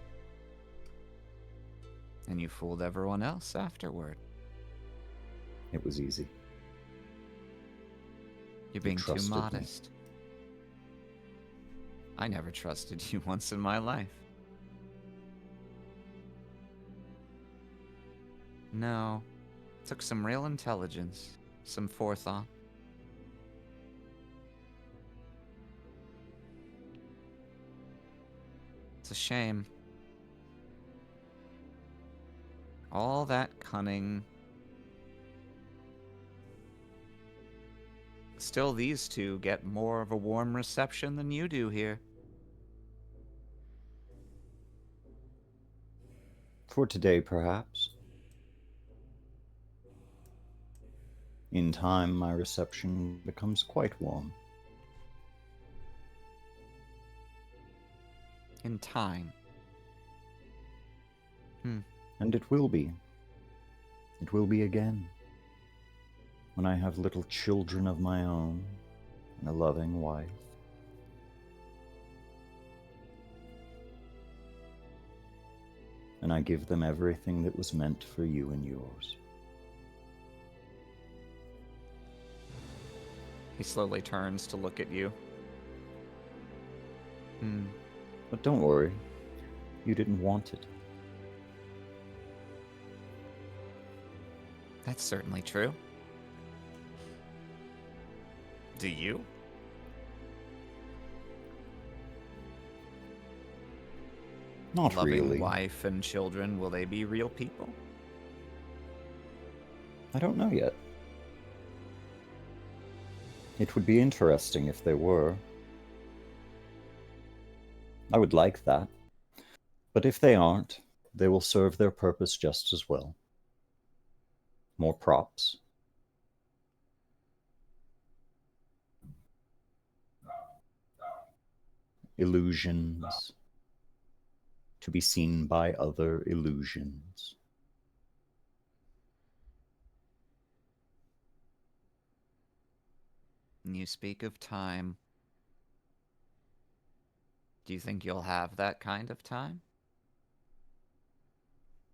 And you fooled everyone else afterward. It was easy. You're being too trusted me. modest. I never trusted you once in my life. No. Took some real intelligence, some forethought. It's a shame. All that cunning, Still, these two get more of a warm reception than you do here. For today, perhaps. In time, my reception becomes quite warm. In time. And it will be. It will be again. When I have little children of my own and a loving wife. And I give them everything that was meant for you and yours. He slowly turns to look at you. But don't worry. You didn't want it. That's certainly true. Do you? Not Loving really. wife and children, will they be real people? I don't know yet. It would be interesting if they were. I would like that. But if they aren't, they will serve their purpose just as well. More props. Illusions. To be seen by other illusions. You speak of time. Do you think you'll have that kind of time?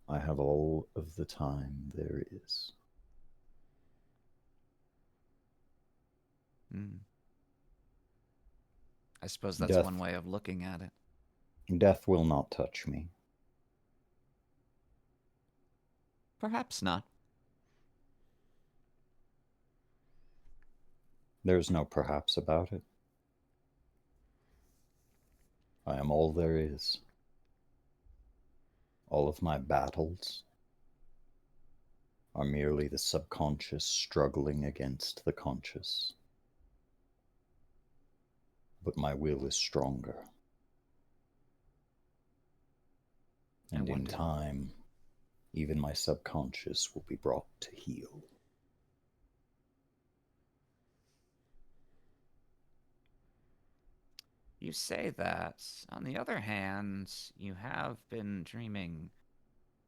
I have all of the time there is. I suppose that's Death. one way of looking at it. Death will not touch me. Perhaps not. There's no perhaps about it. I am all there is. All of my battles are merely the subconscious struggling against the conscious. But my will is stronger. And in time, even my subconscious will be brought to heel. You say that. On the other hand, you have been dreaming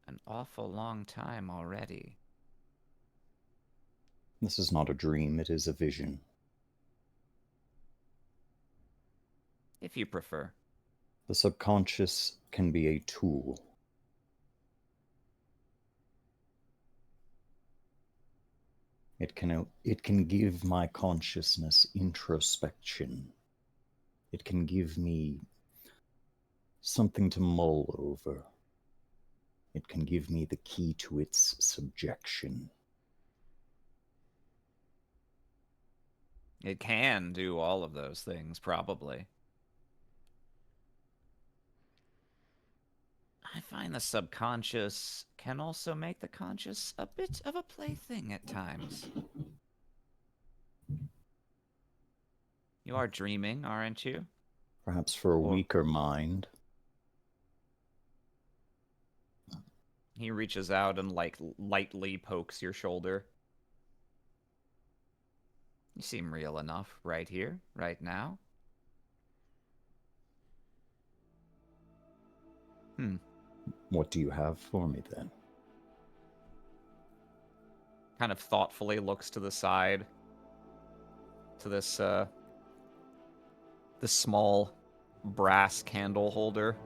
an awful long time already. This is not a dream, it is a vision. If you prefer. The subconscious can be a tool. It can give my consciousness introspection. It can give me something to mull over. It can give me the key to its subjection. It can do all of those things, probably. I find the subconscious can also make the conscious a bit of a plaything at times. You are dreaming, aren't you? Perhaps for a weaker mind. He reaches out and lightly pokes your shoulder. You seem real enough right here, right now. What do you have for me then? Kind of thoughtfully looks to the side. To this small brass candle holder.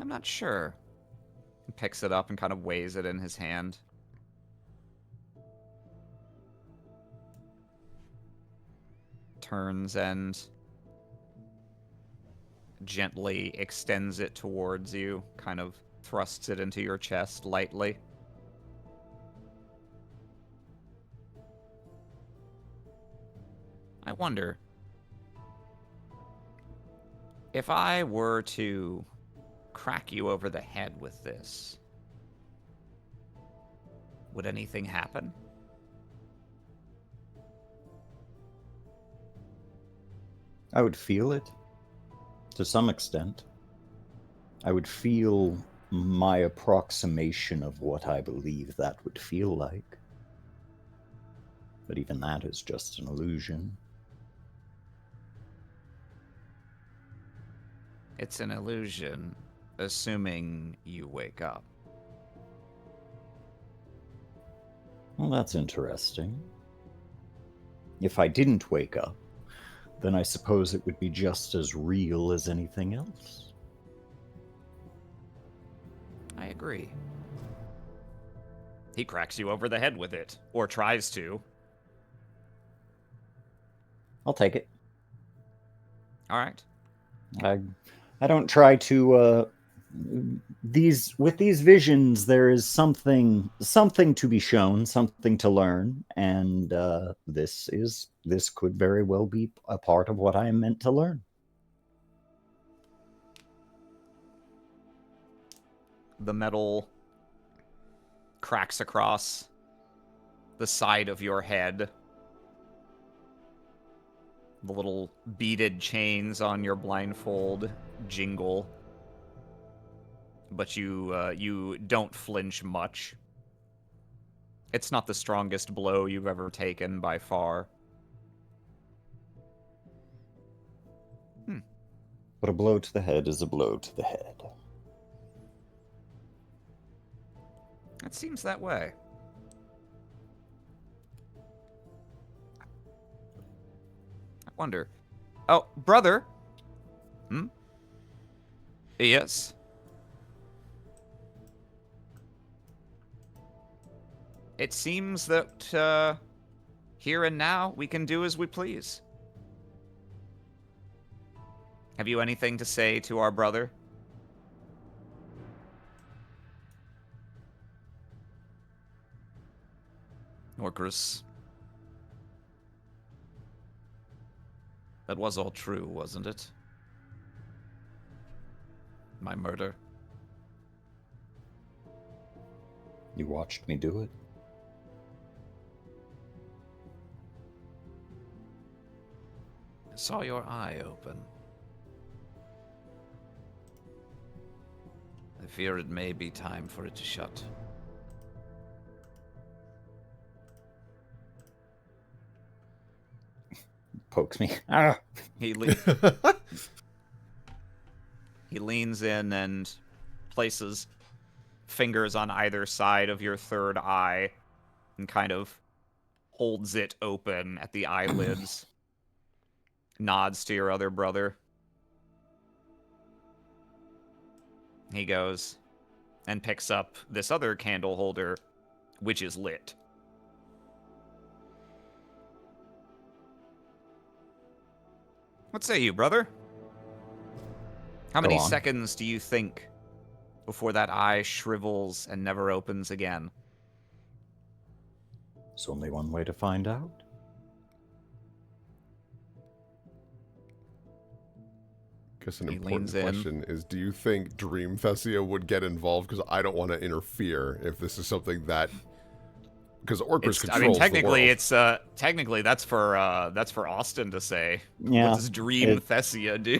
I'm not sure. He picks it up and kind of weighs it in his hand. Turns and gently extends it towards you, kind of thrusts it into your chest lightly. I wonder if I were to crack you over the head with this, would anything happen? I would feel it. To some extent. I would feel my approximation of what I believe that would feel like. But even that is just an illusion. It's an illusion, assuming you wake up. Well, that's interesting. If I didn't wake up, then I suppose it would be just as real as anything else. I agree. He cracks you over the head with it, or tries to. I'll take it. All right. I don't try to with these visions there is something to be shown, something to learn, and this could very well be a part of what I am meant to learn. The metal cracks across the side of your head. The little beaded chains on your blindfold jingle. But you don't flinch much. It's not the strongest blow you've ever taken by far. But a blow to the head is a blow to the head. It seems that way. I wonder. Oh, brother. Yes. It seems that here and now we can do as we please. Have you anything to say to our brother? Orcus. That was all true, wasn't it? My murder. You watched me do it. I saw your eye open. I fear it may be time for it to shut. Pokes me. Ah! He leans in and places fingers on either side of your third eye and kind of holds it open at the eyelids. Nods to your other brother. He goes and picks up this other candle holder, which is lit. What say you, brother? How many seconds do you think before that eye shrivels and never opens again? There's only one way to find out. I guess an important question is, do you think Dream Thessia would get involved? Because I don't want to interfere if this is something that... Because Orcus controls the world. Technically that's for Austin to say. Yeah, what does Dream Thessia do?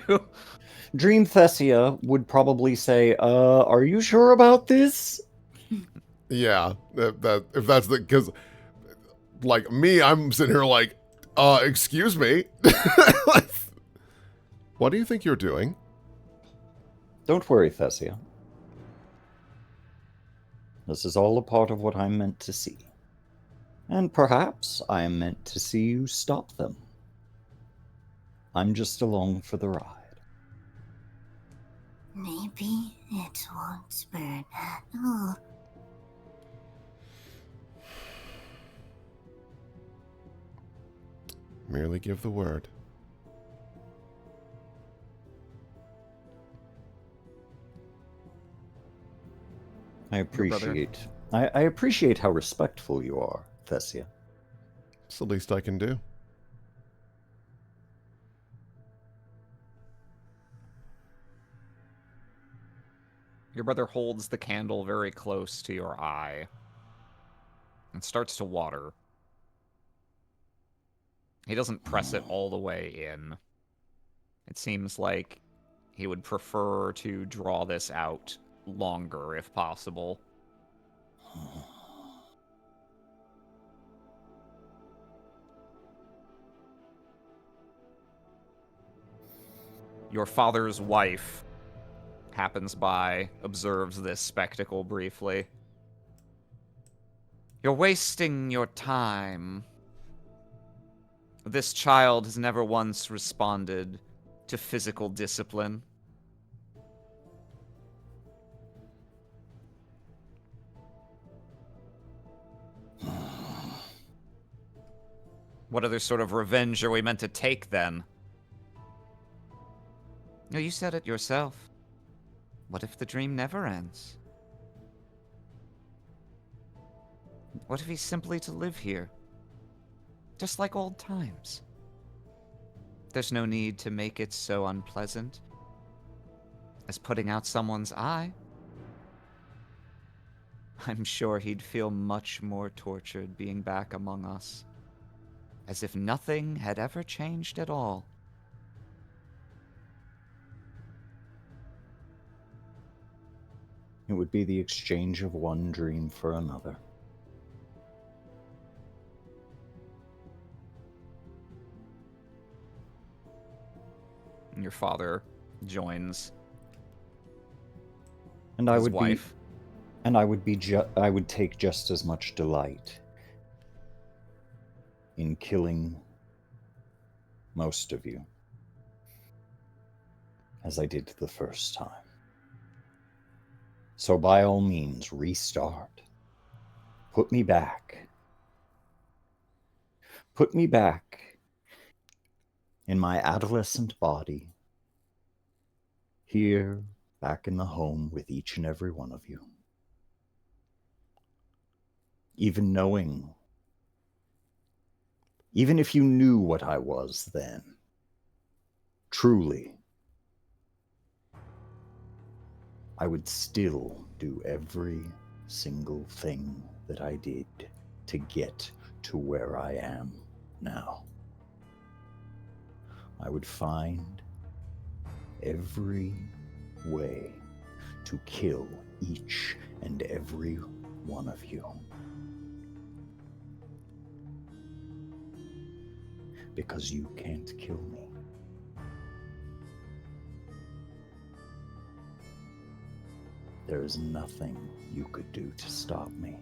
Dream Thessia would probably say, are you sure about this? Yeah, if that's the... Because, like, me, I'm sitting here like, excuse me? What do you think you're doing? Don't worry, Thessia. This is all a part of what I'm meant to see. And perhaps I am meant to see you stop them. I'm just along for the ride. Maybe it won't burn at all. Merely give the word. I appreciate how respectful you are, Thessia. It's the least I can do. Your brother holds the candle very close to your eye and starts to water. He doesn't press it all the way in. It seems like he would prefer to draw this out longer if possible. Your father's wife happens by, observes this spectacle briefly. You're wasting your time. This child has never once responded to physical discipline. What other sort of revenge are we meant to take, then? No, you said it yourself. What if the dream never ends? What if he's simply to live here? Just like old times. There's no need to make it so unpleasant as putting out someone's eye. I'm sure he'd feel much more tortured being back among us, as if nothing had ever changed at all. It would be the exchange of one dream for another. And your father joins And I his would wife. I would take just as much delight in killing most of you as I did the first time. So by all means, restart. Put me back. Put me back in my adolescent body, here, back in the home with each and every one of you. Even if you knew what I was then, truly, I would still do every single thing that I did to get to where I am now. I would find every way to kill each and every one of you. Because you can't kill me. There is nothing you could do to stop me.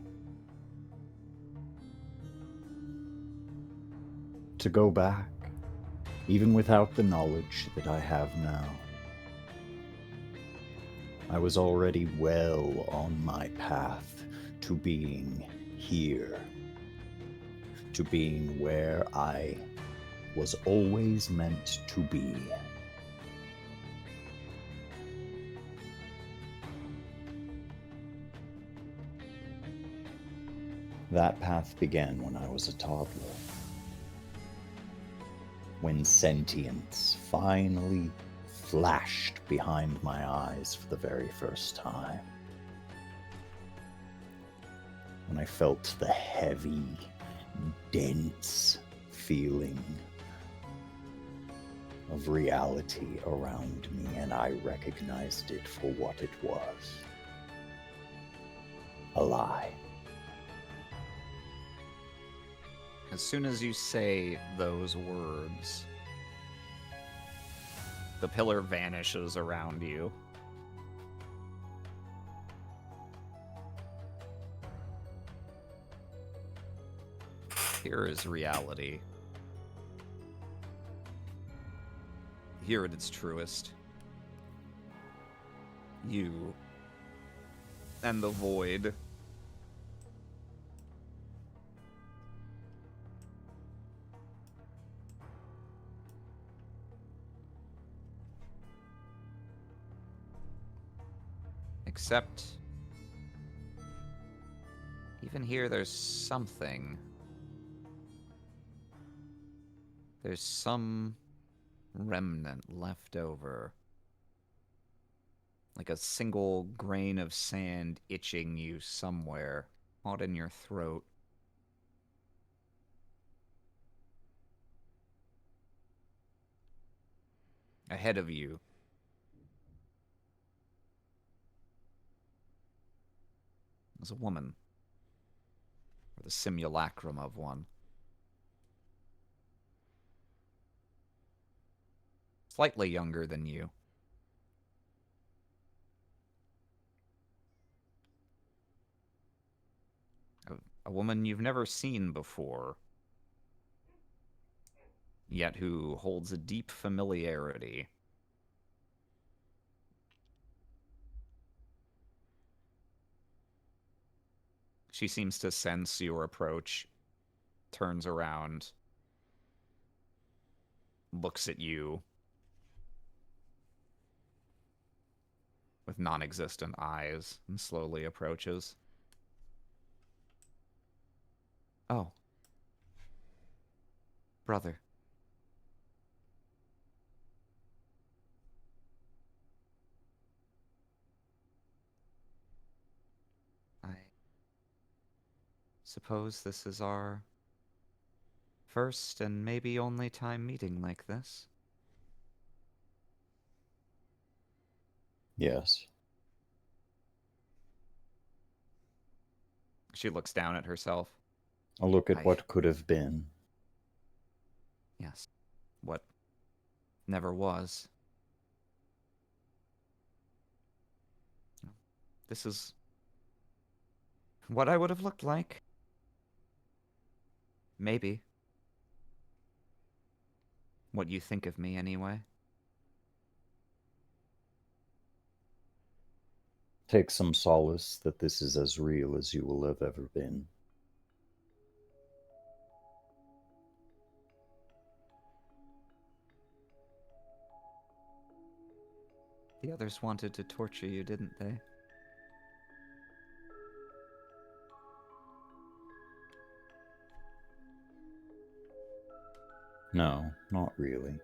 To go back, even without the knowledge that I have now, I was already well on my path to being here, to being where I was always meant to be. That path began when I was a toddler, when sentience finally flashed behind my eyes for the very first time. When I felt the heavy, dense feeling of reality around me, and I recognized it for what it was. A lie. As soon as you say those words, the pillar vanishes around you. Here is reality. Here at its truest. You and the void. Except, even here, there's something. There's some remnant left over. Like a single grain of sand itching you somewhere, caught in your throat. Ahead of you, is a woman, or the simulacrum of one. Slightly younger than you. A woman you've never seen before, yet who holds a deep familiarity. She seems to sense your approach, turns around, looks at you with non-existent eyes, and slowly approaches. Oh. Brother. I suppose this is our first and maybe only time meeting like this. Yes. She looks down at herself. A look at what could have been. Yes. What never was. This is what I would have looked like. Maybe. What you think of me, anyway. Take some solace that this is as real as you will have ever been. The others wanted to torture you, didn't they? No, not really.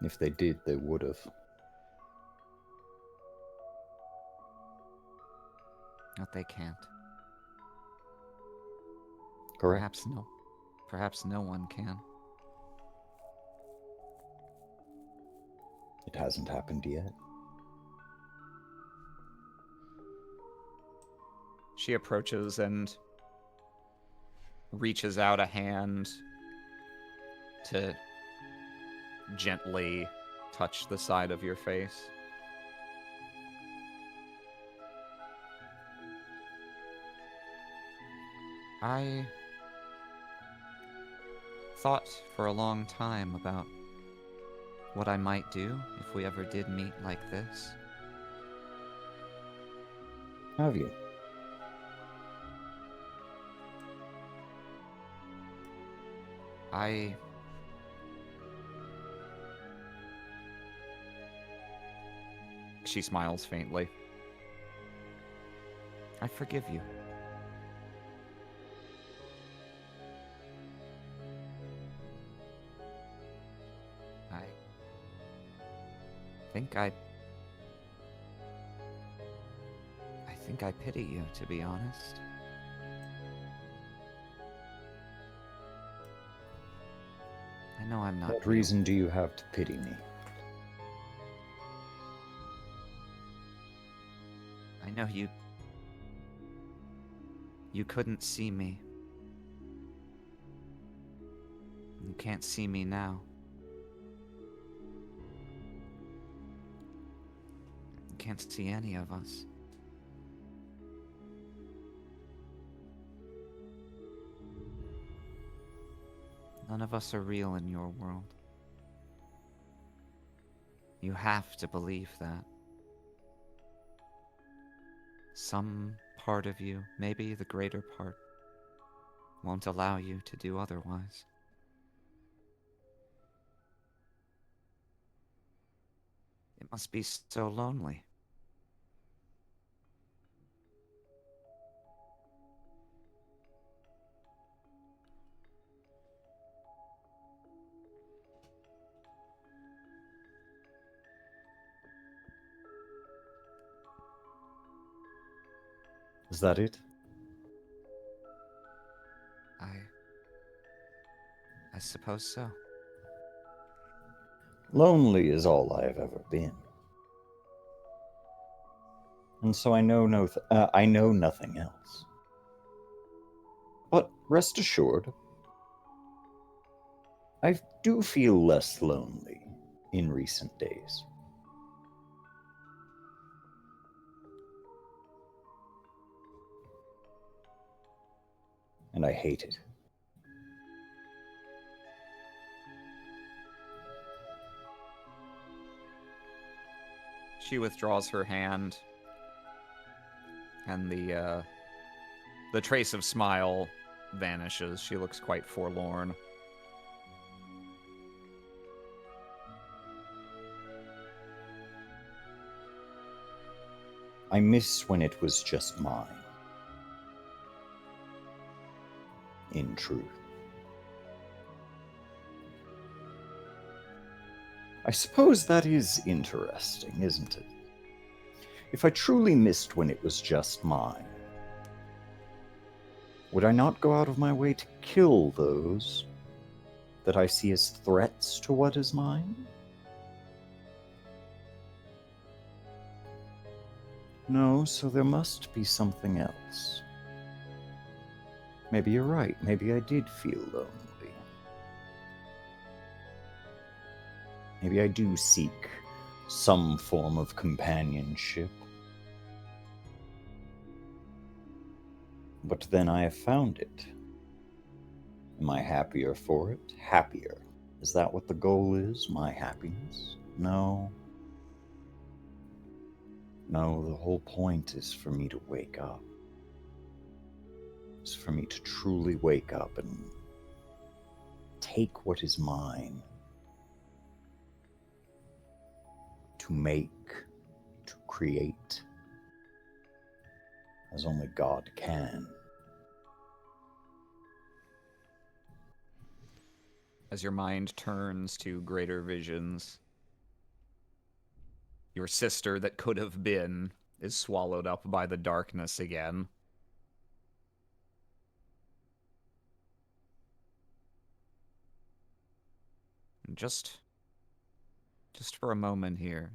If they did, they would have. But they can't. Correct. Perhaps no one can. It hasn't happened yet. She approaches and reaches out a hand to gently touch the side of your face. I thought for a long time about what I might do if we ever did meet like this. Have you? She smiles faintly. I forgive you. I think I pity you, to be honest. I know I'm not What real. reason do you have to pity me? I know you couldn't see me. You can't see me now. You can't see any of us. None of us are real in your world. You have to believe that. Some part of you, maybe the greater part, won't allow you to do otherwise. It must be so lonely. Is that it? I suppose so. Lonely is all I have ever been. And so I know nothing else. But rest assured, I do feel less lonely in recent days. And I hate it. She withdraws her hand, and the trace of smile vanishes. She looks quite forlorn. I miss when it was just mine. In truth. I suppose that is interesting, isn't it? If I truly missed when it was just mine, would I not go out of my way to kill those that I see as threats to what is mine? No, so there must be something else. Maybe you're right. Maybe I did feel lonely. Maybe I do seek some form of companionship. But then I have found it. Am I happier for it? Happier. Is that what the goal is? My happiness? No. No, the whole point is for me to wake up. It's for me to truly wake up and take what is mine. To make, to create, as only God can. As your mind turns to greater visions, your sister that could have been is swallowed up by the darkness again. And just for a moment here,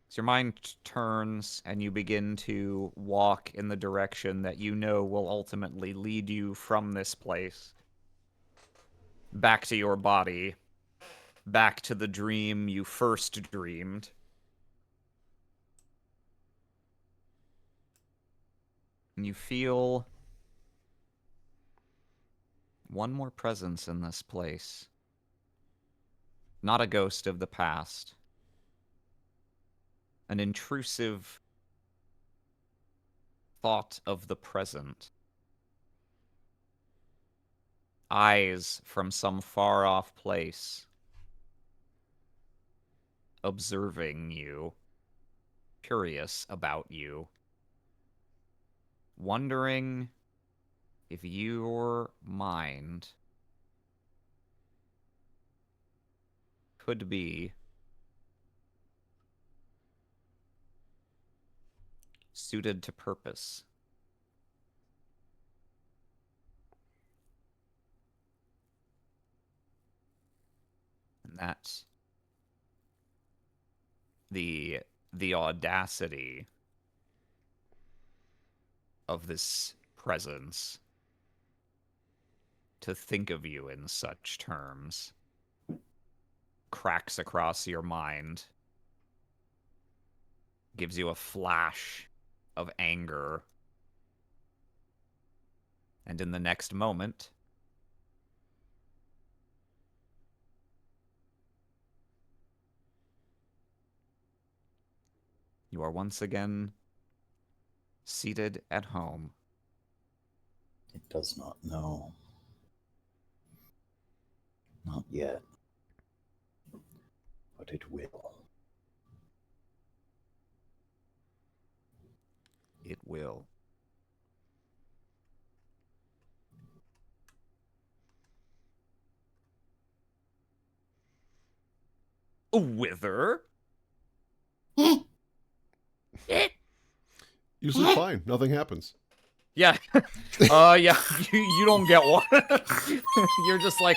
as your mind turns and you begin to walk in the direction that you know will ultimately lead you from this place back to your body, back to the dream you first dreamed. And you feel one more presence in this place. Not a ghost of the past. An intrusive thought of the present. Eyes from some far-off place. Observing you. Curious about you. Wondering if your mind could be suited to purpose. And that's the audacity of this presence to think of you in such terms cracks across your mind, gives you a flash of anger, and in the next moment, you are once again seated at home. It does not know. Not yet. But it will. It will. Wither? Usually fine. Nothing happens. Yeah. Yeah, you don't get one. You're just like...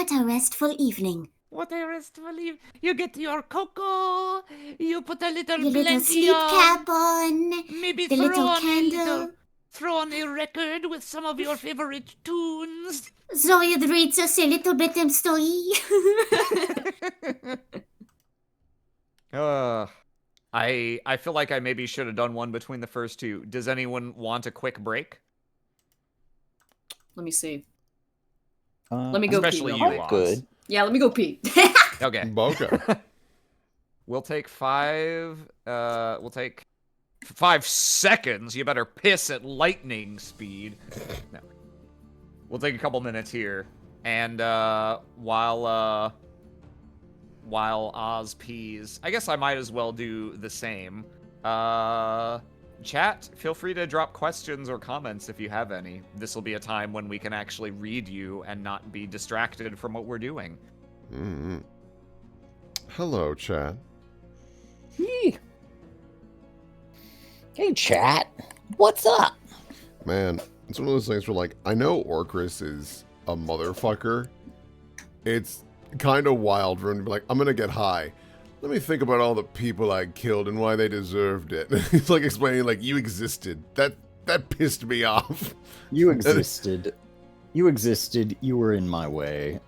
What a restful evening. What a restful eve. You get your cocoa, you put a little Your little blankie sleep on, cap on. maybe the throw little on candle. throw on a record with some of your favorite tunes. So you'd read us a little bit of story. I feel like I maybe should have done one between the first two. Does anyone want a quick break? Let me see. Let me go Especially pee. you, real quick. Oz. Good. Yeah, let me go pee. Okay. Okay. We'll take 5. We'll take 5 seconds. You better piss at lightning speed. No. We'll take a couple minutes here, and while Oz pees, I guess I might as well do the same. Chat, feel free to drop questions or comments if you have any. This will be a time when we can actually read you and not be distracted from what we're doing. Mm-hmm. Hello, chat. Hey, chat. What's up? Man, it's one of those things where, like, I know Orcris is a motherfucker. It's kind of wild for him to be like, I'm gonna get high. Let me think about all the people I killed and why they deserved it. It's like explaining, like, you existed. That pissed me off. You existed. You existed. You were in my way.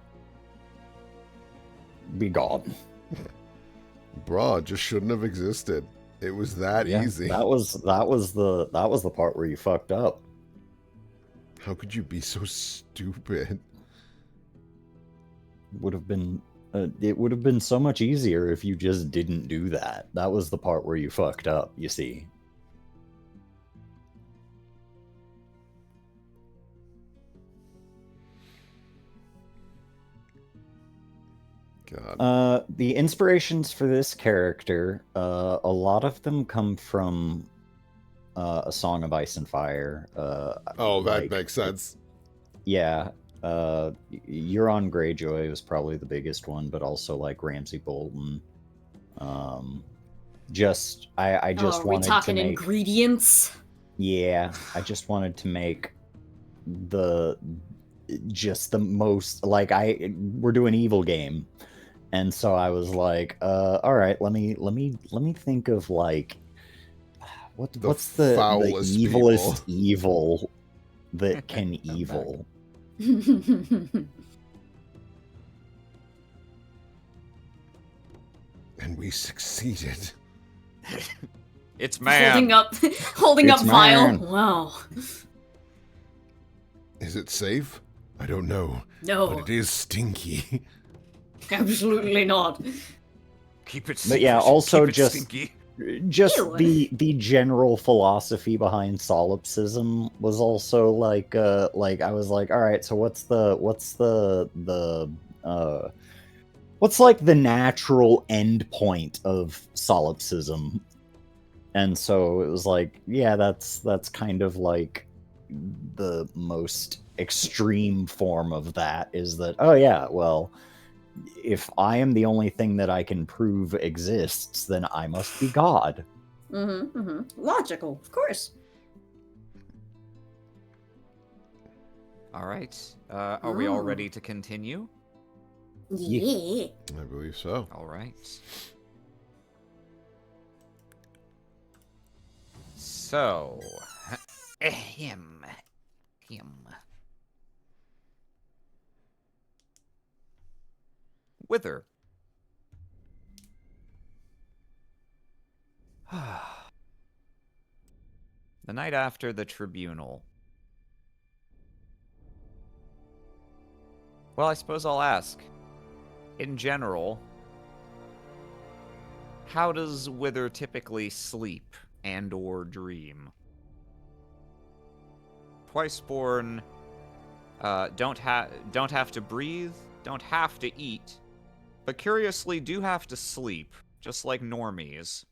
Be gone. Bruh, just shouldn't have existed. It was that easy. That was the part where you fucked up. How could you be so stupid? Would have been it would have been so much easier if you just didn't do that. That was the part where you fucked up, you see. God. The inspirations for this character, a lot of them come from A Song of Ice and Fire. Oh, that makes sense. Yeah. Euron Greyjoy was probably the biggest one, but also like Ramsay Bolton. Just I just are we wanted talking to make, ingredients? yeah, I just wanted to make the most, like, we're doing evil game. And so I was like, all right, let me think of, like, what's the foulest evilest evil that can evil. And we succeeded. It's man. Holding It's up Vial. man. Wow. Is it safe? I don't know. No. But it is stinky. Absolutely not. Keep it. But yeah, also keep it just stinky. the general philosophy behind solipsism was also like I was like, all right, so what's like the natural end point of solipsism? And so it was like, yeah, that's kind of like the most extreme form of that, is that, oh yeah, well, if I am the only thing that I can prove exists, then I must be God. Logical, of course. All right. Are we all ready to continue? Yeah. I believe so. All right. So, him. Wither. The night after the tribunal. Well, I suppose I'll ask. In general, how does Wither typically sleep and or dream? Twiceborn don't have to breathe, don't have to eat, but curiously do have to sleep, just like normies.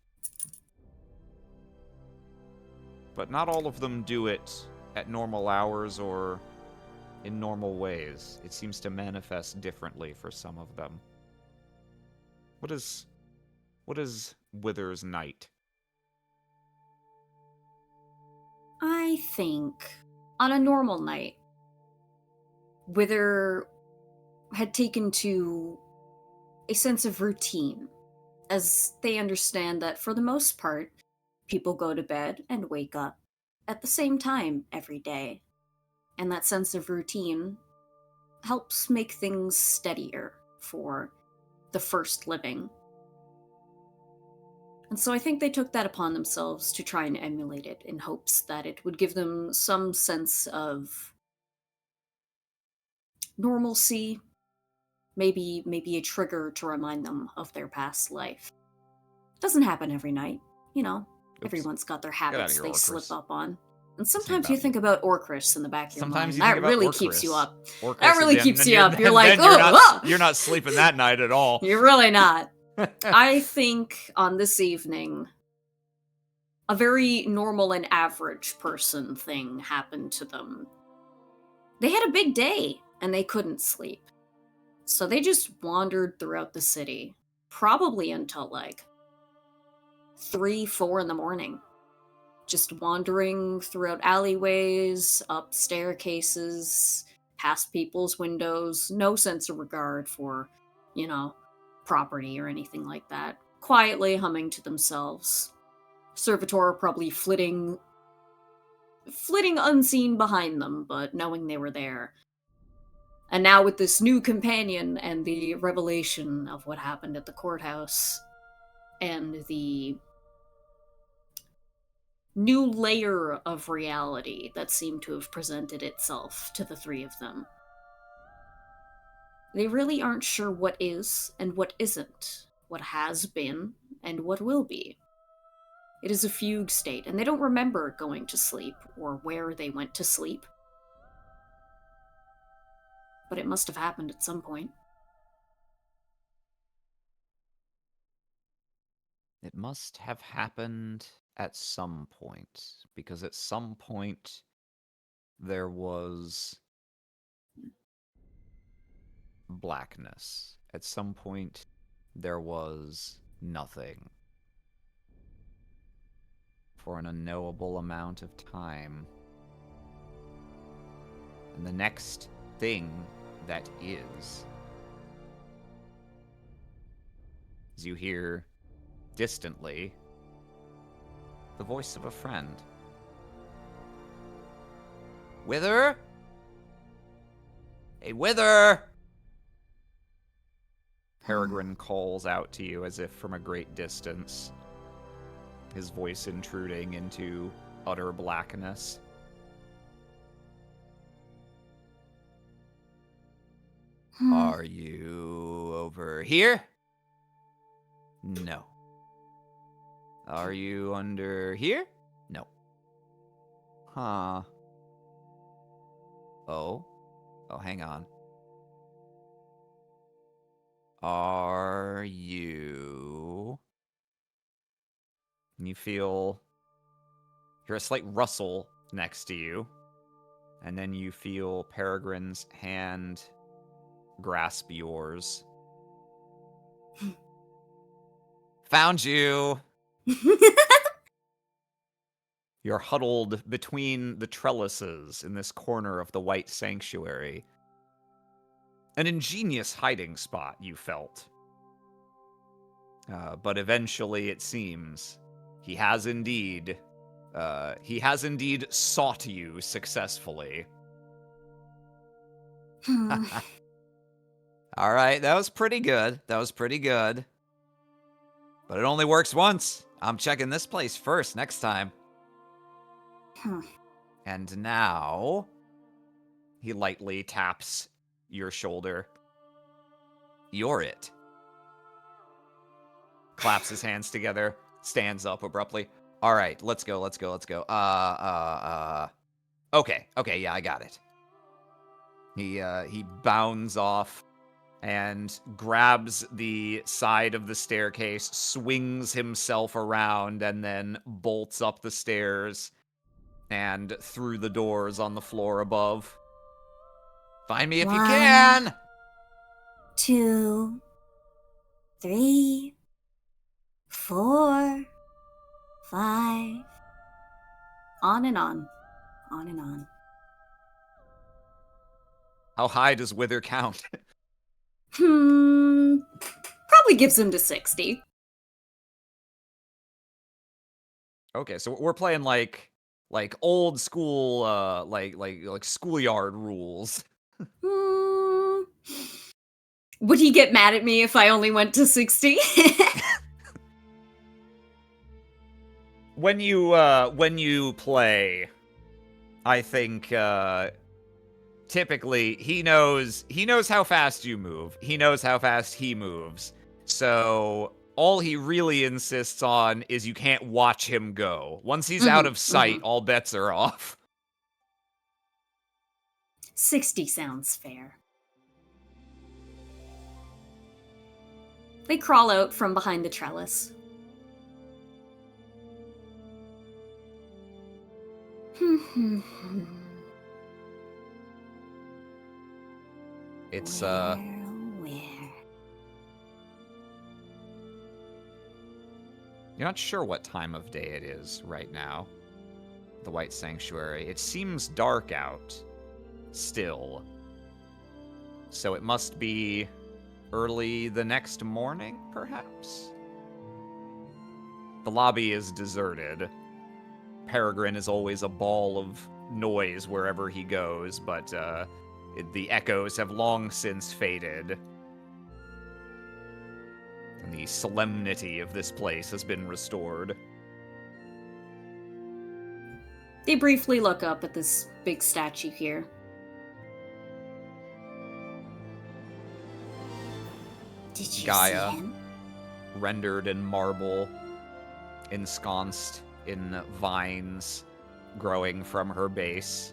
But not all of them do it at normal hours or in normal ways. It seems to manifest differently for some of them. What is Wither's night? I think on a normal night, Wither had taken to a sense of routine, as they understand that for the most part, people go to bed and wake up at the same time every day. And that sense of routine helps make things steadier for the first living. And so I think they took that upon themselves to try and emulate it in hopes that it would give them some sense of normalcy, maybe a trigger to remind them of their past life. Doesn't happen every night, you know. Oops. Everyone's got their outta habits here, they Orcris. slip up on. And Think sometimes about you think about Orcris in the back of your Sometimes mind. you think That about really Orcris. keeps you up. Orcris, That really and keeps then you up. You're and like, then you're not, oh, you're not sleeping that night at all. You're really not. I think on this evening, a very normal and average person thing happened to them. They had a big day and they couldn't sleep. So they just wandered throughout the city, probably until like 3, 4 in the morning. Just wandering throughout alleyways, up staircases, past people's windows, no sense of regard for, property or anything like that. Quietly humming to themselves. Servitor probably flitting unseen behind them, but knowing they were there. And now with this new companion and the revelation of what happened at the courthouse, and the new layer of reality that seemed to have presented itself to the three of them, they really aren't sure what is and what isn't, what has been and what will be. It is a fugue state, and they don't remember going to sleep or where they went to sleep. But it must have happened at some point. It must have happened at some point, because at some point there was blackness. At some point there was nothing. For an unknowable amount of time. And the next thing that is you hear distantly the voice of a friend. Wither? Hey, Wither! Peregrine calls out to you as if from a great distance, his voice intruding into utter blackness. Are you over here? No. Are you under here? No. Huh. Oh, hang on. Are you... And you hear a slight rustle next to you, and then you feel Peregrine's hand grasp yours. Found you! You're huddled between the trellises in this corner of the White Sanctuary. An ingenious hiding spot, you felt. But eventually, it seems, he has indeed sought you successfully. All right, that was pretty good. But it only works once. I'm checking this place first next time. And now, he lightly taps your shoulder. You're it. Claps his hands together, stands up abruptly. All right, let's go. Okay, yeah, I got it. He bounds off and grabs the side of the staircase, swings himself around, and then bolts up the stairs and through the doors on the floor above. Find me if you can! 2, 3, 4, 5. On and on. On and on. How high does Wither count? Probably gives him to 60. Okay, so we're playing like old school like schoolyard rules. Hmm. Would he get mad at me if I only went to 60? When you play, I think typically he knows how fast you move. He knows how fast he moves. So all he really insists on is you can't watch him go. Once he's out of sight, all bets are off. 60 sounds fair. They crawl out from behind the trellis. It's Where? you're not sure what time of day it is right now. The White Sanctuary. It seems dark out still. So it must be early the next morning, perhaps? The lobby is deserted. Peregrine is always a ball of noise wherever he goes, but the echoes have long since faded. And the solemnity of this place has been restored. They briefly look up at this big statue here. Did you Gaia, see him? rendered in marble, ensconced in vines growing from her base,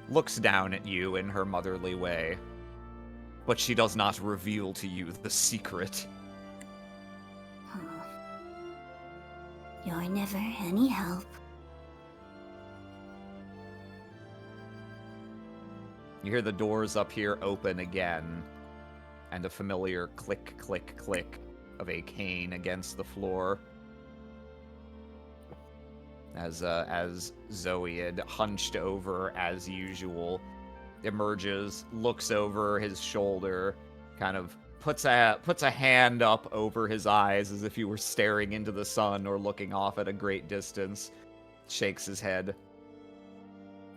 looks down at you in her motherly way, but she does not reveal to you the secret. You're never any help. You hear the doors up here open again, and a familiar click, click, click of a cane against the floor. As Zoiad, hunched over as usual, emerges, looks over his shoulder, kind of puts a hand up over his eyes as if he were staring into the sun or looking off at a great distance, shakes his head,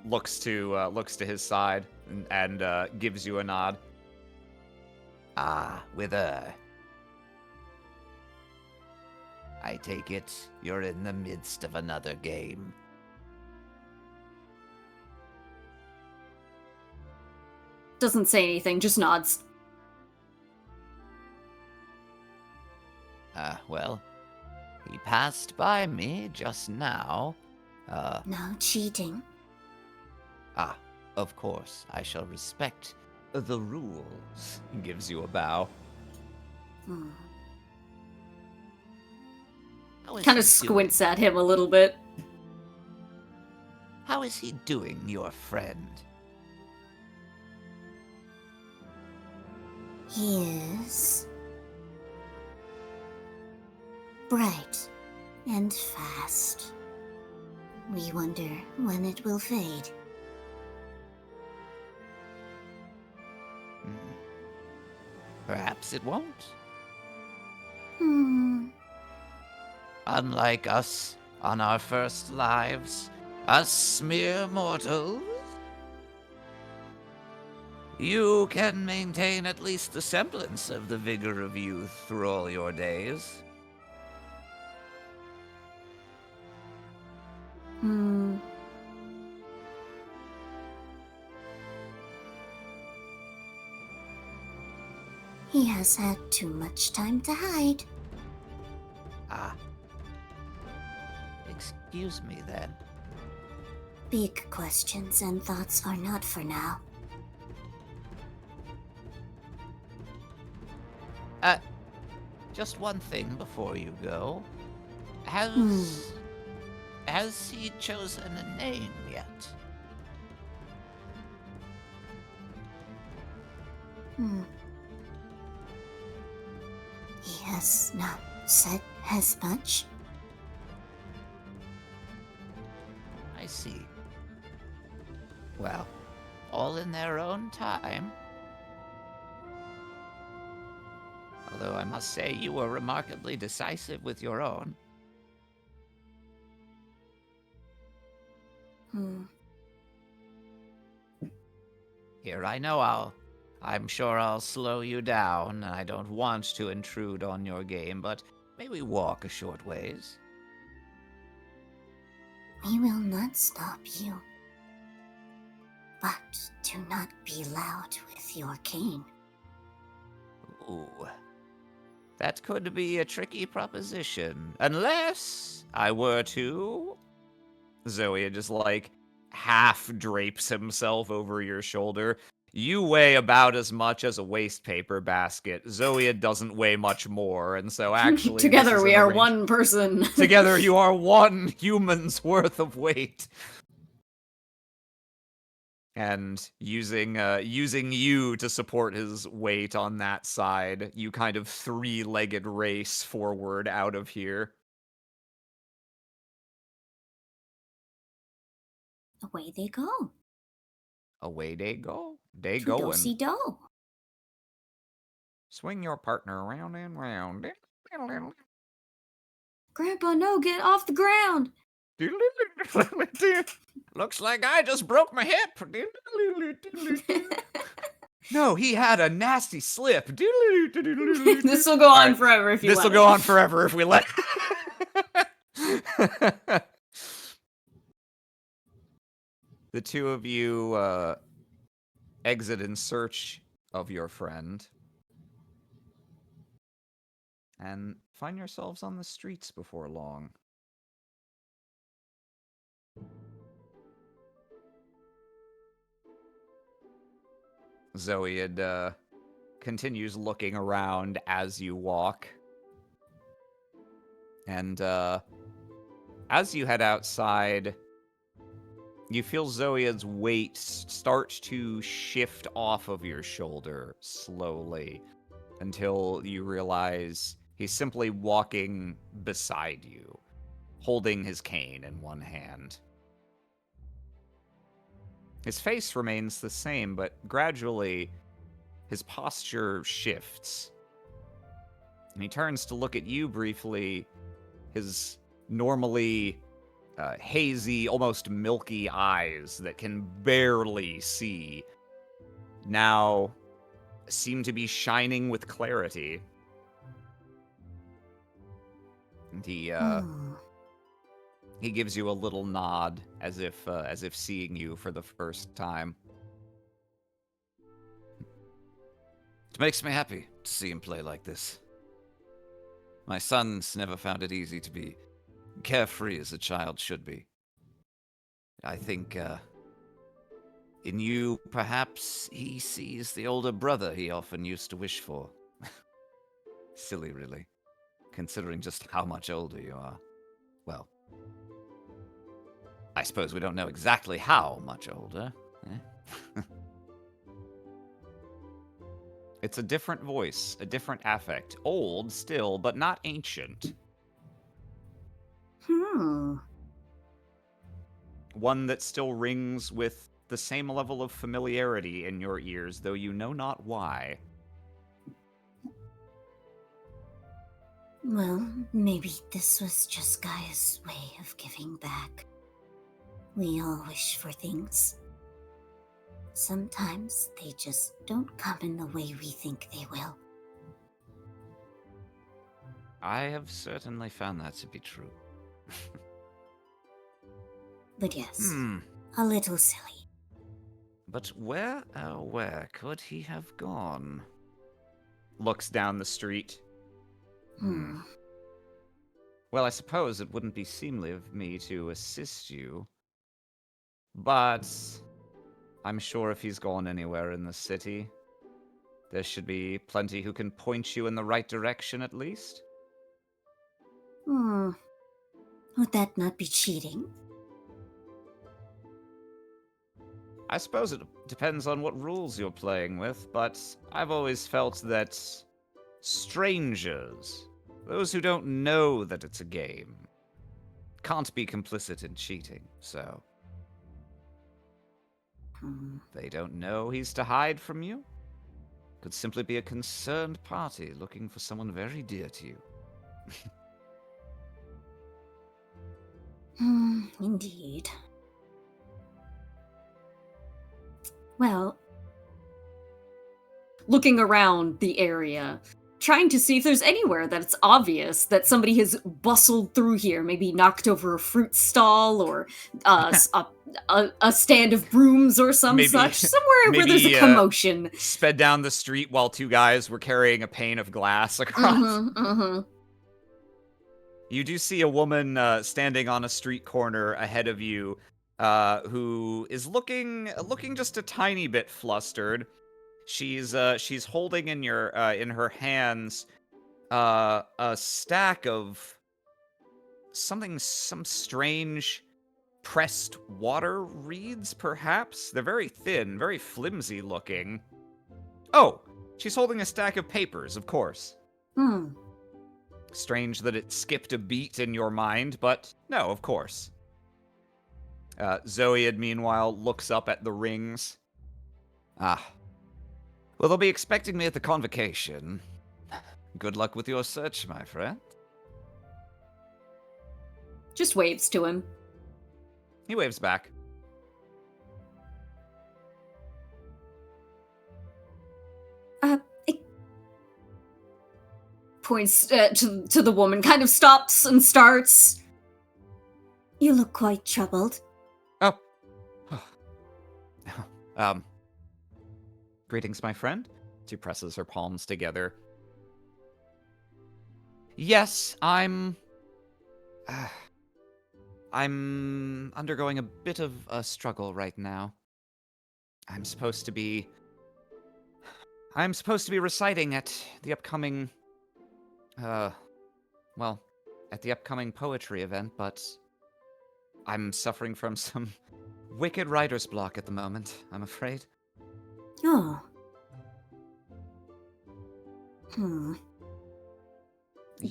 looks to his side, and gives you a nod. Ah, Wither. I take it you're in the midst of another game. Doesn't say anything, just nods. Well, he passed by me just now. No cheating. Of course, I shall respect the rules. He gives you a bow. How is Kind of he squints doing? at him a little bit. How is he doing, your friend? He is bright and fast. We wonder when it will fade. Perhaps it won't. Hmm. Unlike us on our first lives, us mere mortals, you can maintain at least the semblance of the vigor of youth through all your days. He has had too much time to hide. Excuse me then. Big questions and thoughts are not for now. Just one thing before you go. Has he chosen a name yet? He has not said as much. I see. Well, all in their own time. Although I must say you were remarkably decisive with your own. Hmm. Here, I know I'm sure I'll slow you down. I don't want to intrude on your game, but may we walk a short ways? We will not stop you. But do not be loud with your cane. Ooh. That could be a tricky proposition. Unless I were to... Zoe just like half drapes himself over your shoulder. You weigh about as much as a waste paper basket. Zoe doesn't weigh much more, and so actually this Together is we an are arrange- one person. Together you are one human's worth of weight. And using you to support his weight on that side, you kind of three-legged race forward out of here. Away they go. Away they go. They To going. do-si-do. Swing your partner round and round. Grandpa, no, get off the ground. Looks like I just broke my hip. No, he had a nasty slip. This will go All on right, forever if you This let will it. go on forever if we let. The two of you exit in search of your friend and find yourselves on the streets before long. Zoe continues looking around as you walk. And as you head outside, you feel Zoia's weight start to shift off of your shoulder slowly until you realize he's simply walking beside you, holding his cane in one hand. His face remains the same, but gradually his posture shifts. And he turns to look at you briefly. His normally hazy, almost milky eyes that can barely see now seem to be shining with clarity. And he gives you a little nod as if seeing you for the first time. It makes me happy to see him play like this. My son's never found it easy to be carefree as a child should be. I think, in you, perhaps he sees the older brother he often used to wish for. Silly, really, considering just how much older you are. Well, I suppose we don't know exactly how much older. Eh? It's a different voice, a different affect. Old still, but not ancient. One that still rings with the same level of familiarity in your ears, though you know not why. Well, maybe this was just Gaia's way of giving back. We all wish for things. Sometimes they just don't come in the way we think they will. I have certainly found that to be true. But yes, a little silly. But where could he have gone? Looks down the street. Well, I suppose it wouldn't be seemly of me to assist you. But I'm sure if he's gone anywhere in the city, there should be plenty who can point you in the right direction at least. Would that not be cheating? I suppose it depends on what rules you're playing with, but I've always felt that strangers, those who don't know that it's a game, can't be complicit in cheating, so... They don't know he's to hide from you? Could simply be a concerned party looking for someone very dear to you. Indeed. Well, looking around the area, trying to see if there's anywhere that it's obvious that somebody has bustled through here, maybe knocked over a fruit stall or a stand of brooms or some Maybe- such, somewhere where there's a maybe, commotion. Sped down the street while two guys were carrying a pane of glass across. You do see a woman standing on a street corner ahead of you, who is looking just a tiny bit flustered. She's holding in her hands a stack of some strange pressed water reeds, perhaps. They're very thin, very flimsy looking. Oh, she's holding a stack of papers, of course. Strange that it skipped a beat in your mind, but no, of course. Zoiad, meanwhile, looks up at the rings. Ah. Well, they'll be expecting me at the convocation. Good luck with your search, my friend. Just waves to him. He waves back. It points to the woman, kind of stops and starts. You look quite troubled. Oh. Greetings, my friend. She presses her palms together. Yes, I'm undergoing a bit of a struggle right now. I'm supposed to be reciting at the upcoming at the upcoming poetry event, but I'm suffering from some wicked writer's block at the moment, I'm afraid. Oh. You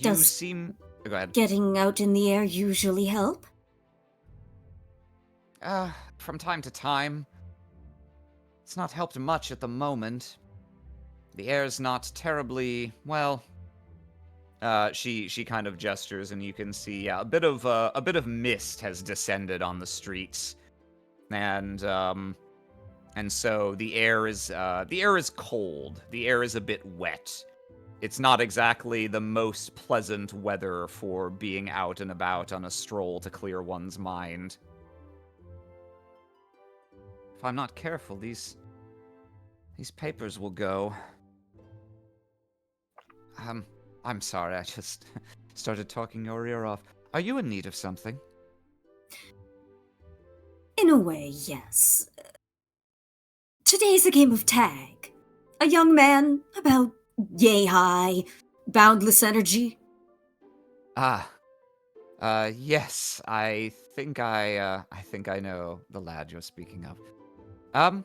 Does seem... Go ahead. getting out in the air usually help? From time to time. It's not helped much at the moment. The air's not terribly, well... she kind of gestures, and you can see a bit of mist has descended on the streets, and so the air is cold. The air is a bit wet. It's not exactly the most pleasant weather for being out and about on a stroll to clear one's mind. If I'm not careful, these papers will go. I'm sorry, I just started talking your ear off. Are you in need of something? In a way, yes. Today's a game of tag. A young man, about yay high, boundless energy. Yes, I think I know the lad you're speaking of. I'm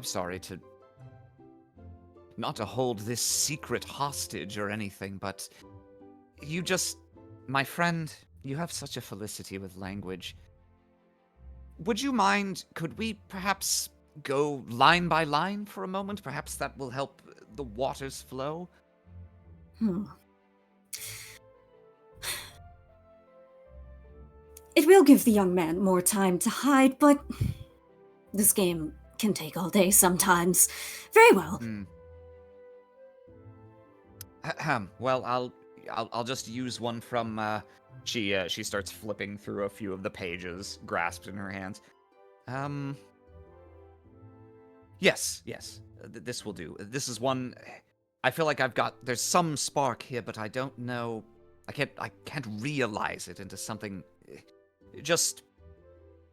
sorry to... not to hold this secret hostage or anything, but you just... my friend, you have such a felicity with language. Would you mind, could we perhaps go line by line for a moment? Perhaps that will help the waters flow? It will give the young man more time to hide, but this game can take all day sometimes. Very well. Well, I'll just use one from, she starts flipping through a few of the pages, grasped in her hands. Yes, this will do. This is one, I feel like there's some spark here, but I don't know, I can't realize it into something. Just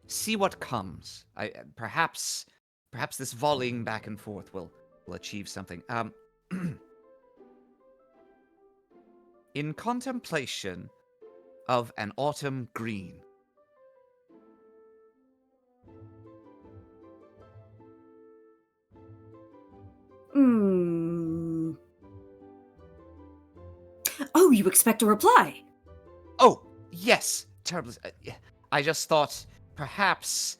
see what comes. Perhaps this volleying back and forth will achieve something. In contemplation of an autumn green. Oh, you expect a reply? Oh, yes, terribly. I just thought perhaps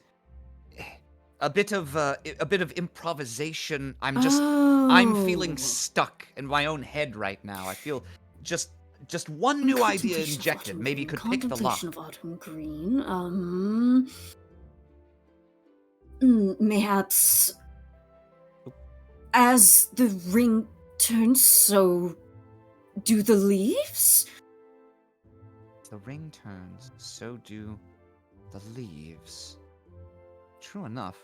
a bit of improvisation. I'm feeling Oh. stuck in my own head right now. I feel just one new idea Contemplation of injected. autumn Maybe green, could pick the lock. Contemplation of autumn green. Mayhaps as the ring turns, so do the leaves? The ring turns, so do the leaves. True enough.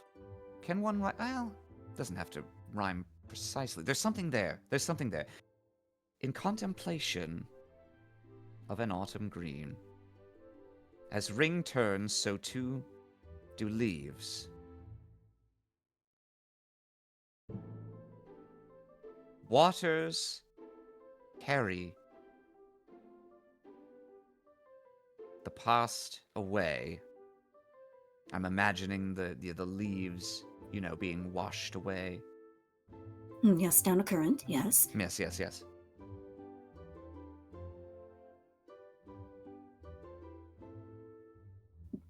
Can one rhyme? Well, doesn't have to rhyme precisely. There's something there. There's something there. In contemplation of an autumn green, as ring turns, so too do leaves. Waters carry the past away. I'm imagining the leaves, being washed away. Yes, down a current, yes. Yes.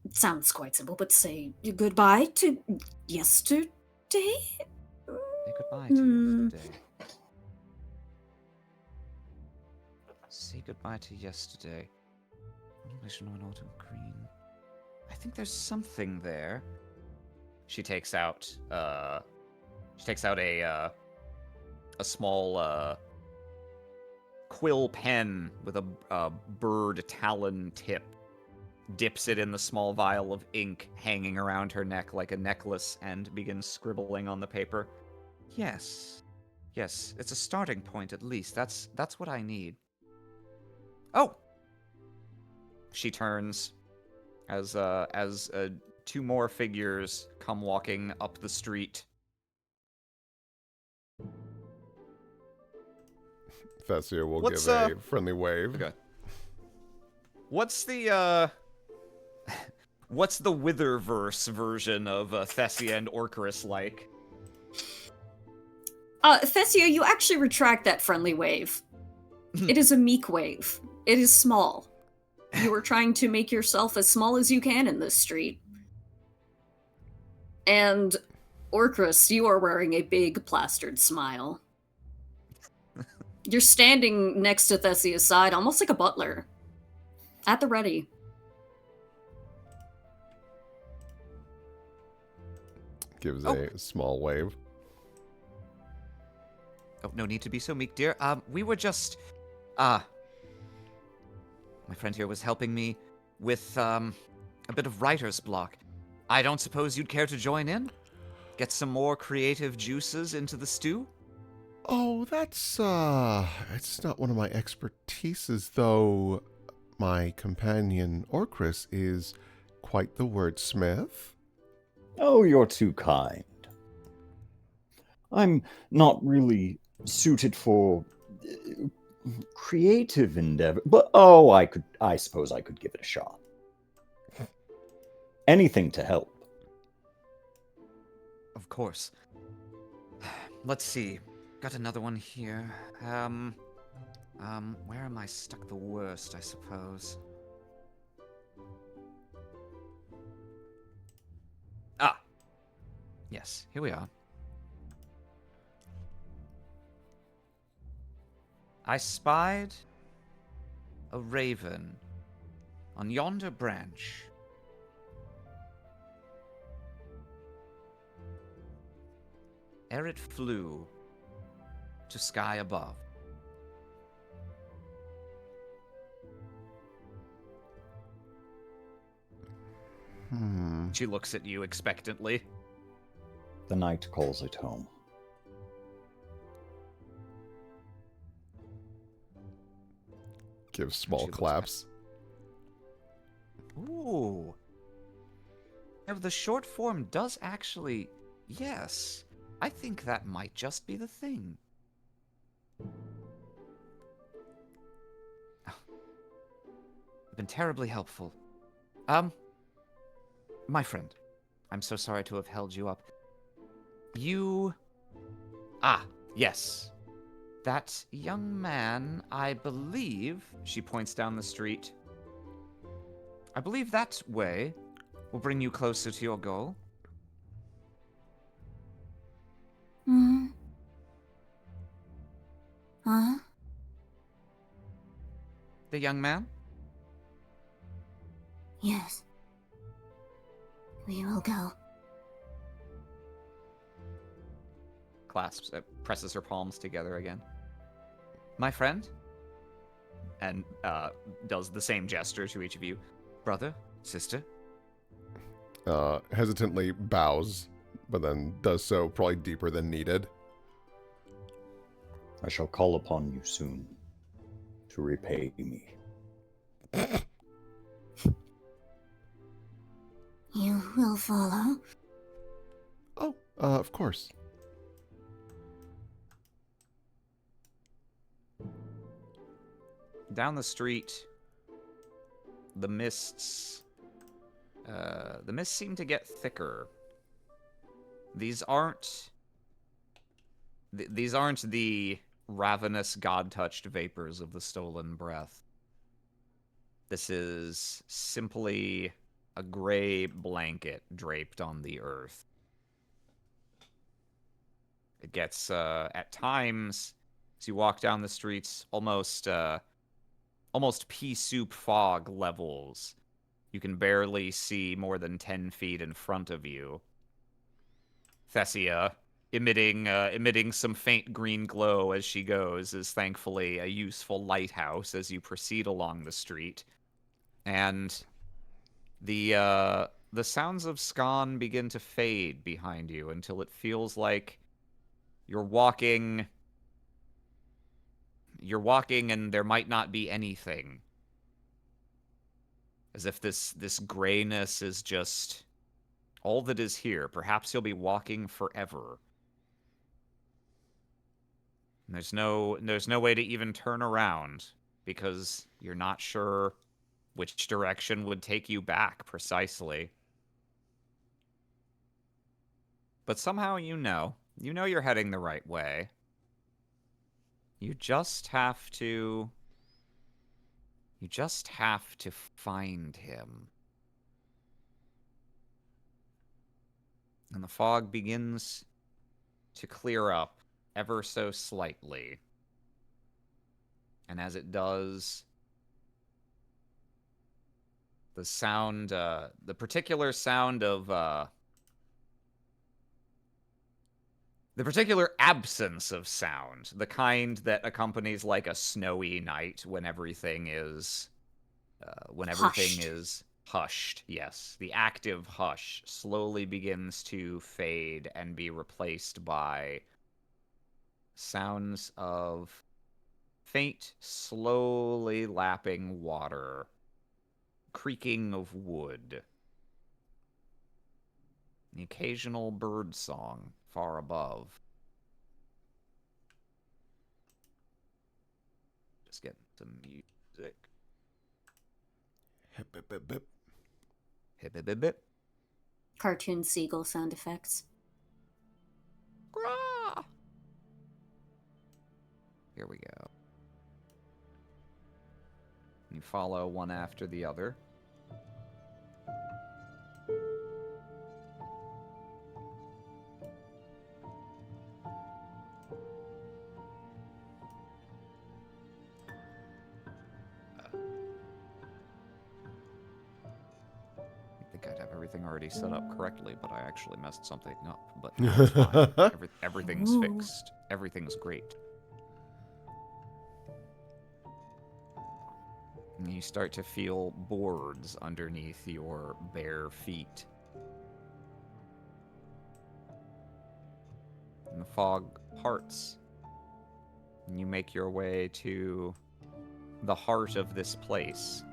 It sounds quite simple, but say goodbye to yesterday? Say goodbye to yesterday. Say goodbye to yesterday. Contemplation of an autumn green. I think there's something there. She takes out a small quill pen with a bird talon tip, dips it in the small vial of ink hanging around her neck like a necklace, and begins scribbling on the paper. Yes, it's a starting point at least. That's what I need. Oh, she turns as two more figures come walking up the street. Thessia will give a friendly wave. Okay. What's the Witherverse version of Thessia and Orcris like? Thessia, you actually retract that friendly wave. It is a meek wave. It is small. You are trying to make yourself as small as you can in this street. And Orcris, you are wearing a big plastered smile. You're standing next to Thessia's side, almost like a butler. At the ready. Gives a small wave. Oh, no need to be so meek, dear. We were just, my friend here was helping me with, a bit of writer's block. I don't suppose you'd care to join in? Get some more creative juices into the stew? Oh, it's not one of my expertises, though my companion Orcris is quite the wordsmith. Oh, you're too kind. I'm not really suited for creative endeavor, but I suppose I could give it a shot. Anything to help. Of course. Let's see. Got another one here. Where am I stuck the worst, I suppose? Ah! Yes, here we are. I spied a raven on yonder branch. Ere it flew to sky above. She looks at you expectantly. The night calls it home. Gives small claps. Ooh. Now, the short form does actually... Yes. I think that might just be the thing. Oh. You've been terribly helpful. My friend, I'm so sorry to have held you up. You... Ah, yes. That young man, I believe, she points down the street. I believe that way will bring you closer to your goal. young man? Yes. We will go. Clasps, presses her palms together again. My friend? And does the same gesture to each of you. Brother? Sister? Hesitantly bows, but then does so probably deeper than needed. I shall call upon you soon to repay me. You will follow? Oh, of course. Down the street, the mists seem to get thicker. These aren't the ravenous, god-touched vapors of the stolen breath. This is simply a gray blanket draped on the earth. It gets, at times, as you walk down the streets, almost pea soup fog levels. You can barely see more than 10 feet in front of you. Thessia, emitting some faint green glow as she goes, is thankfully a useful lighthouse as you proceed along the street. And the sounds of Scon begin to fade behind you until it feels like you're walking and there might not be anything. As if this grayness is just all that is here. Perhaps you'll be walking forever. And there's no way to even turn around because you're not sure which direction would take you back precisely. But somehow you know you're heading the right way. You just have to find him. And the fog begins to clear up ever so slightly. And as it does, the sound, the particular sound of, the particular absence of sound, the kind that accompanies like a snowy night when everything is hushed. Yes, the active hush slowly begins to fade and be replaced by sounds of faint, slowly lapping water, creaking of wood, the occasional bird song far above. Just getting some music. Hip, hip, hip, hip. Hip, hip, hip, hip. Cartoon seagull sound effects. Grah! Here we go. You follow one after the other. I think I'd have everything already set up correctly, but I actually messed something up. But it's fine. Everything's Ooh. fixed. Everything's great. And you start to feel boards underneath your bare feet. And the fog parts. And you make your way to the heart of this place.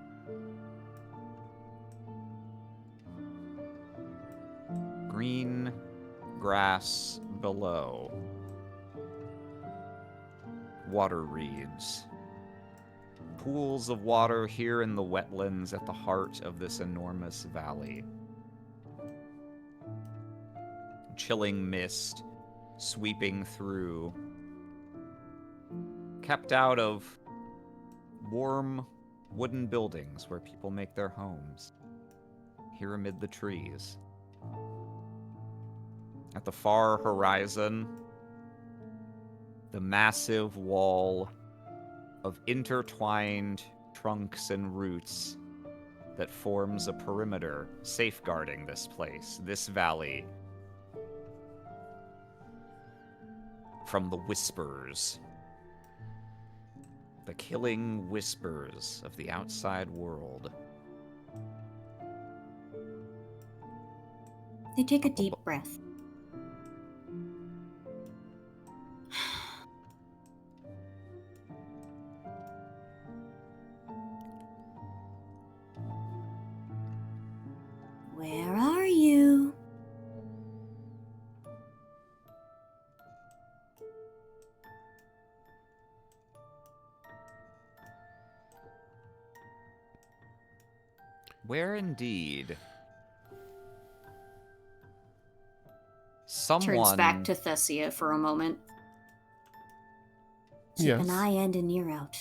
Green grass below. Water reeds. Pools of water here in the wetlands at the heart of this enormous valley. Chilling mist sweeping through. Kept out of warm wooden buildings where people make their homes. Here amid the trees. At the far horizon, the massive wall of intertwined trunks and roots that forms a perimeter safeguarding this place, this valley, from the whispers, the killing whispers of the outside world. They take a deep breath. Where are you? Where indeed? Someone Turns back to Thessia for a moment. Keep Yes. an eye and an ear out.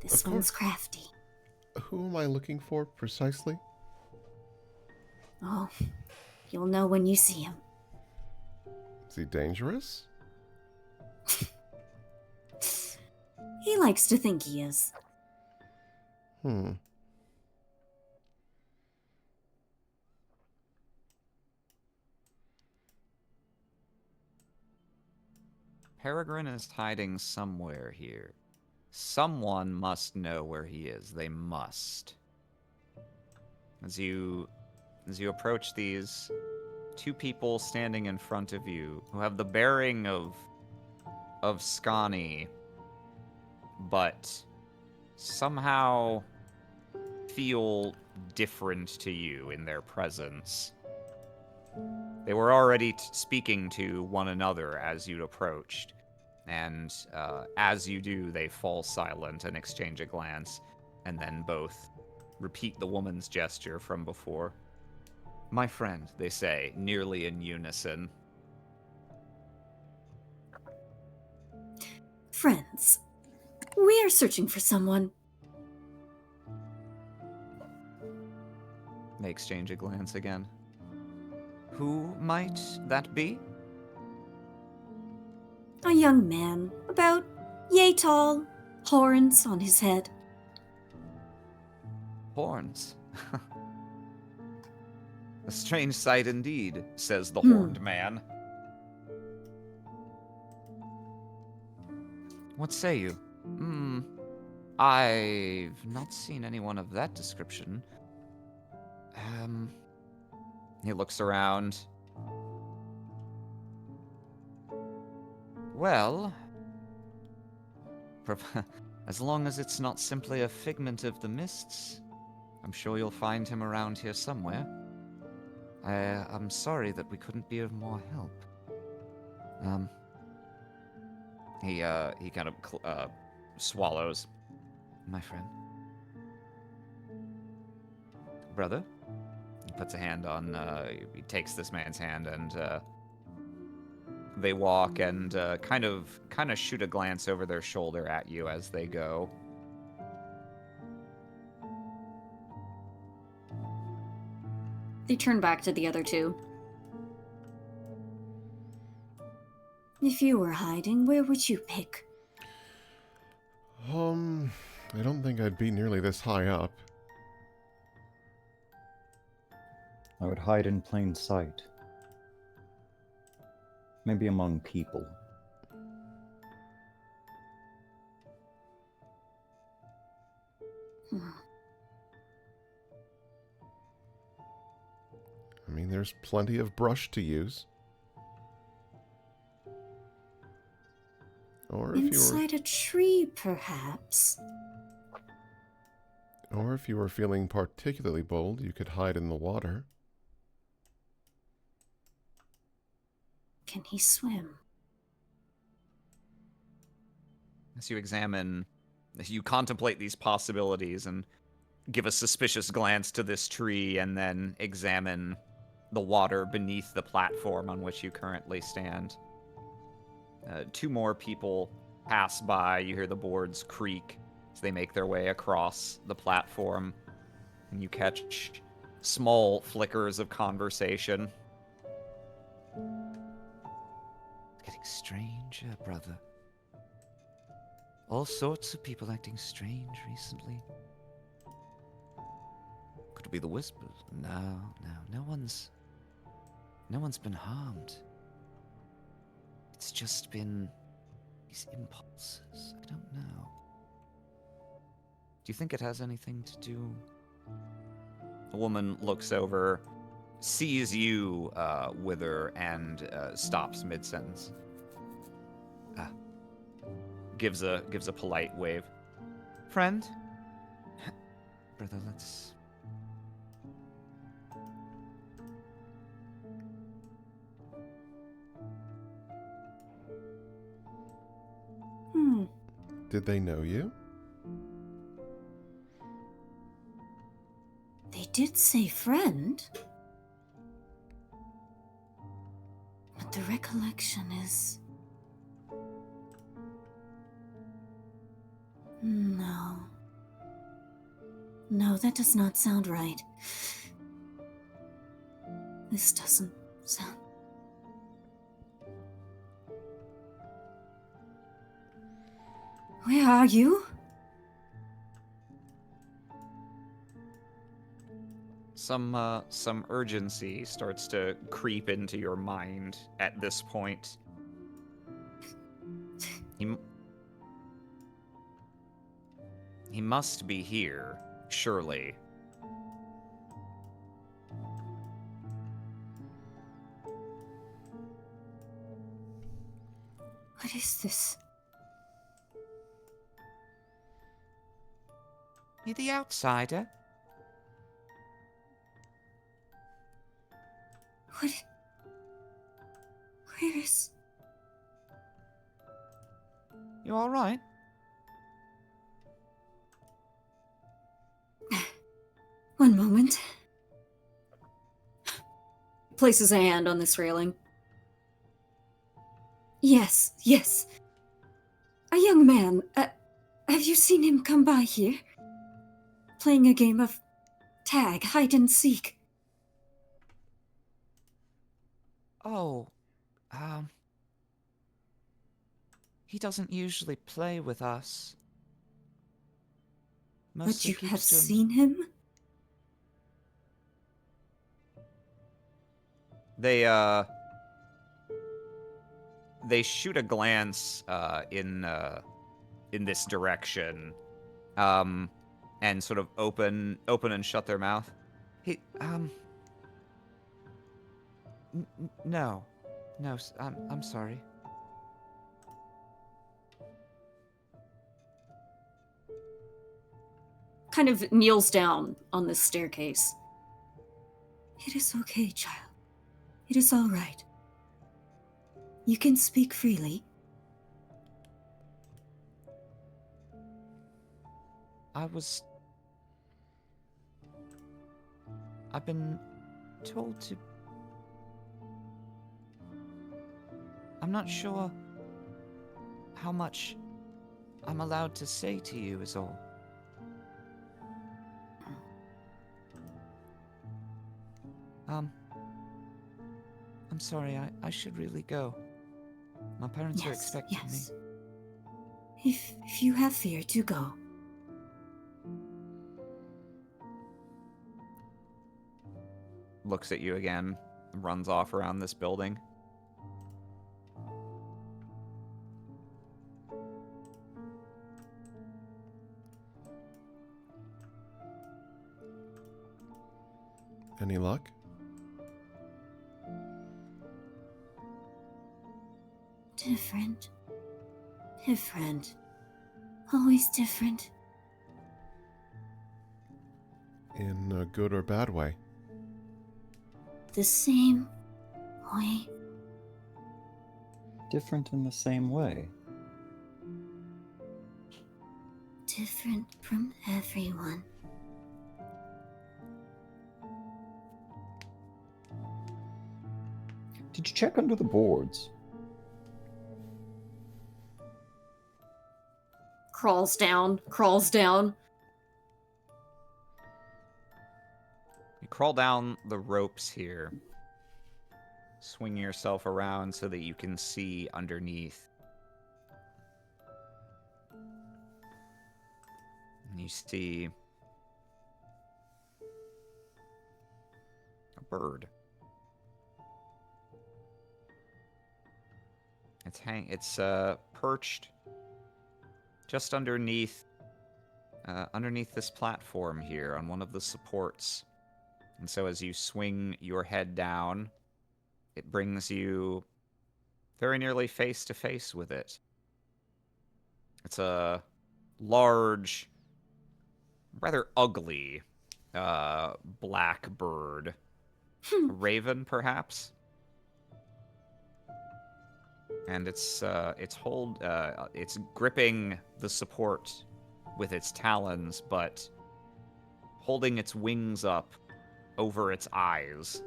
This Of one's course. crafty. Who am I looking for precisely? Oh, you'll know when you see him. Is he dangerous? He likes to think he is. Peregrine is hiding somewhere here. Someone must know where he is. They must. As you approach these two people standing in front of you who have the bearing of Skani, but somehow feel different to you in their presence. They were already speaking to one another as you approached, and as you do, they fall silent and exchange a glance, and then both repeat the woman's gesture from before. My friend, they say, nearly in unison. Friends, we are searching for someone. They exchange a glance again. Who might that be? A young man, about yay tall, horns on his head. Horns. A strange sight indeed, says the horned man. What say you? I've not seen anyone of that description. He looks around. Well, as long as it's not simply a figment of the mists, I'm sure you'll find him around here somewhere. I'm sorry that we couldn't be of more help. He kind of swallows. My friend. Brother? He puts a hand on, he takes this man's hand, and they walk and kind of shoot a glance over their shoulder at you as they go. They turn back to the other two. If you were hiding, where would you pick? I don't think I'd be nearly this high up. I would hide in plain sight. Maybe among people. I mean, there's plenty of brush to use. Or if Inside a tree, perhaps. Or if you were feeling particularly bold, you could hide in the water. Can he swim? As you contemplate these possibilities and give a suspicious glance to this tree and then examine the water beneath the platform on which you currently stand. Two more people pass by. You hear the boards creak as they make their way across the platform, and you catch small flickers of conversation. It's getting stranger, brother. all sorts of people acting strange recently. Could it be the whispers? No one's been harmed. It's just been these impulses. I don't know. Do you think it has anything to do? The woman looks over, sees you, Wither, and stops mid-sentence. Gives a polite wave. Friend? Brother, let's... Did they know you? They did say friend. But the recollection is... No. No, that does not sound right. This doesn't sound... Where are you? Some urgency starts to creep into your mind at this point. He must be here, surely. What is this? You the outsider? What? Where is... You alright? One moment. Places a hand on this railing. Yes. A young man. Have you seen him come by here? Playing a game of tag, hide and seek. Oh, he doesn't usually play with us. But you have keeps to him- seen him? They shoot a glance in this direction, and sort of open and shut their mouth. No, I'm sorry. Kind of kneels down on this staircase. It is okay, child. It is all right. You can speak freely. I've been told to... I'm not sure how much I'm allowed to say to you is all. I'm sorry, I should really go. My parents are expecting me. If you have fear, do go. Looks at you again, runs off around this building. Any luck? Different. Always different. In a good or bad way? The same way. Different in the same way. Different from everyone. Did you check under the boards? Crawls down. You crawl down the ropes here. Swing yourself around so that you can see underneath. You see a bird. It's perched just underneath this platform here on one of the supports. And so as you swing your head down, it brings you very nearly face to face with it. It's a large, rather ugly black bird. A raven, perhaps? And it's gripping the support with its talons, but holding its wings up over its eyes.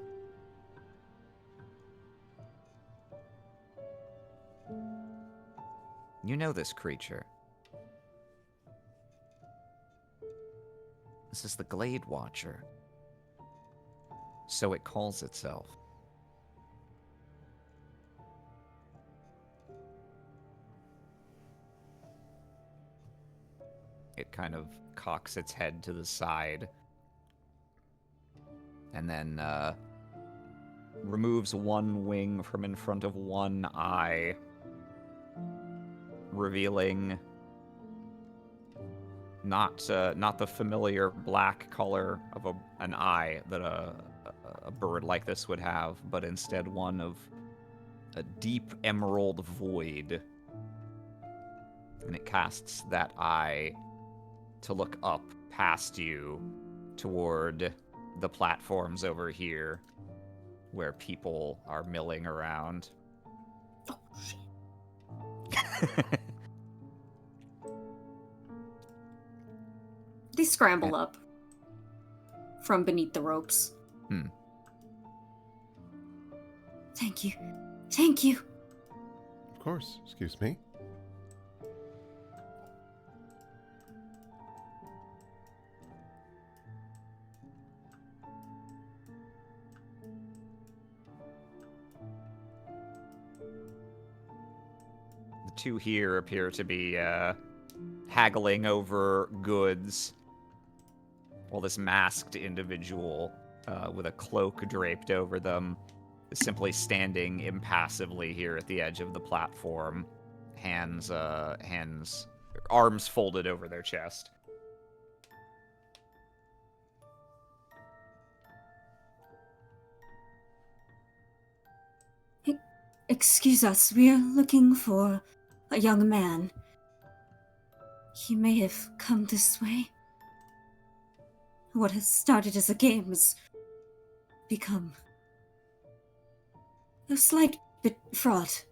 You know this creature. This is the Glade Watcher. So it calls itself. It kind of cocks its head to the side and then removes one wing from in front of one eye, revealing not the familiar black color of an eye that a bird like this would have, but instead one of a deep emerald void. And it casts that eye to look up past you toward the platforms over here where people are milling around. Oh, shit. They scramble up from beneath the ropes. Thank you. Thank you. Of course. Excuse me. The two here appear to be haggling over goods, while this masked individual with a cloak draped over them is simply standing impassively here at the edge of the platform, arms folded over their chest. Excuse us, we are looking for a young man. He may have come this way. What has started as a game has become a slight bit fraught.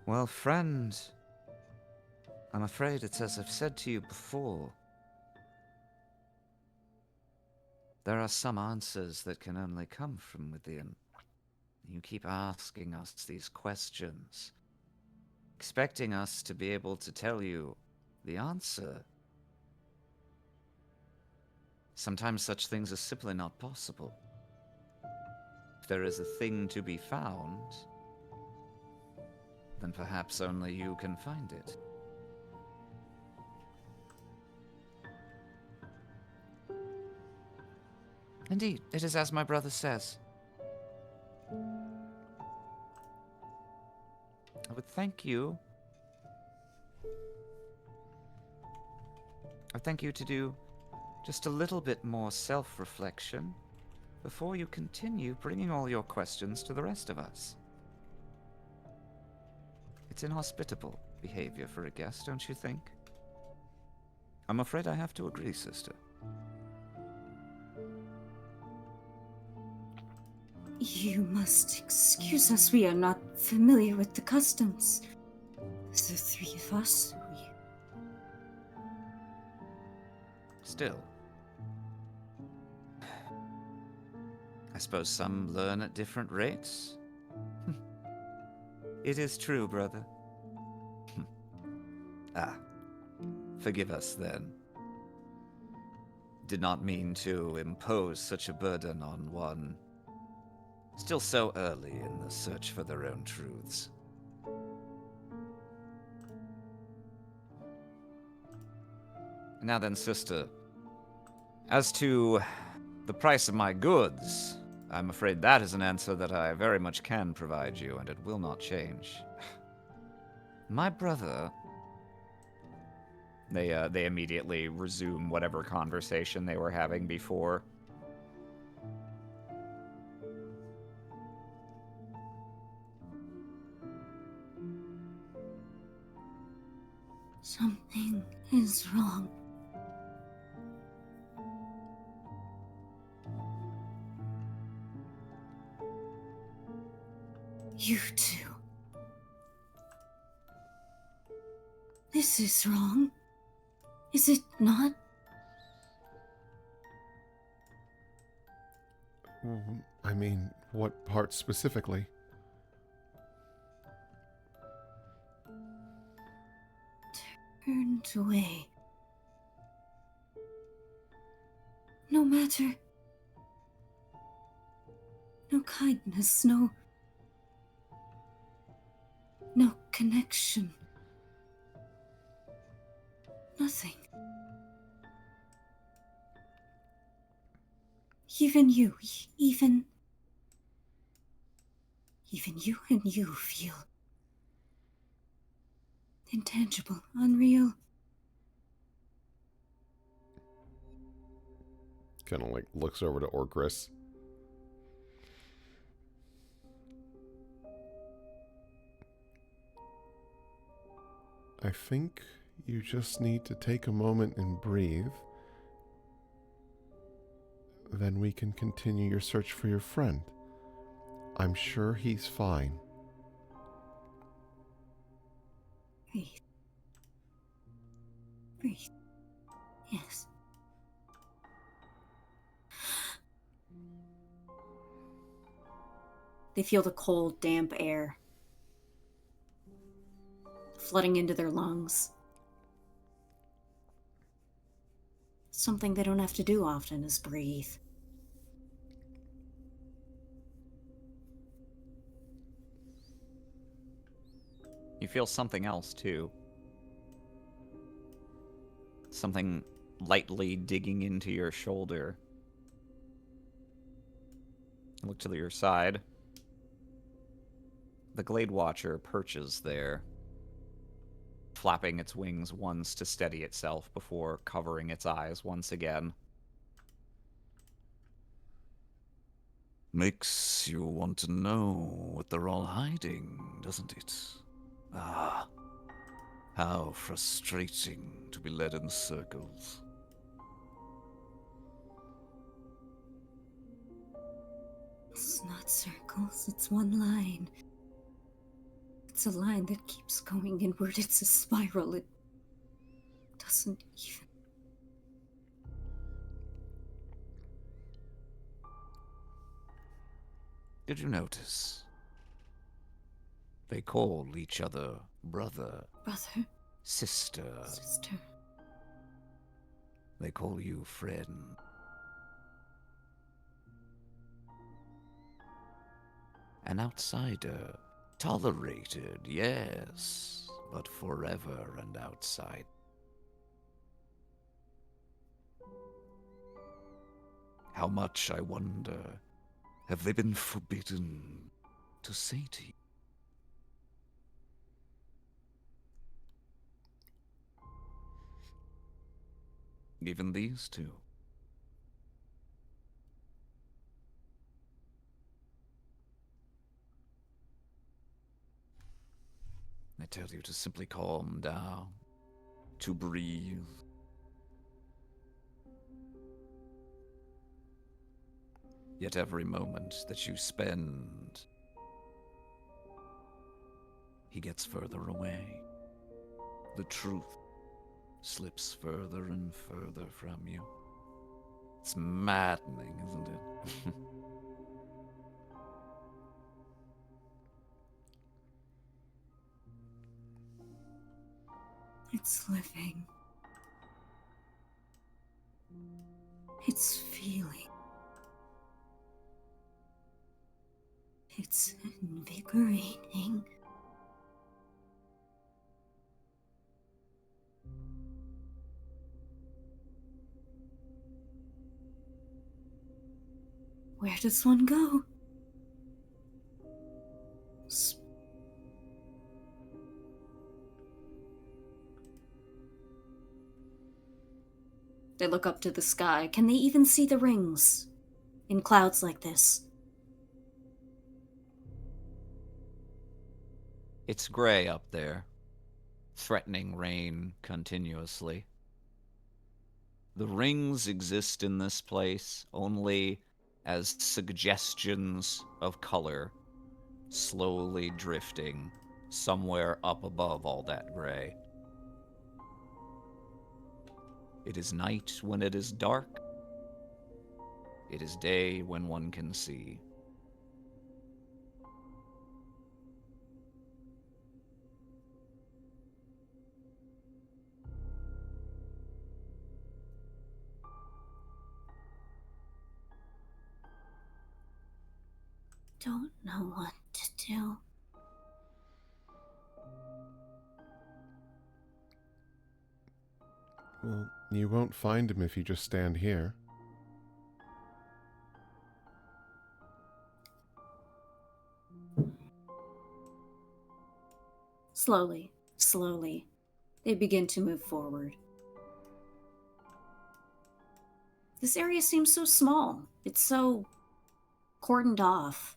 Well, friend, I'm afraid it's as I've said to you before. There are some answers that can only come from within. You keep asking us these questions, expecting us to be able to tell you the answer. Sometimes such things are simply not possible. If there is a thing to be found, then perhaps only you can find it. Indeed, it is as my brother says. I would thank you. I thank you to do just a little bit more self-reflection before you continue bringing all your questions to the rest of us. It's inhospitable behavior for a guest, don't you think? I'm afraid I have to agree, sister. You must excuse us, we are not familiar with the customs. The three of us, Still, I suppose some learn at different rates. It is true, brother. Forgive us then. Did not mean to impose such a burden on one still so early in the search for their own truths. Now then, sister, as to the price of my goods, I'm afraid that is an answer that I very much can provide you, and it will not change. My brother... They immediately resume whatever conversation they were having before. Something is wrong. You two. This is wrong. Is it not? I mean, what part specifically? Turned away. No matter. No kindness, no connection. Nothing. Even you, even you and you feel intangible, unreal. Kind of like looks over to Orgris. I think you just need to take a moment and breathe. Then we can continue your search for your friend. I'm sure he's fine. Breathe. Breathe. Yes. They feel the cold, damp air flooding into their lungs. Something they don't have to do often is breathe. You feel something else, too. Something lightly digging into your shoulder. Look to your side. The Glade Watcher perches there, flapping its wings once to steady itself before covering its eyes once again. Makes you want to know what they're all hiding, doesn't it? Ah, how frustrating to be led in circles. It's not circles, it's one line. It's a line that keeps going inward. It's a spiral. It doesn't even. Did you notice? They call each other brother, Brother, sister. sister. They call you friend. An outsider. Tolerated, yes, but forever and outside. How much, I wonder, have they been forbidden to say to you? Even these two. I tell you to simply calm down, to breathe. Yet every moment that you spend, he gets further away. The truth slips further and further from you. It's maddening, isn't it? It's living. It's feeling. It's invigorating. Where does one go? They look up to the sky. Can they even see the rings in clouds like this? It's gray up there, threatening rain continuously. The rings exist in this place only as suggestions of color, slowly drifting somewhere up above all that gray. It is night when it is dark. It is day when one can see. Don't know what to do. Well, you won't find him if you just stand here. Slowly, slowly, they begin to move forward. This area seems so small. It's so cordoned off.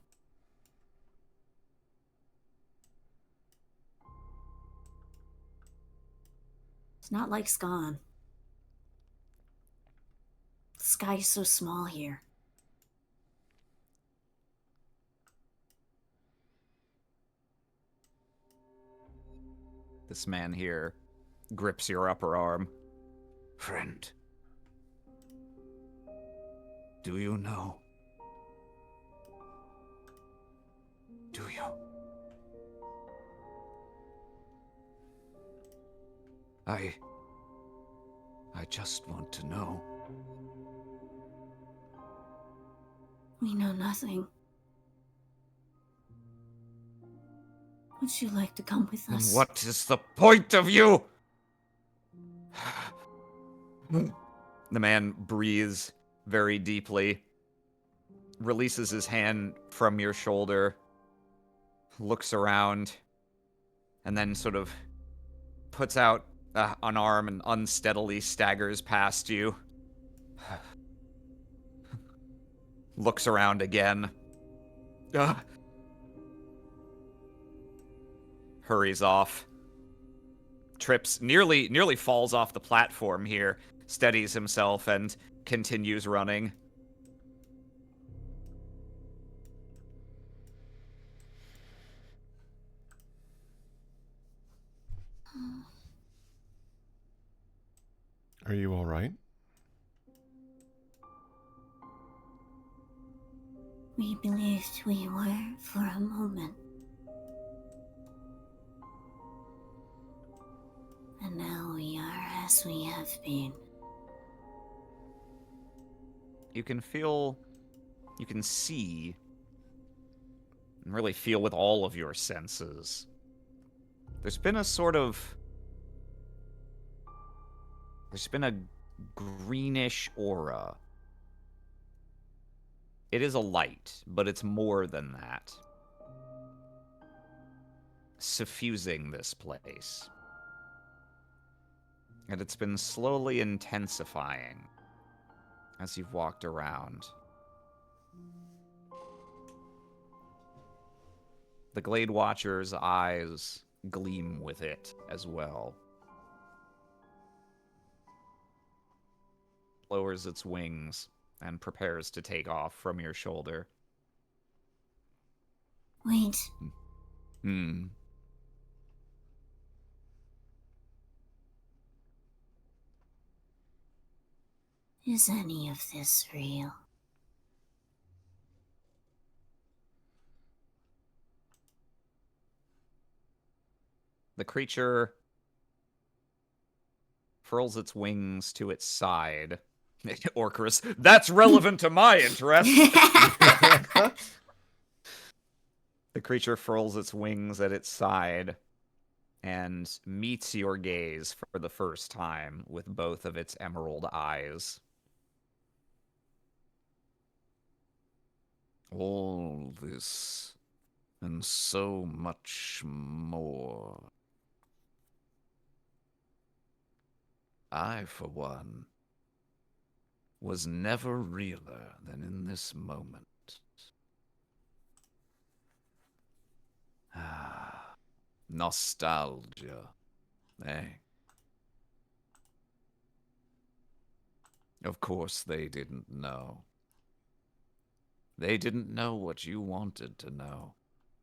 It's not like Scone. The sky is so small here. This man here grips your upper arm. Friend, do you know? Do you? I just want to know. We know nothing. Would you like to come with And us? what is the point of you? The man breathes very deeply, releases his hand from your shoulder, looks around, and then sort of puts out an arm and unsteadily staggers past you. Looks around again. Hurries off. Trips, nearly falls off the platform here, steadies himself, and continues running. Are you all right? We believed we were for a moment. And now we are as we have been. You can see, and really feel with all of your senses. There's been a greenish aura. It is a light, but it's more than that. Suffusing this place. And it's been slowly intensifying as you've walked around. The Glade Watcher's eyes gleam with it as well. Lowers its wings and prepares to take off from your shoulder. Wait. Is any of this real? The creature furls its wings to its side. Orcus, that's relevant to my interests! The creature furls its wings at its side and meets your gaze for the first time with both of its emerald eyes. All this and so much more. I, for one, was never realer than in this moment. Ah, nostalgia, eh? Of course they didn't know. They didn't know what you wanted to know,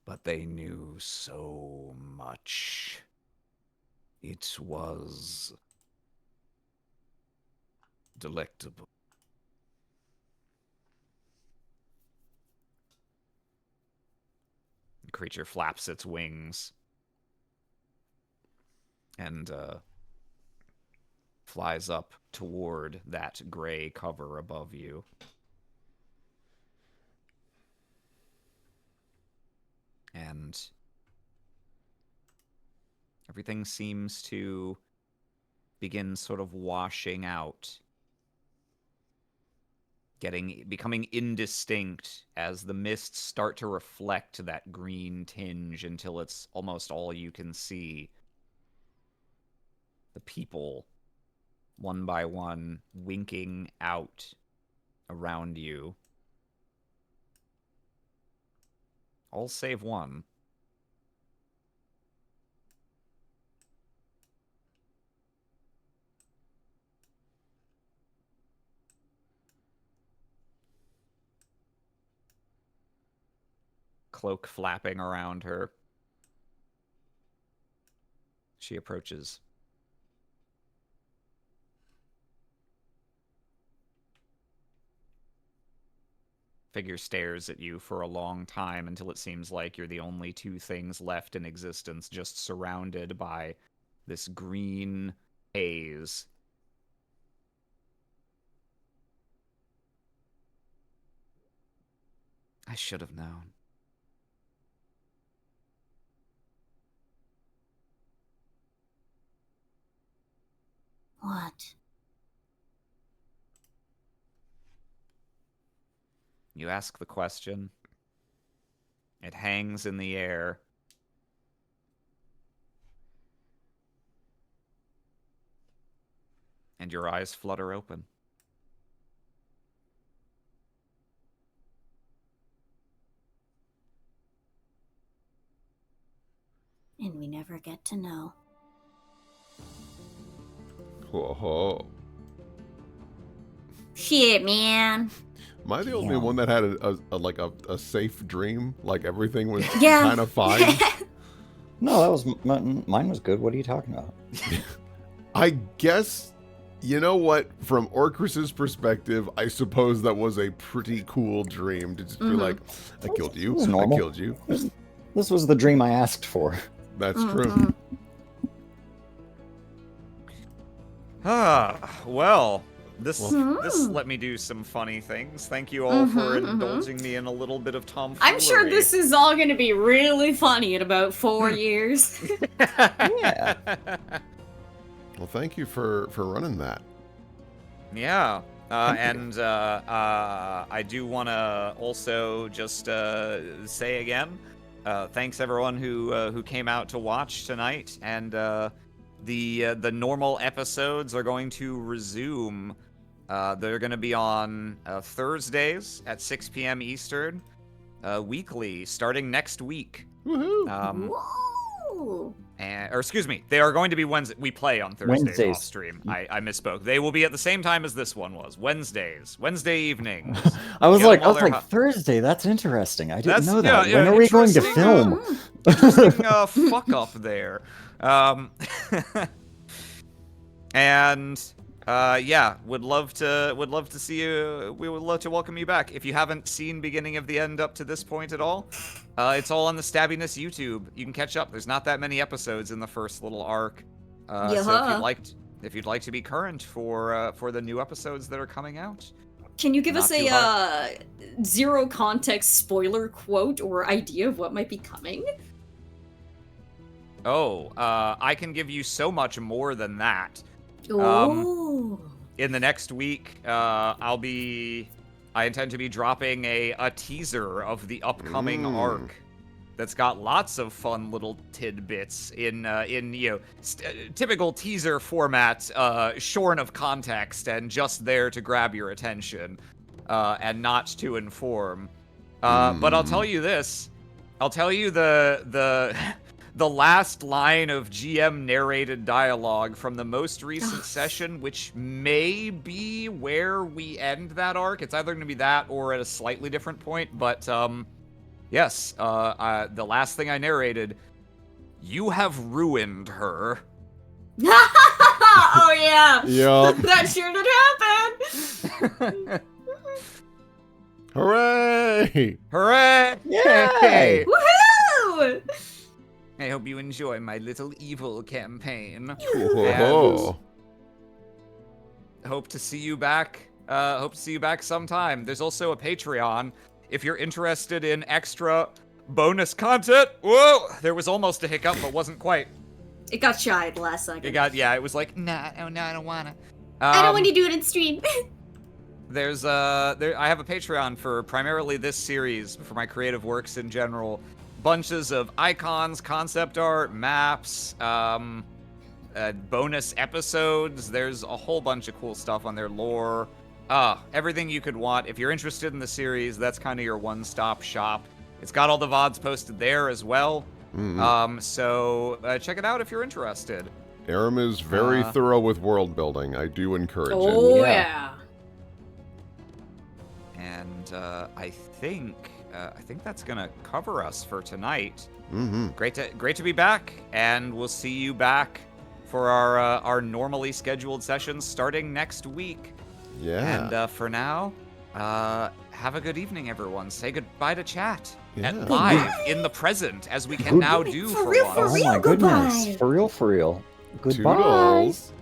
but they knew so much. It was delectable. The creature flaps its wings and flies up toward that gray cover above you. And everything seems to begin sort of washing out, becoming indistinct as the mists start to reflect that green tinge until it's almost all you can see. The people, one by one, winking out around you. All save one. Cloak flapping around her. She approaches. Figure stares at you for a long time until it seems like you're the only two things left in existence, just surrounded by this green haze. I should have known. What? You ask the question. It hangs in the air. And your eyes flutter open. And we never get to know. Whoa. Shit, man. Am I the only Damn. one that had a safe dream? Like everything was Yeah. kind of fine? No, that was mine was good. What are you talking about? I guess, you know what? From Orcris's perspective, I suppose that was a pretty cool dream to just be like, I killed you. It was I normal. killed you. This was the dream I asked for. That's true. Well, this let me do some funny things. Thank you all for indulging me in a little bit of tomfoolery. I'm sure this is all going to be really funny in about 4 years. Yeah. Well, thank you for running that. Yeah. And I do want to also just say again, thanks everyone who came out to watch tonight. And the normal episodes are going to resume. They're going to be on Thursdays at 6 p.m. Eastern, weekly, starting next week. Woohoo! Whoa. Or excuse me, they are going to be Wednesday. We play on Thursdays Wednesdays. off stream. I misspoke. They will be at the same time as this one was. Wednesday evenings. I was Get 'em like, while they're hot. Thursday. That's interesting. I didn't That's- know that. yeah, When are we going to interesting, film? Interesting fuck up there. And yeah, would love to see you. We would love to welcome you back. If you haven't seen Beginning of the End up to this point at all, it's all on the Stabbiness YouTube. You can catch up. There's not that many episodes in the first little arc. So if you'd like to be current for the new episodes that are coming out. Can you give Not us too a zero context spoiler quote or idea of what might be coming? Oh, I can give you so much more than that. Oh. In the next week, I'll be I intend to be dropping a teaser of the upcoming arc that's got lots of fun little tidbits in typical teaser format, shorn of context and just there to grab your attention, and not to inform. But I'll tell you this. I'll tell you the last line of GM narrated dialogue from the most recent session, which may be where we end that arc. It's either going to be that or at a slightly different point. But yes, the last thing I narrated, you have ruined her. Oh yeah. Yup. That sure did happen. Hooray! Hooray! Yay! Woohoo! I hope you enjoy my little evil campaign. Whoa. And hope to see you back. Hope to see you back sometime. There's also a Patreon if you're interested in extra bonus content. Whoa! There was almost a hiccup, but wasn't quite. It got shy at the last second. It was like, nah, I don't wanna. I don't want to do it in stream. I have a Patreon for primarily this series, for my creative works in general. Bunches of icons, concept art, maps, bonus episodes. There's a whole bunch of cool stuff on there, lore, everything you could want. If you're interested in the series, that's kind of your one-stop shop. It's got all the VODs posted there as well. So check it out if you're interested. Aram is very thorough with world building. I do encourage it. Oh yeah. And I think that's gonna cover us for tonight. Great to be back, and we'll see you back for our normally scheduled sessions starting next week. Yeah. And for now, have a good evening, everyone. Say goodbye to chat. Yeah. And live in the present, as we can now do for real, once. for Oh real, my goodness. goodbye. For real, for real. Goodbye. Toodles.